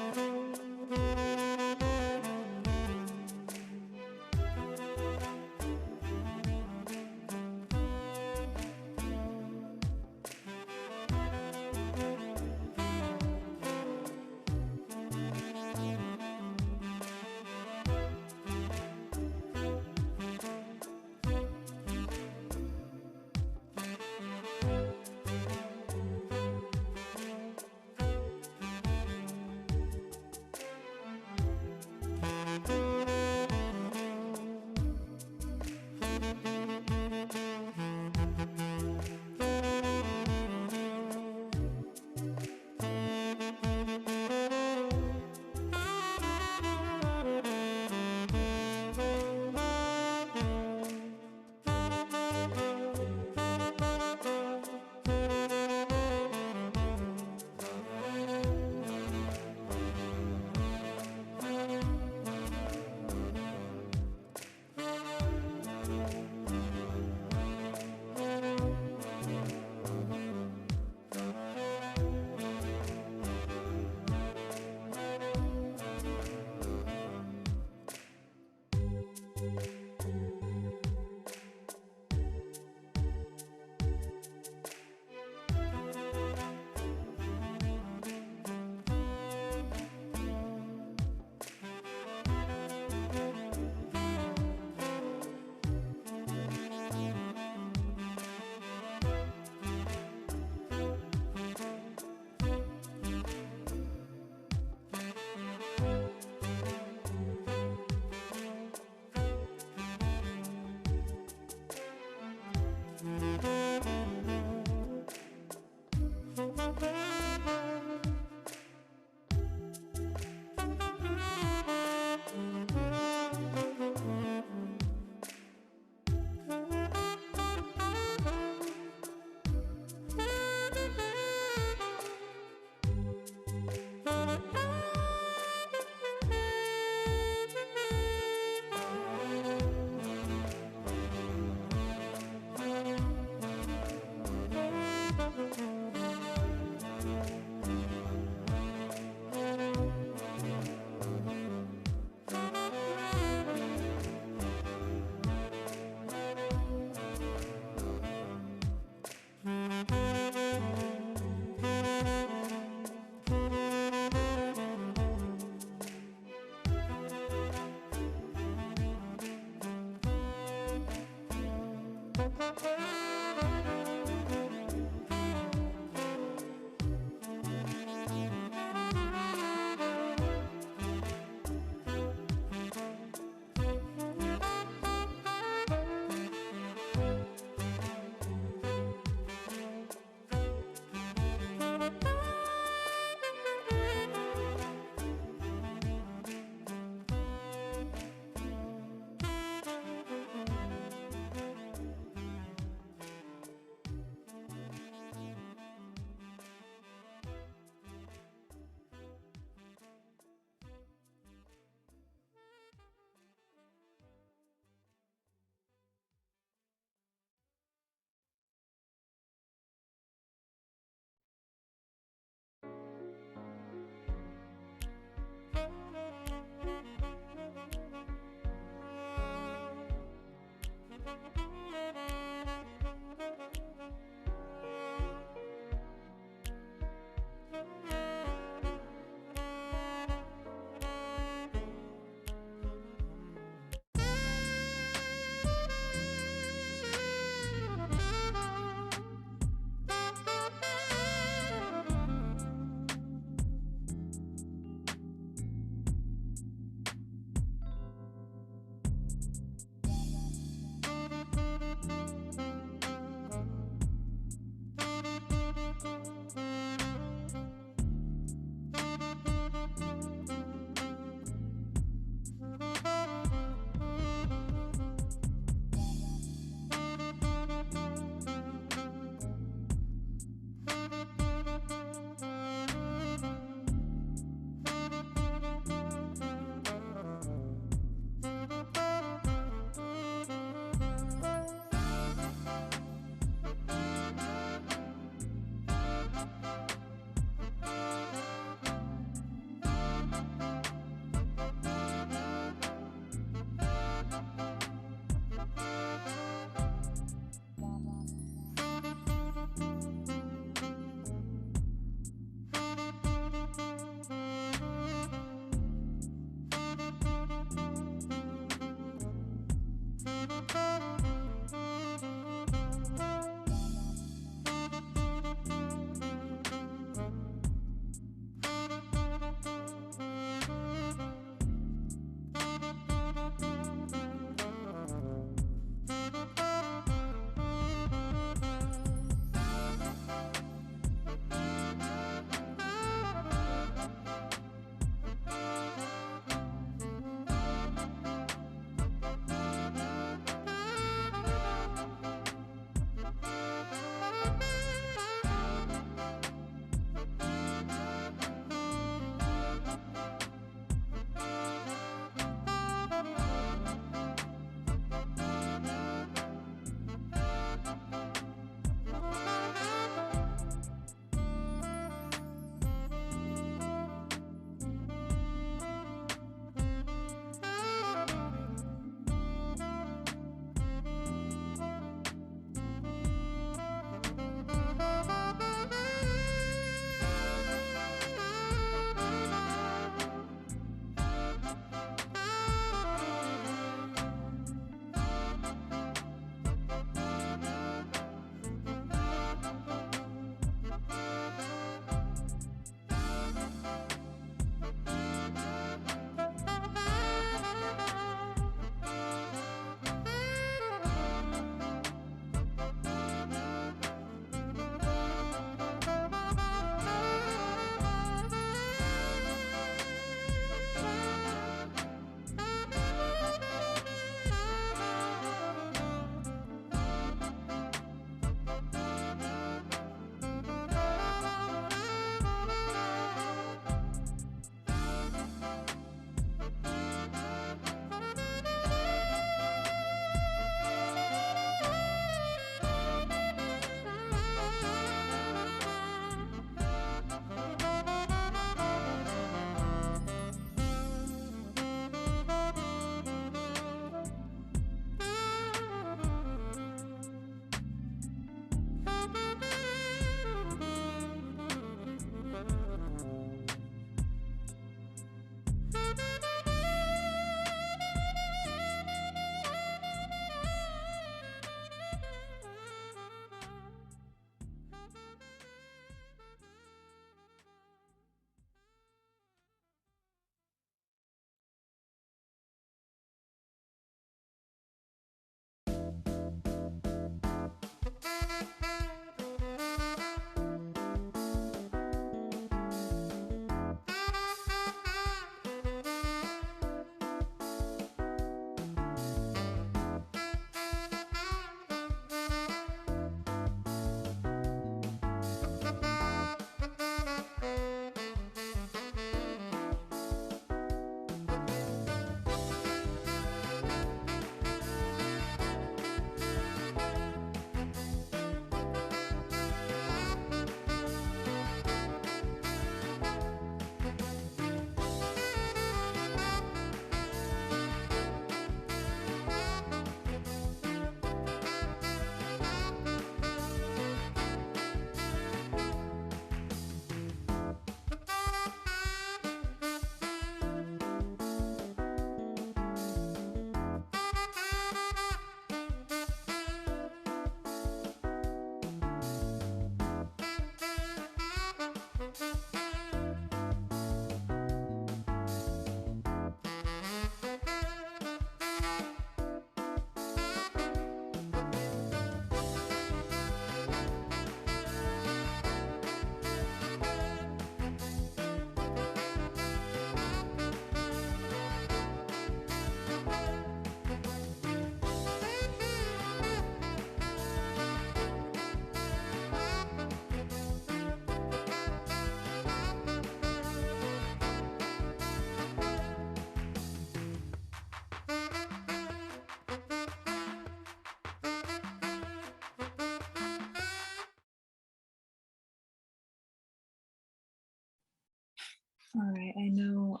All right, I know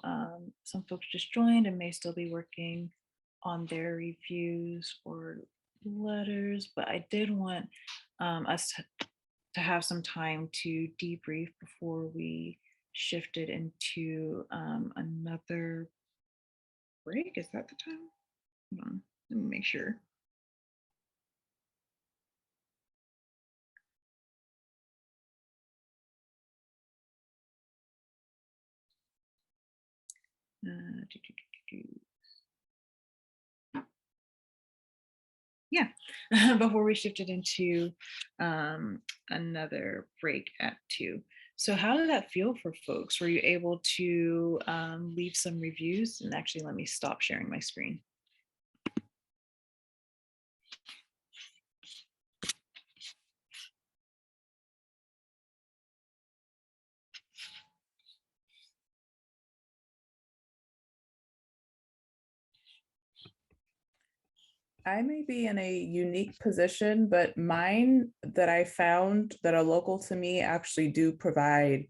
some folks just joined and may still be working on their reviews or letters, but I did want us to have some time to debrief before we shifted into another break. Is that the time? Hold on, let me make sure. Uh, do, do, do, do, do. Yeah, before we shifted into another break at 2. So how did that feel for folks? Were you able to leave some reviews? And actually, let me stop sharing my screen.
I may be in a unique position, but mine that I found that are local to me actually do provide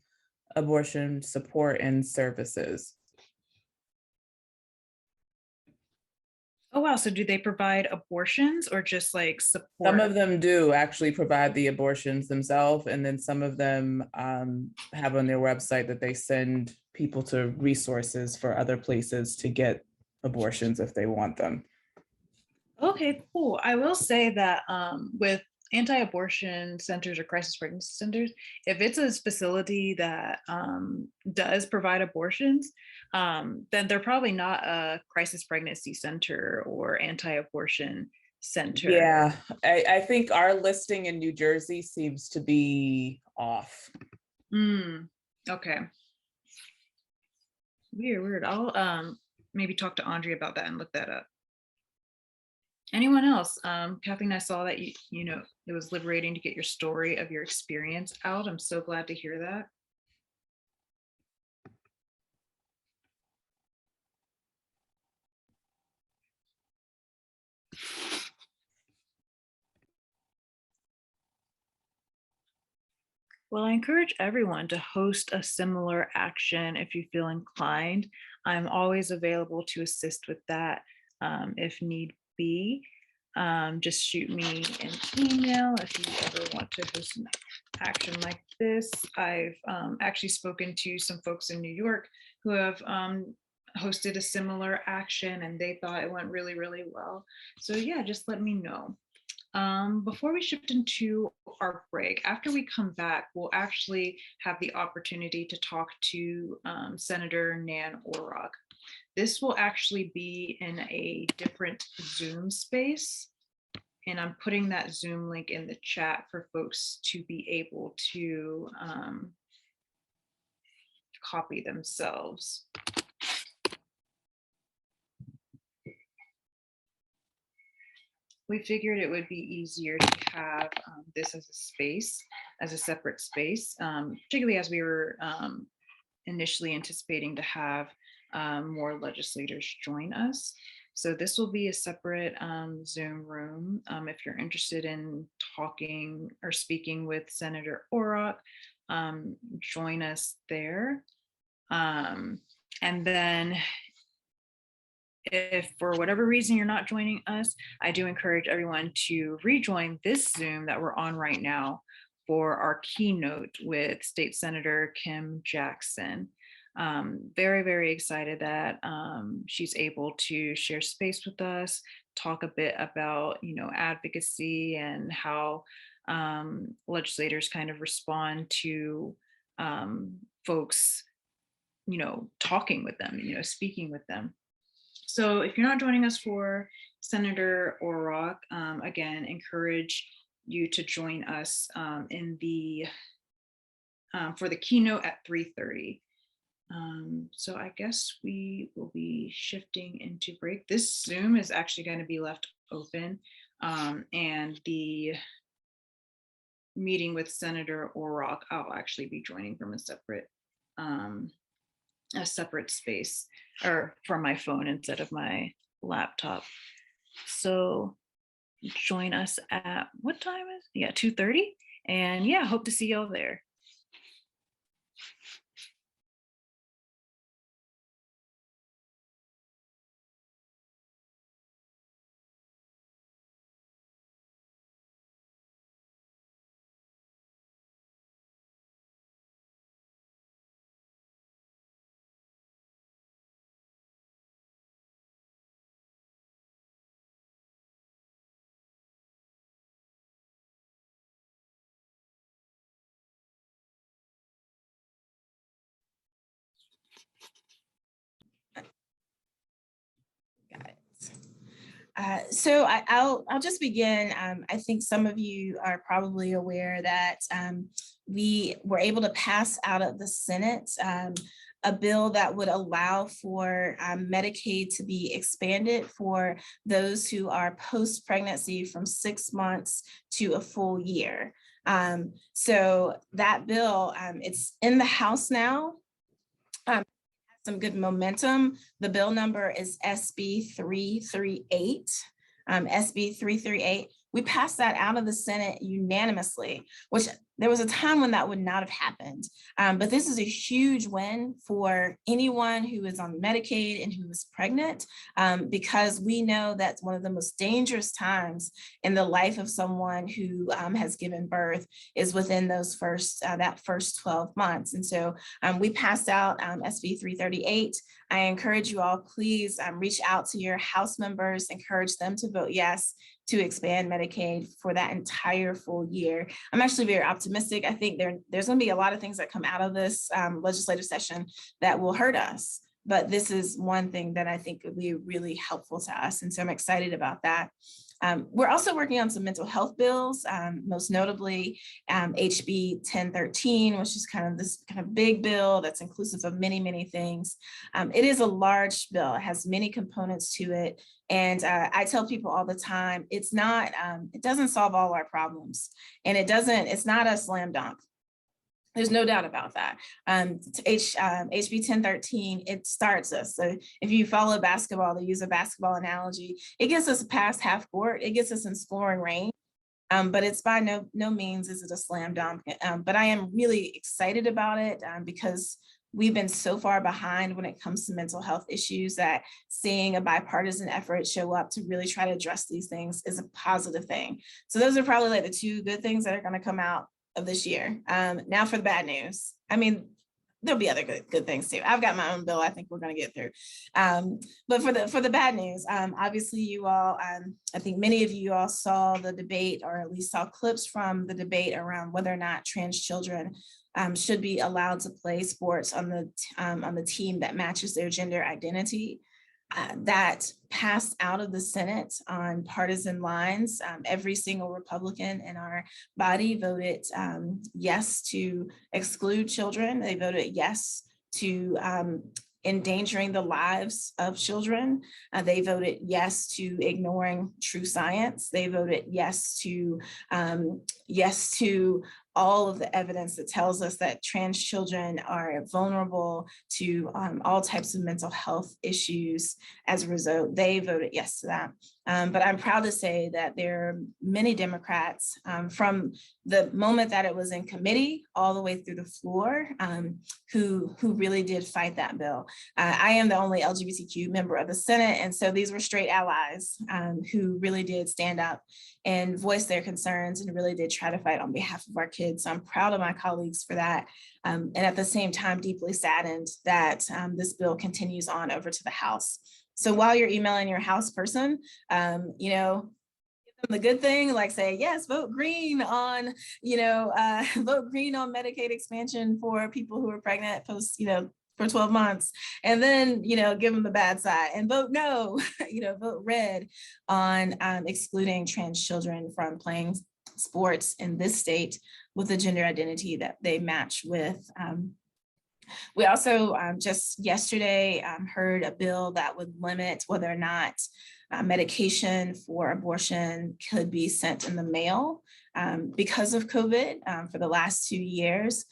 abortion support and services.
Oh, wow. So do they provide abortions or just like support?
Some of them do actually provide the abortions themselves, and then some of them have on their website that they send people to resources for other places to get abortions if they want them.
Okay, cool. I will say that with anti-abortion centers or crisis pregnancy centers, if it's a facility that does provide abortions, then they're probably not a crisis pregnancy center or anti-abortion center.
Yeah, I think our listing in New Jersey seems to be off.
Okay. Weird. I'll maybe talk to Andrea about that and look that up. Anyone else? Kathleen, I saw that you know it was liberating to get your story of your experience out. I'm so glad to hear that. Well, I encourage everyone to host a similar action if you feel inclined. I'm always available to assist with that if need be. Just shoot me an email if you ever want to host an action like this. I've actually spoken to some folks in New York who have hosted a similar action and they thought it went really, really well. So yeah, just let me know. Before we shift into our break, after we come back, we'll actually have the opportunity to talk to Senator Nan Orrock. This will actually be in a different Zoom space. And I'm putting that Zoom link in the chat for folks to be able to copy themselves. We figured it would be easier to have this as a space, as a separate space, particularly as we were initially anticipating to have more legislators join us. So this will be a separate Zoom room. If you're interested in talking or speaking with Senator Orrock, join us there. And then if for whatever reason you're not joining us, I do encourage everyone to rejoin this Zoom that we're on right now for our keynote with State Senator Kim Jackson. Very, very excited that she's able to share space with us, talk a bit about, advocacy and how legislators kind of respond to folks, talking with them, speaking with them. So if you're not joining us for Senator Orrock, again, encourage you to join us in the for the keynote at 3:30. So I guess we will be shifting into break. This Zoom is actually going to be left open, and the meeting with Senator Orrock, I'll actually be joining from a separate space or from my phone instead of my laptop. So join us at what time is it? Yeah, 2:30. And yeah, hope to see y'all there.
So I'll just begin. I think some of you are probably aware that we were able to pass out of the Senate a bill that would allow for Medicaid to be expanded for those who are post-pregnancy from 6 months to a full year. So that bill, it's in the House now. Some good momentum. The bill number is SB 338. SB 338. We passed that out of the Senate unanimously, which there was a time when that would not have happened. But this is a huge win for anyone who is on Medicaid and who is pregnant, because we know that's one of the most dangerous times in the life of someone who has given birth is within those that first 12 months. And so we passed out SB 338. I encourage you all, please reach out to your House members, encourage them to vote yes to expand Medicaid for that entire full year. I'm actually very optimistic. I think there's going to be a lot of things that come out of this legislative session that will hurt us, but this is one thing that I think would be really helpful to us. And so I'm excited about that. We're also working on some mental health bills, most notably HB 1013, which is kind of this kind of big bill that's inclusive of many, many things. It is a large bill. It has many components to it. And I tell people all the time, it's not, it doesn't solve all our problems. And it's not a slam dunk. There's no doubt about that. HB 1013, it starts us. So if you follow basketball, they use a basketball analogy. It gets us past half court. It gets us in scoring range. But it's by no means is it a slam dunk. But I am really excited about it because we've been so far behind when it comes to mental health issues that seeing a bipartisan effort show up to really try to address these things is a positive thing. So those are probably like the two good things that are going to come out of this year. Now for the bad news. I mean, there'll be other good things too. I've got my own bill I think we're going to get through. But for the bad news, obviously you all, I think many of you all saw the debate or at least saw clips from the debate around whether or not trans children should be allowed to play sports on the team that matches their gender identity. That passed out of the Senate on partisan lines. Every single Republican in our body voted yes to exclude children. They voted yes to endangering the lives of children. They voted yes to ignoring true science. They voted yes to all of the evidence that tells us that trans children are vulnerable to all types of mental health issues. As a result, they voted yes to that. But I'm proud to say that there are many Democrats from the moment that it was in committee all the way through the floor who really did fight that bill. I am the only LGBTQ member of the Senate, and so these were straight allies who really did stand up and voice their concerns and really did try to fight on behalf of our kids. So I'm proud of my colleagues for that. And at the same time, deeply saddened that this bill continues on over to the House. So while you're emailing your House person, you know, give them the good thing, like say, yes, vote green on, vote green on Medicaid expansion for people who are pregnant post, for 12 months, and then, give them the bad side and vote no, vote red on excluding trans children from playing sports in this state with a gender identity that they match with. We also just yesterday heard a bill that would limit whether or not medication for abortion could be sent in the mail. Because of COVID, for the last 2 years,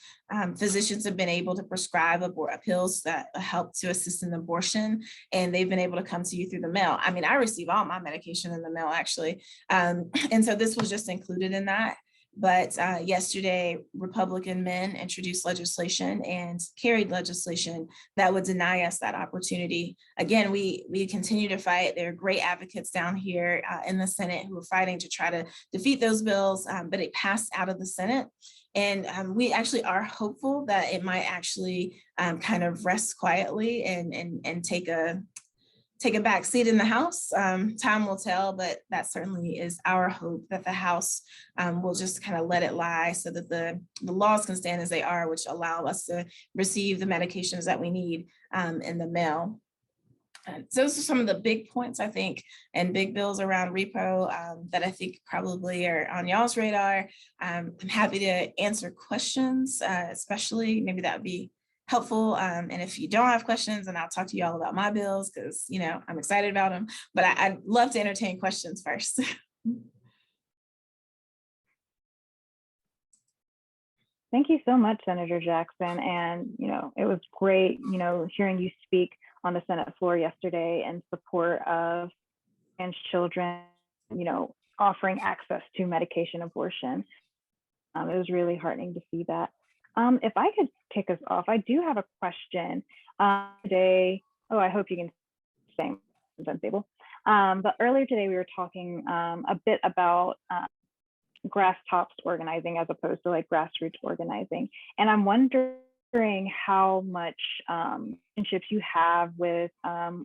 physicians have been able to prescribe pills that help to assist in abortion, and they've been able to come to you through the mail. I mean, I receive all my medication in the mail, actually. And so this was just included in that. But yesterday, Republican men introduced legislation and carried legislation that would deny us that opportunity. Again, we continue to fight. There are great advocates down here in the Senate who are fighting to try to defeat those bills, but it passed out of the Senate. And we actually are hopeful that it might actually kind of rest quietly and take a back seat in the House. Time will tell, but that certainly is our hope, that the House will just kind of let it lie so that the laws can stand as they are, which allow us to receive the medications that we need in the mail. those are some of the big points, I think, and big bills around repro that I think probably are on y'all's radar. I'm happy to answer questions, especially maybe that would be helpful. And if you don't have questions, then I'll talk to you all about my bills because, you know, I'm excited about them, but I'd love to entertain questions first.
Thank you so much, Senator Jackson. And, you know, it was great, you know, hearing you speak on the Senate floor yesterday in support of trans children, you know, offering access to medication abortion. It was really heartening to see that. If I could kick us off, I do have a question today. Oh, I hope you can stay unstable. But earlier today, we were talking a bit about grass tops organizing as opposed to like grassroots organizing. And I'm wondering how much relationships you have with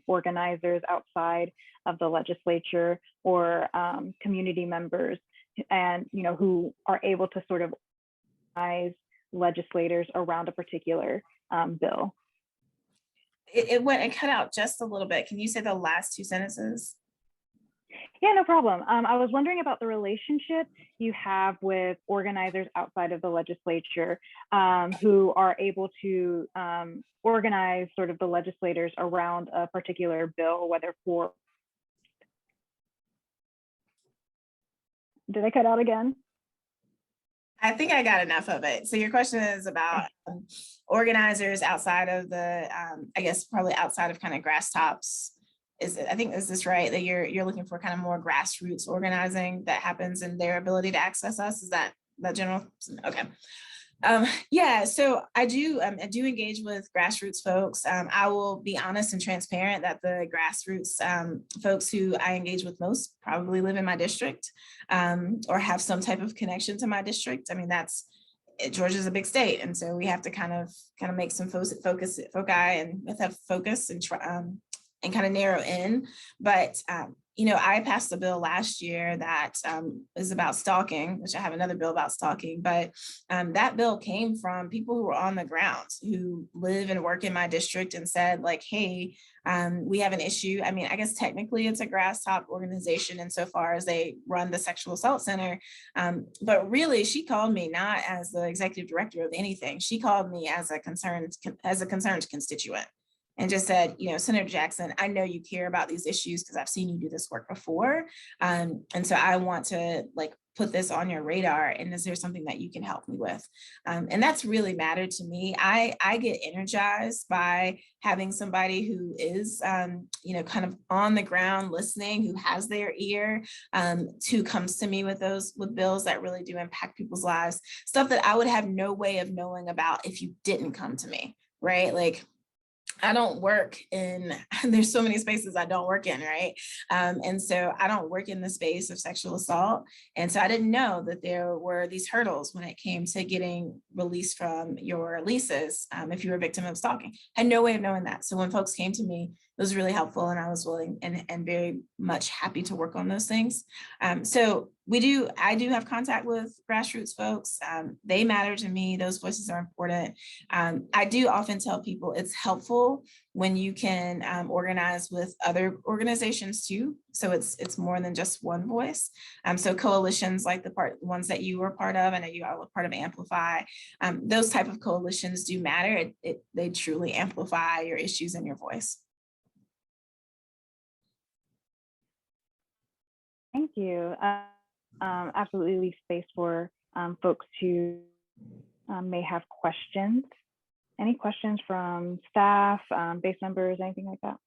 organizers outside of the legislature or community members, and you know, who are able to sort of organize legislators around a particular bill.
It went and cut out just a little bit. Can you say the last two sentences?
Yeah, no problem. I was wondering about the relationship you have with organizers outside of the legislature who are able to organize sort of the legislators around a particular bill, whether for. Did I cut out again?
I think I got enough of it. So your question is about organizers outside of the, I guess probably outside of kind of grass tops. Is this right? That you're looking for kind of more grassroots organizing that happens in their ability to access us? Is that general? Okay. Yeah, so I do engage with grassroots folks. I will be honest and transparent that the grassroots folks who I engage with most probably live in my district or have some type of connection to my district. I mean, Georgia's a big state, and so we have to kind of make some foci and have focus and kind of narrow in. But you know, I passed a bill last year that is about stalking, which I have another bill about stalking, but that bill came from people who were on the ground, who live and work in my district and said like, hey, we have an issue. I mean, I guess technically it's a grass top organization insofar as they run the sexual assault center. But really she called me not as the executive director of anything. She called me as a concerned constituent. And just said, you know, Senator Jackson, I know you care about these issues because I've seen you do this work before. And so I want to like put this on your radar. And is there something that you can help me with? And that's really mattered to me. I get energized by having somebody who is, you know, kind of on the ground listening, who has their ear, who comes to me with bills that really do impact people's lives, stuff that I would have no way of knowing about if you didn't come to me, right? Like, I don't work in, there's so many spaces I don't work in, right? And so I don't work in the space of sexual assault. And so I didn't know that there were these hurdles when it came to getting released from your leases if you were a victim of stalking. I had no way of knowing that. So when folks came to me, it was really helpful and I was willing and very much happy to work on those things. So I do have contact with grassroots folks. They matter to me. Those voices are important. I do often tell people it's helpful when you can organize with other organizations too. So it's more than just one voice. So coalitions like the ones that you were part of, I know you are part of Amplify. Those type of coalitions do matter. They truly amplify your issues and your voice.
Thank you. Absolutely leave space for folks who may have questions. Any questions from staff, base members, anything like that?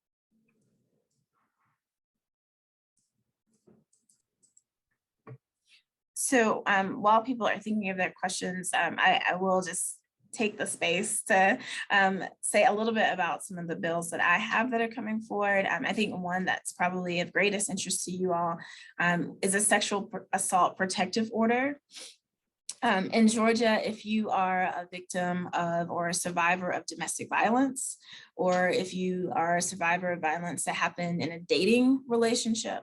So while people are thinking of their questions, I will just take the space to say a little bit about some of the bills that I have that are coming forward. I think one that's probably of greatest interest to you all is a sexual assault protective order. In Georgia, if you are a victim of or a survivor of domestic violence, or if you are a survivor of violence that happened in a dating relationship,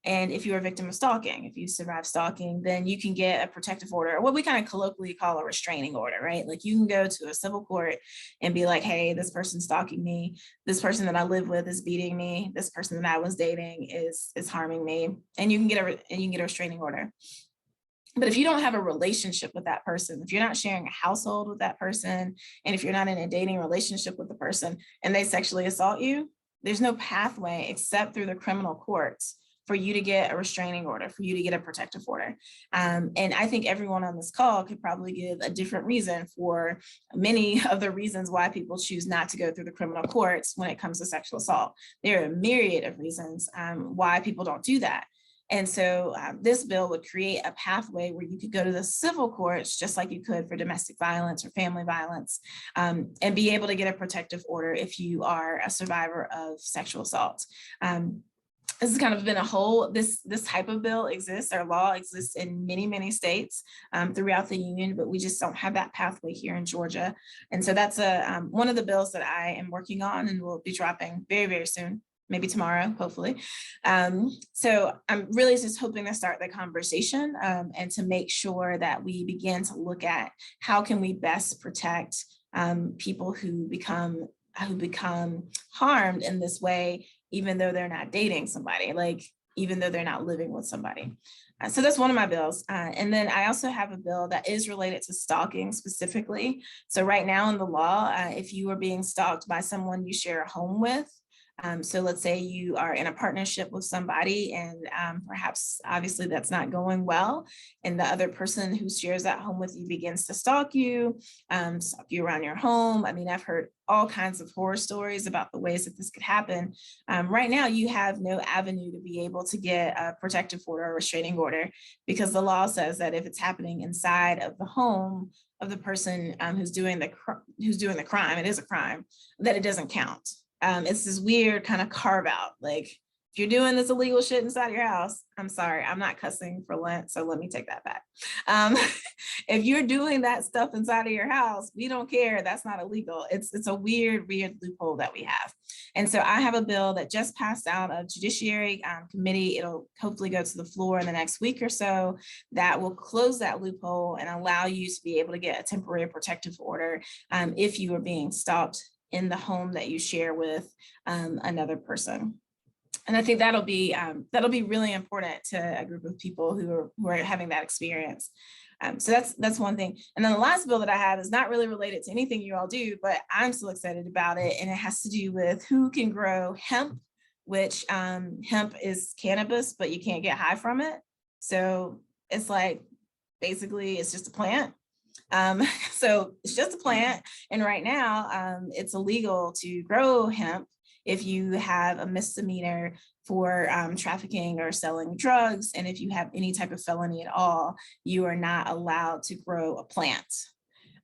And if you're a victim of stalking, if you survive stalking, then you can get a protective order, or what we kind of colloquially call a restraining order, right? Like you can go to a civil court and be like, hey, this person's stalking me. This person that I live with is beating me. This person that I was dating is harming me. And you can get a restraining order. But if you don't have a relationship with that person, if you're not sharing a household with that person, and if you're not in a dating relationship with the person and they sexually assault you, there's no pathway except through the criminal courts for you to get a restraining order, for you to get a protective order. And I think everyone on this call could probably give a different reason for many of the reasons why people choose not to go through the criminal courts when it comes to sexual assault. There are a myriad of reasons why people don't do that. And so this bill would create a pathway where you could go to the civil courts, just like you could for domestic violence or family violence, and be able to get a protective order if you are a survivor of sexual assault. This has kind of been this type of bill exists, or law exists in many, many states throughout the union, but we just don't have that pathway here in Georgia. And so that's one of the bills that I am working on and will be dropping very, very soon. Maybe tomorrow, hopefully. So I'm really just hoping to start the conversation and to make sure that we begin to look at how can we best protect people who become harmed in this way, even though they're not dating somebody, like even though they're not living with somebody. So that's one of my bills. And then I also have a bill that is related to stalking specifically. So right now in the law, if you are being stalked by someone you share a home with, so let's say you are in a partnership with somebody and perhaps obviously that's not going well, and the other person who shares that home with you begins to stalk you around your home. I mean, I've heard all kinds of horror stories about the ways that this could happen. Right now, you have no avenue to be able to get a protective order or restraining order, because the law says that if it's happening inside of the home of the person who's doing the crime, it is a crime, that it doesn't count. It's this weird kind of carve out, like if you're doing this illegal shit inside your house, I'm sorry, I'm not cussing for Lent, so let me take that back. If you're doing that stuff inside of your house, we don't care, that's not illegal. It's a weird loophole that we have. And so I have a bill that just passed out of Judiciary Committee. It'll hopefully go to the floor in the next week or so, that will close that loophole and allow you to be able to get a temporary protective order if you are being stalked in the home that you share with another person. And I think that'll be really important to a group of people who are having that experience. So that's one thing. And then the last bill that I have is not really related to anything you all do, but I'm still excited about it. And it has to do with who can grow hemp, which hemp is cannabis, but you can't get high from it. So it's like, basically it's just a plant. So it's just a plant. And right now it's illegal to grow hemp if you have a misdemeanor for trafficking or selling drugs. And if you have any type of felony at all, you are not allowed to grow a plant.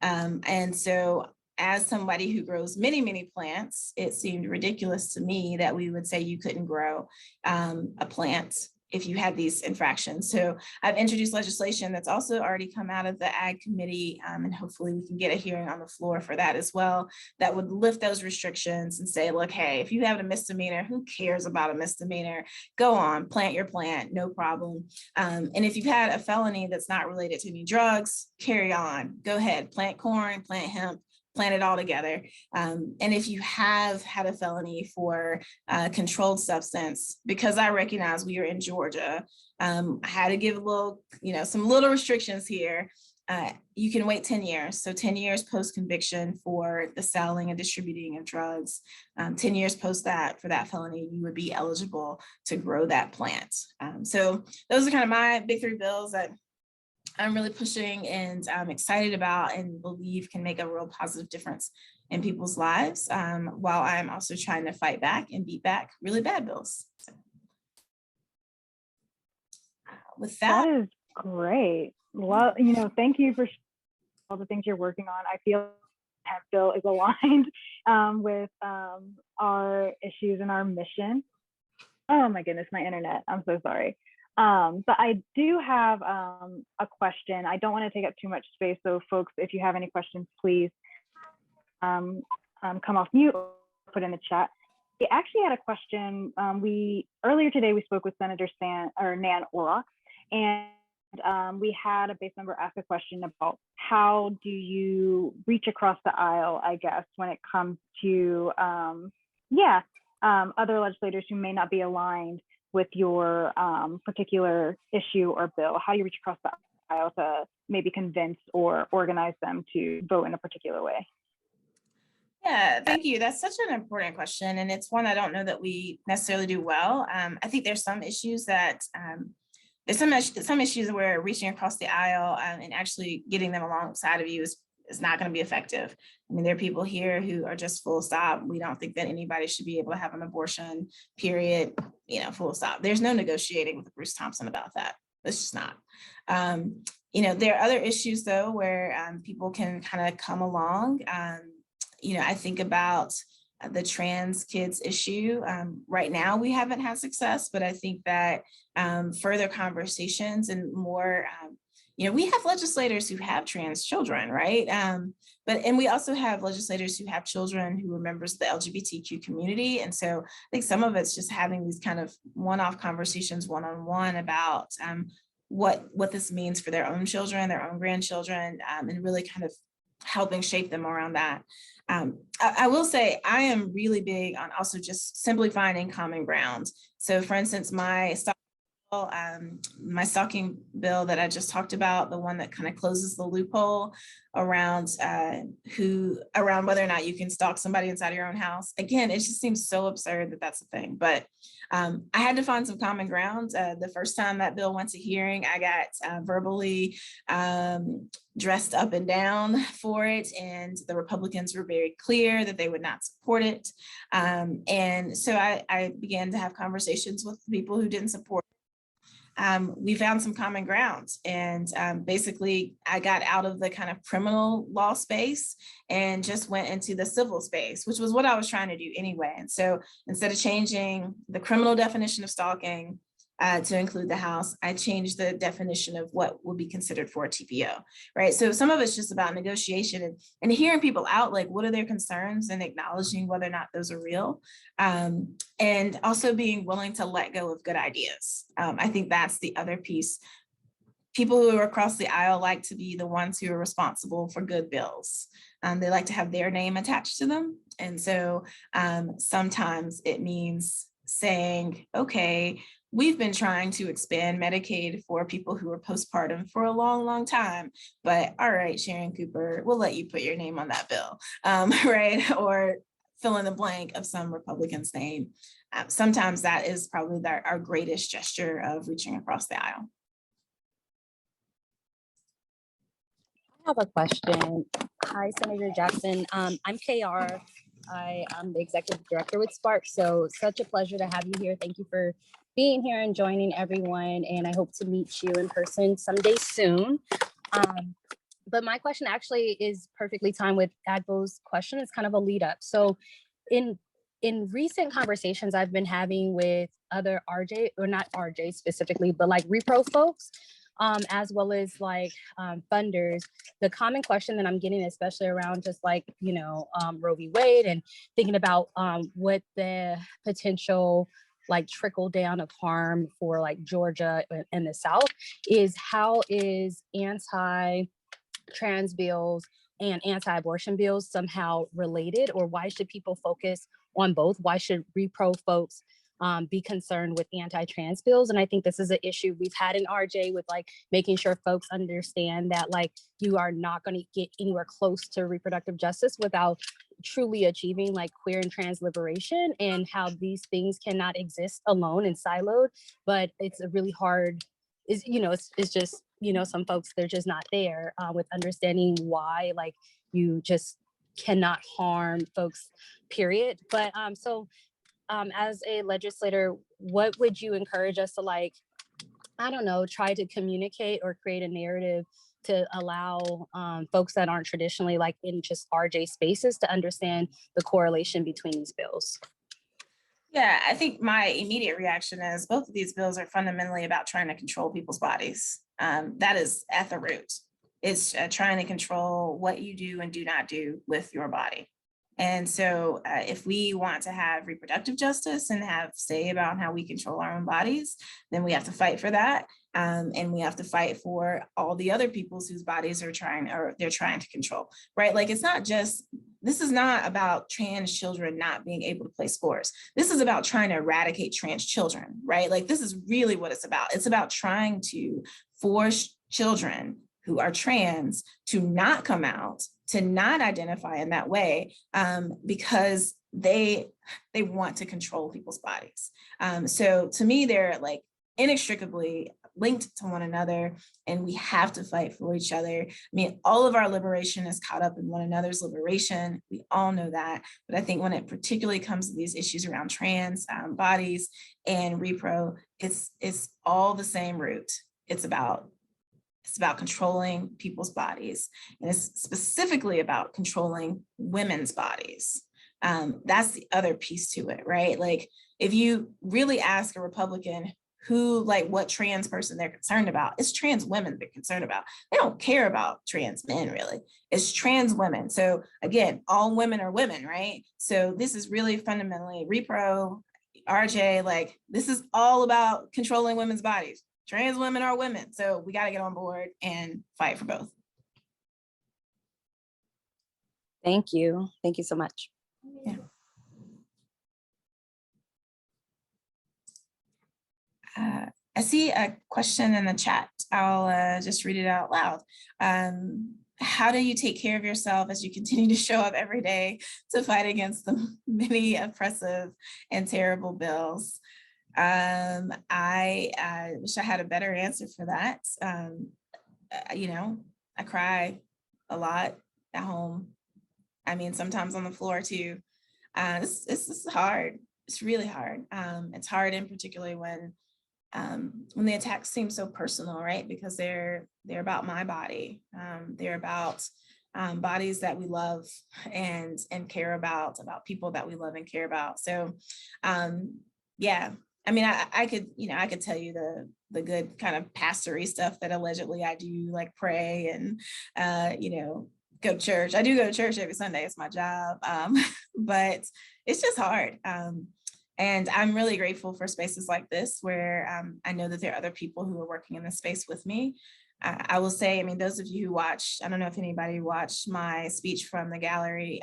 And so as somebody who grows many, many plants, it seemed ridiculous to me that we would say you couldn't grow a plant if you had these infractions. So I've introduced legislation that's also already come out of the Ag Committee, and hopefully we can get a hearing on the floor for that as well, that would lift those restrictions and say, look, hey, if you have a misdemeanor, who cares about a misdemeanor? Go on, plant your plant, no problem. And if you've had a felony that's not related to any drugs, carry on, go ahead, plant corn, plant hemp, plant it all together. And if you have had a felony for controlled substance, because I recognize we are in Georgia, I had to give a little, some little restrictions here. You can wait 10 years. So 10 years post-conviction for the selling and distributing of drugs. 10 years post that, for that felony, you would be eligible to grow that plant. So those are kind of my big three bills that I'm really pushing and I'm excited about and believe can make a real positive difference in people's lives, while I'm also trying to fight back and beat back really bad bills. So, with that
is great. Well, thank you for all the things you're working on. I feel hemp bill is aligned with our issues and our mission. Oh my goodness, my internet. I'm so sorry. But I do have a question. I don't want to take up too much space. So folks, if you have any questions, please come off mute or put in the chat. actually had a question. Earlier today we spoke with Senator Nan Orrock, and we had a base member ask a question about how do you reach across the aisle, I guess, when it comes to other legislators who may not be aligned with your particular issue or bill. How do you reach across the aisle to maybe convince or organize them to vote in a particular way?
Yeah, thank you. That's such an important question. And it's one I don't know that we necessarily do well. I think there's some issues that there's some issues where reaching across the aisle and actually getting them alongside of you is not going to be effective. I mean, there are people here who are just full stop. We don't think that anybody should be able to have an abortion, period, full stop. There's no negotiating with Bruce Thompson about that. It's just not. There are other issues though, where people can kind of come along. I think about the trans kids issue. Right now, we haven't had success, but I think that further conversations and more, we have legislators who have trans children, right? And we also have legislators who have children who are members of the LGBTQ community. And so I think some of it's just having these kind of one-off conversations one-on-one about what this means for their own children, their own grandchildren, and really kind of helping shape them around that. I will say I am really big on also just simply finding common ground. So for instance, my stalking bill that I just talked about, the one that kind of closes the loophole around whether or not you can stalk somebody inside of your own house. Again, it just seems so absurd that that's a thing, but I had to find some common ground. The first time that bill went to hearing, I got verbally dressed up and down for it, and the Republicans were very clear that they would not support it. And so I began to have conversations with the people who didn't support it. We found some common ground, and basically I got out of the kind of criminal law space and just went into the civil space, which was what I was trying to do anyway. And so instead of changing the criminal definition of stalking to include the house, I changed the definition of what would be considered for a TPO, right? So some of it's just about negotiation and hearing people out, like what are their concerns, and acknowledging whether or not those are real. And also being willing to let go of good ideas. I think that's the other piece. People who are across the aisle like to be the ones who are responsible for good bills. They like to have their name attached to them. And so sometimes it means saying, okay, we've been trying to expand Medicaid for people who are postpartum for a long, long time, but all right, Sharon Cooper, we'll let you put your name on that bill, right? Or fill in the blank of some Republican's name. Sometimes that is probably our greatest gesture of reaching across the aisle.
I have a question. Hi, Senator Jackson. I'm KR. I am the executive director with Spark. So such a pleasure to have you here. Thank you for being here and joining everyone. And I hope to meet you in person someday soon. But my question actually is perfectly timed with Agbo's question. It's kind of a lead up. So in recent conversations I've been having with other RJ, or not RJ specifically, but like repro folks, as well as like funders, the common question that I'm getting, especially around just like, Roe v. Wade, and thinking about what the potential like trickle down of harm for like Georgia and the South is, how is anti-trans bills and anti-abortion bills somehow related, or why should people focus on both? Why should repro folks be concerned with anti-trans bills? And I think this is an issue we've had in RJ with like making sure folks understand that like you are not going to get anywhere close to reproductive justice without truly achieving like queer and trans liberation, and how these things cannot exist alone and siloed. But it's a really hard, it's just, some folks, they're just not there with understanding why like you just cannot harm folks, period. But as a legislator, what would you encourage us to like, I don't know, try to communicate or create a narrative to allow folks that aren't traditionally like in just RJ spaces to understand the correlation between these bills?
Yeah, I think my immediate reaction is both of these bills are fundamentally about trying to control people's bodies. That is at the root. It's trying to control what you do and do not do with your body. And so if we want to have reproductive justice and have say about how we control our own bodies, then we have to fight for that. And we have to fight for all the other peoples whose bodies they're trying to control, right? Like, it's not just, this is not about trans children not being able to play sports. This is about trying to eradicate trans children, right? Like, this is really what it's about. It's about trying to force children who are trans to not come out, to not identify in that way, because they want to control people's bodies. So to me, they're like inextricably linked to one another, and we have to fight for each other. I mean, all of our liberation is caught up in one another's liberation. We all know that. But I think when it particularly comes to these issues around trans bodies and repro, it's all the same root. It's about controlling people's bodies. And it's specifically about controlling women's bodies. That's the other piece to it, right? Like, if you really ask a Republican who, like, what trans person they're concerned about, it's trans women they're concerned about. They don't care about trans men, really. It's trans women. So again, all women are women, right? So this is really fundamentally repro, RJ, like, this is all about controlling women's bodies. Trans women are women. So we got to get on board and fight for both.
Thank you. Thank you so much.
Yeah. I see a question in the chat. I'll just read it out loud. How do you take care of yourself as you continue to show up every day to fight against the many oppressive and terrible bills? I wish I had a better answer for that. You know, I cry a lot at home. I mean, sometimes on the floor too. It's hard. It's really hard. It's hard, in particularly when the attacks seem so personal, right? Because they're about my body. They're about bodies that we love and care about people that we love and care about. So yeah, I mean, I could tell you the good kind of pastory stuff that allegedly I do, like pray and go to church. I do go to church every Sunday. It's my job, but it's just hard. And I'm really grateful for spaces like this where I know that there are other people who are working in this space with me. I will say, I mean, those of you who watched, I don't know if anybody watched my speech from the gallery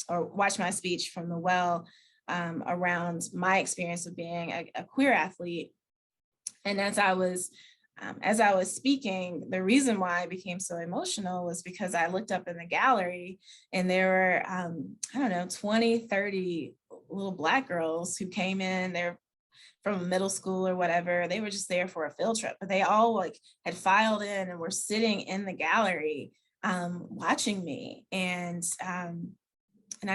or watched my speech from the well around my experience of being a queer athlete. And as I was speaking, the reason why I became so emotional was because I looked up in the gallery and there were, I don't know, 20, 30 little Black girls who came in. They're from middle school or whatever. They were just there for a field trip, but they all like had filed in and were sitting in the gallery watching me. And I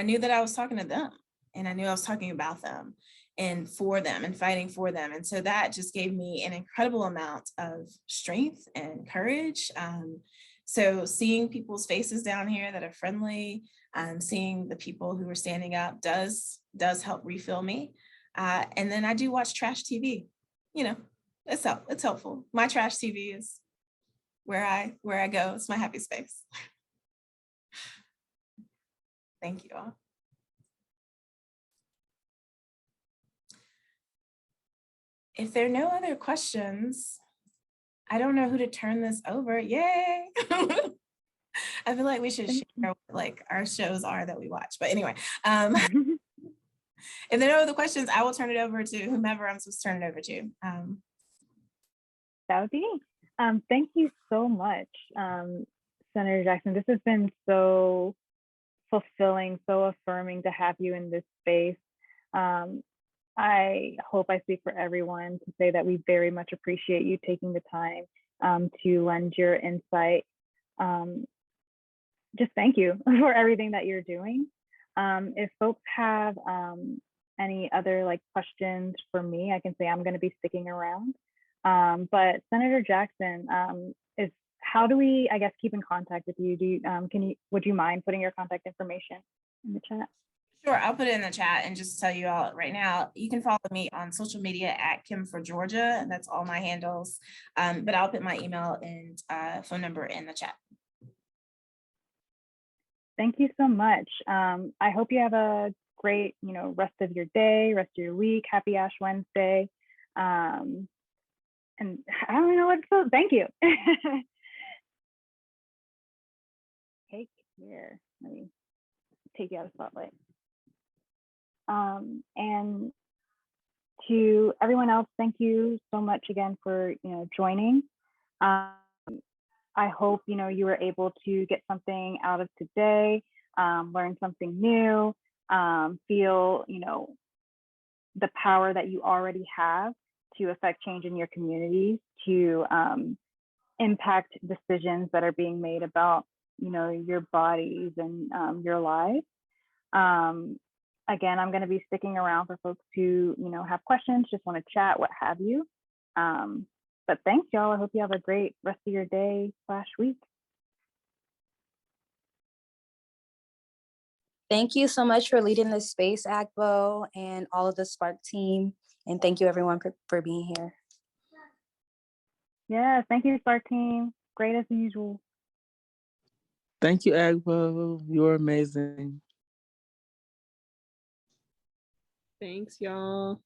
knew that I was talking to them, and I knew I was talking about them and for them and fighting for them. And so that just gave me an incredible amount of strength and courage. So seeing people's faces down here that are friendly, seeing the people who are standing up does help refill me. And then I do watch trash TV. You know, it's helpful. My trash TV is where I go. It's my happy space. Thank you all. If there are no other questions, I don't know who to turn this over. Yay! I feel like we should share what, like, our shows are that we watch. But anyway, if there are no other questions, I will turn it over to whomever I'm supposed to turn it over to.
That would be thank you so much, Senator Jackson. This has been so fulfilling, so affirming to have you in this space. I hope I speak for everyone to say that we very much appreciate you taking the time to lend your insight. Just thank you for everything that you're doing. If folks have any other questions for me, I can say I'm going to be sticking around. But Senator Jackson, how do we, I guess, keep in contact with you? Would you mind putting your contact information in the chat?
Sure, I'll put it in the chat and just tell you all right now, you can follow me on social media at Kim for Georgia, and that's all my handles. But I'll put my email and phone number in the chat.
Thank you so much. I hope you have a great, rest of your day, rest of your week. Happy Ash Wednesday. And I don't know what to say. Thank you. Take care. Let me take you out of spotlight. And to everyone else, thank you so much again for joining. I hope you were able to get something out of today, learn something new, feel the power that you already have to affect change in your communities, to impact decisions that are being made about your bodies and your lives. Again, I'm going to be sticking around for folks who have questions, just want to chat, what have you. But thanks, y'all. I hope you have a great rest of your day/week.
Thank you so much for leading this space, Agbo, and all of the Spark team. And thank you everyone for being here.
Yeah, thank you, Spark team. Great as usual.
Thank you, Agbo. You're amazing.
Thanks, y'all.